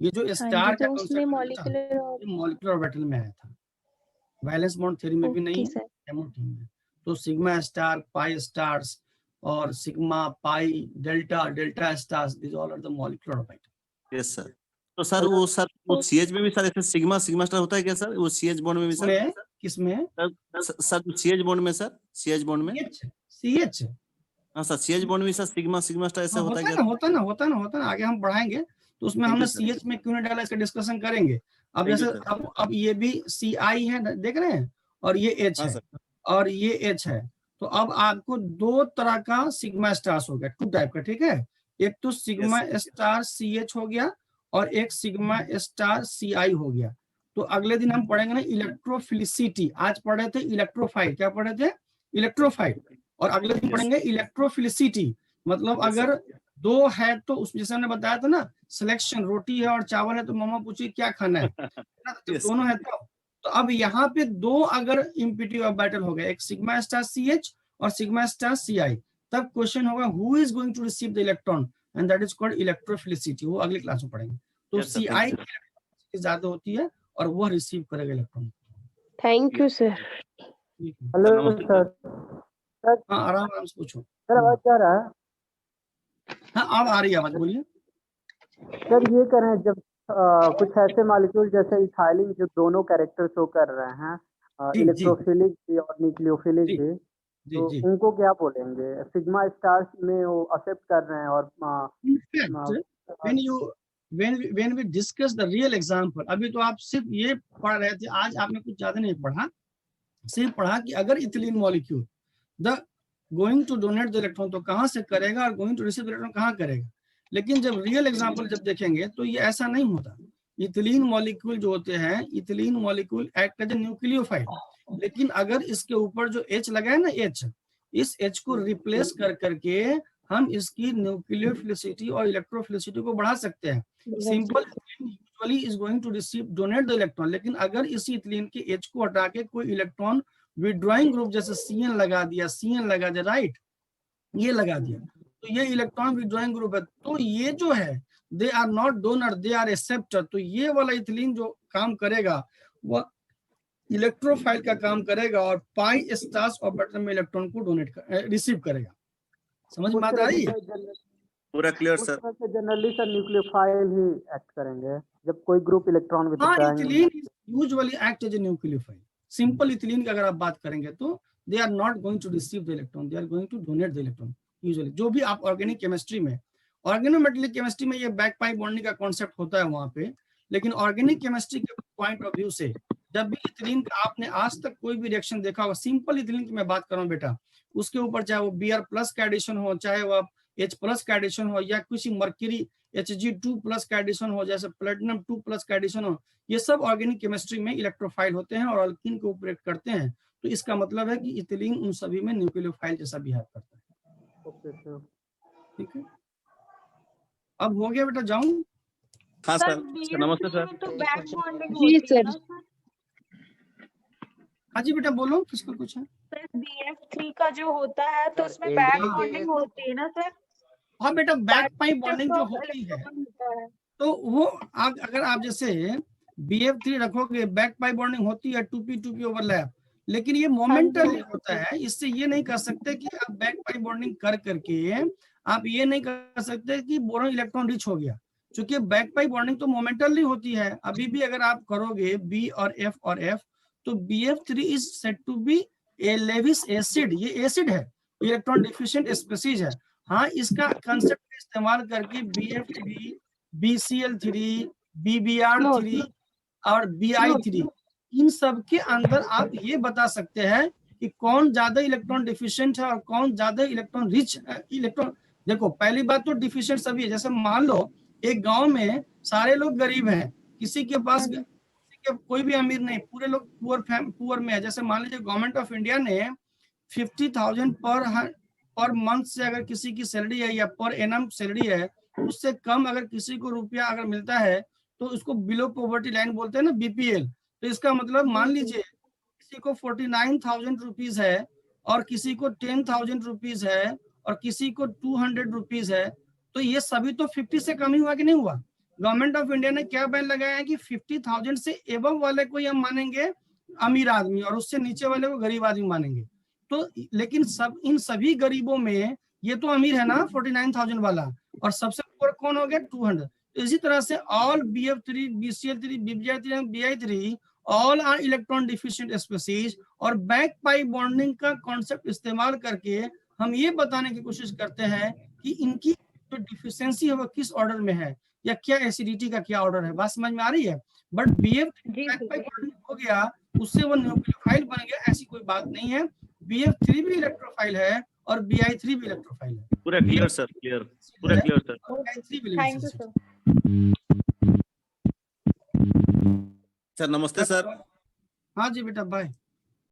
ये जो हाँ स्टार जी, का तो उसमें कंसेप्ट मॉलिक्यूलर ऑर्बिटल में आया था, वैलेंस बॉन्ड थ्योरी में भी नहीं ओके है, सर। हेमोटीन में। तो सिग्मा स्टार, पाई स्टार्स और sigma, pi, delta stars, this all are the molecular orbital. Yes sir. तो सर वो CH में भी सर ऐसे सिग्मा स्टार होता है क्या सर? वो CH बॉन्ड में भी सर? किसमें सर CH बॉन्ड में सर, CH बॉन्ड में? CH, हाँ सर, CH बॉन्ड में सर सिग्मा स्टार ऐसे होता है क्या? होता ना, आगे हम बढ़ाएंगे तो उसमें हमने CH में क्यों नहीं डाला इसका डिस्कशन करेंगे। अब जैसे अब ये भी CI है, देख रहे हैं, और ये H है और ये H है, तो अब आपको दो तरह का सिग्मा स्टार्स हो गया, 2 टाइप का, ठीक है। एक तो सिग्मा स्टार CH हो गया और एक सिग्मा स्टार CI हो गया। तो अगले दिन हम पढ़ेंगे ना इलेक्ट्रोफिलिसिटी, आज पढ़े थे इलेक्ट्रोफाइल, क्या पढ़े थे, इलेक्ट्रोफाइल, और अगले दिन पढ़ेंगे इलेक्ट्रोफिलिसिटी। मतलब अगर दो है तो उसमें जैसे हमने बताया था ना, सिलेक्शन, रोटी है और चावल है तो मम्मा पूछी क्या खाना है ना, तो दोनों है तो अब यहाँ पे दो अगर इम्पिटी ऑफ बैटल हो गया, एक सिग्मा स्टार CH और सिग्मा स्टार CI, तब क्वेश्चन होगा who is going to receive the electron and that is called electrophilicity. वो अगली क्लास में पढ़ेंगे। तो CI ज्यादा होती है और वो रिसीव करेगा electron. Thank you sir. Hello sir. हाँ आराम से पूछो। सर आवाज जा रहा है? हाँ अब आ रही है आवाज, बोलिए। सर ये करें जब कुछ ऐसे मॉलिक्यूल जैसे इथाइलिन जो दोनों कैरेक्टर शो कर रहे हैं, इलेक्ट्रोफिलिक भी और न्यूक्लियोफिलिक भी, तो उनको क्या बोलेंगे? सिग्मा स्टार्स में वो एक्सेप्ट कर रहे हैं और when we discuss the real example, अभी तो आप सिर्फ ये पढ़ रहे थे, आज आपने कुछ ज्यादा नहीं पढ़ा, सिर्फ पढ़ा कि अगर ethylene molecule the going to donate the electron तो कहाँ से करेगा और going to receive the electron कहाँ करेगा। लेकिन जब रियल एग्जांपल जब देखेंगे तो ये ऐसा नहीं होता। इथिलीन मॉलिक्यूल जो होते हैं, ethylene molecule act as a nucleophile, लेकिन अगर इसके ऊपर जो H लगा है ना, H, इस H को रिप्लेस कर करके हम इसकी न्यूक्लियोफिलिसिटी और इलेक्ट्रोफिलिसिटी को बढ़ा सकते हैं। Simple usually is going to receive donate the electron, लेकिन अगर इसी इथिलीन के H को हटा के कोई इलेक्ट्रॉन विड्रॉइंग ग्रुप जैसे CN लगा दिया, राइट, ये लगा दिया, तो ये इलेक्ट्रॉन विड्रॉइंग ग्रुप है, तो ये जो है they are not donor, they are acceptor. तो ये वाला इथिलीन जो काम करेगा वो इलेक्ट्रोफाइल का काम करेगा और पाई स्टार्स ऑर्बिटल में इलेक्ट्रॉन को डोनेट रिसीव करेगा। समझ में आता है? पूरा clear sir. Generally sir nucleophile ही एक्ट करेंगे जब कोई group electron withdraw usually act as a nucleophile. Simple ethylene की अगर आप बात करेंगे तो they are not going to receive the electron, they are going to donate the electron usually. जो भी आप ऑर्गेनिक केमिस्ट्री में, ऑर्गेनोमेटेलिक केमिस्ट्री में ये बैक पाई बॉन्डिंग का कॉन्सेप्ट होता है वहां पे, लेकिन ऑर्गेनिक केमिस्ट्री के पॉइंट ऑफ व्यू से जब भी इथिलीन का आपने आज तक कोई भी रिएक्शन देखा होगा, सिंपल इथिलीन की मैं बात कर रहा हूँ बेटा, उसके ऊपर चाहे वो Br+ का एडिशन हो, चाहे वो H+ का एडिशन हो, या किसी मर्क्यूरी Hg2+ का एडिशन हो, जैसे प्लेटिनम 2+ का एडिशन हो, ये सब ऑर्गेनिक केमिस्ट्री में इलेक्ट्रोफाइल होते हैं और अल्कीन को ऑपरेट करते हैं। तो इसका मतलब है कि इथिलीन उन सभी में न्यूक्लियोफाइल जैसा बिहेव करता है। ठीक है, अब हो गया बेटा, जाऊं? हाँ सर, नमस्ते सर। जी सर। हाँ जी बेटा बोलो, किसको कुछ है? सर BF3 का जो होता है तो उसमें बैक बॉन्डिंग होती है ना सर? हाँ बेटा, बैक पाई बॉन्डिंग जो होती है तो वो अगर आप जैसे BF3 रखोगे, बैक पाई बॉन्डिंग होती है 2p2p ओवरलैप, लेकिन ये मोमेंटली होता है। इससे ये नहीं कर सकते कि आप बैक पाई बॉन्डिंग कर करके आप ये नहीं कर सकते कि बोरॉन इलेक्ट्रॉन रिच हो गया, क्योंकि बैक पाई बॉन्डिंग तो मोमेंटली होती है। अभी भी अगर आप करोगे B और F तो BF3 is said to be a Lewis acid, ये एसिड है, इलेक्ट्रॉन डिफिशिएंट स्पीशीज है। हाँ, इसका कंसेप्ट का इस्तेमाल करके BF3, BCl3, BBr3 और BI3, इन सब के अंदर आप ये बता सकते हैं कि कौन ज्यादा इलेक्ट्रॉन डिफिशिएंट है और कौन ज्यादा इलेक्ट्रॉन रिच इलेक्ट्रॉन। देखो, पहली बात तो डिफिशिएंट सभी है। जैसे मान लो एक गांव में सारे लोग गरीब हैं, किसी के पास कोई भी अमीर नहीं, पूरे लोग पुअर में है। जैसे मान लीजिए गवर्नमेंट ऑफ इंडिया ने 50,000 पर मंथ से अगर किसी की सैलरी है या पर एनम सैलरी है, उससे कम अगर किसी को रुपया अगर मिलता है तो उसको बिलो पॉवर्टी लाइन बोलते हैं ना, BPL। तो इसका मतलब मान लीजिए किसी को 49,000 रुपीज है और किसी को 10,000 रुपीज है और किसी को 200 रुपीज है, तो ये सभी तो 50 से कम ही हुआ कि नहीं हुआ? गवर्नमेंट ऑफ इंडिया ने क्या बैन लगाया है कि 50,000 से एबव वाले को हम मानेंगे अमीर आदमी और उससे नीचे वाले को गरीब आदमी मानेंगे। तो लेकिन इन सभी गरीबों में ये तो अमीर है ना 49,000 वाला, और सबसे ऊपर कौन हो गया 200। तो इसी तरह से all BF3, BCl3, BBr3, BI3 all are electron deficient species. और बैक पाई बॉन्डिंग का कॉन्सेप्ट इस्तेमाल करके हम ये बताने की कोशिश करते हैं कि इनकी जो डिफिशियंसी है वो किस ऑर्डर में है या क्या एसिडिटी का क्या ऑर्डर है। बात समझ में आ रही है? But BF3 back pi bonding हो गया, उससे वो न्यूक्लियोफाइल बन गया, ऐसी कोई बात नहीं है। BF3 भी इलेक्ट्रोफाइल है और BI3 भी इलेक्ट्रोफाइल है। पूरा क्लियर सर, क्लियर, पूरा क्लियर सर। BI3 भी thank you electrophile. Sir. Sir नमस्ते सर। हाँ जी बेटा, बाय।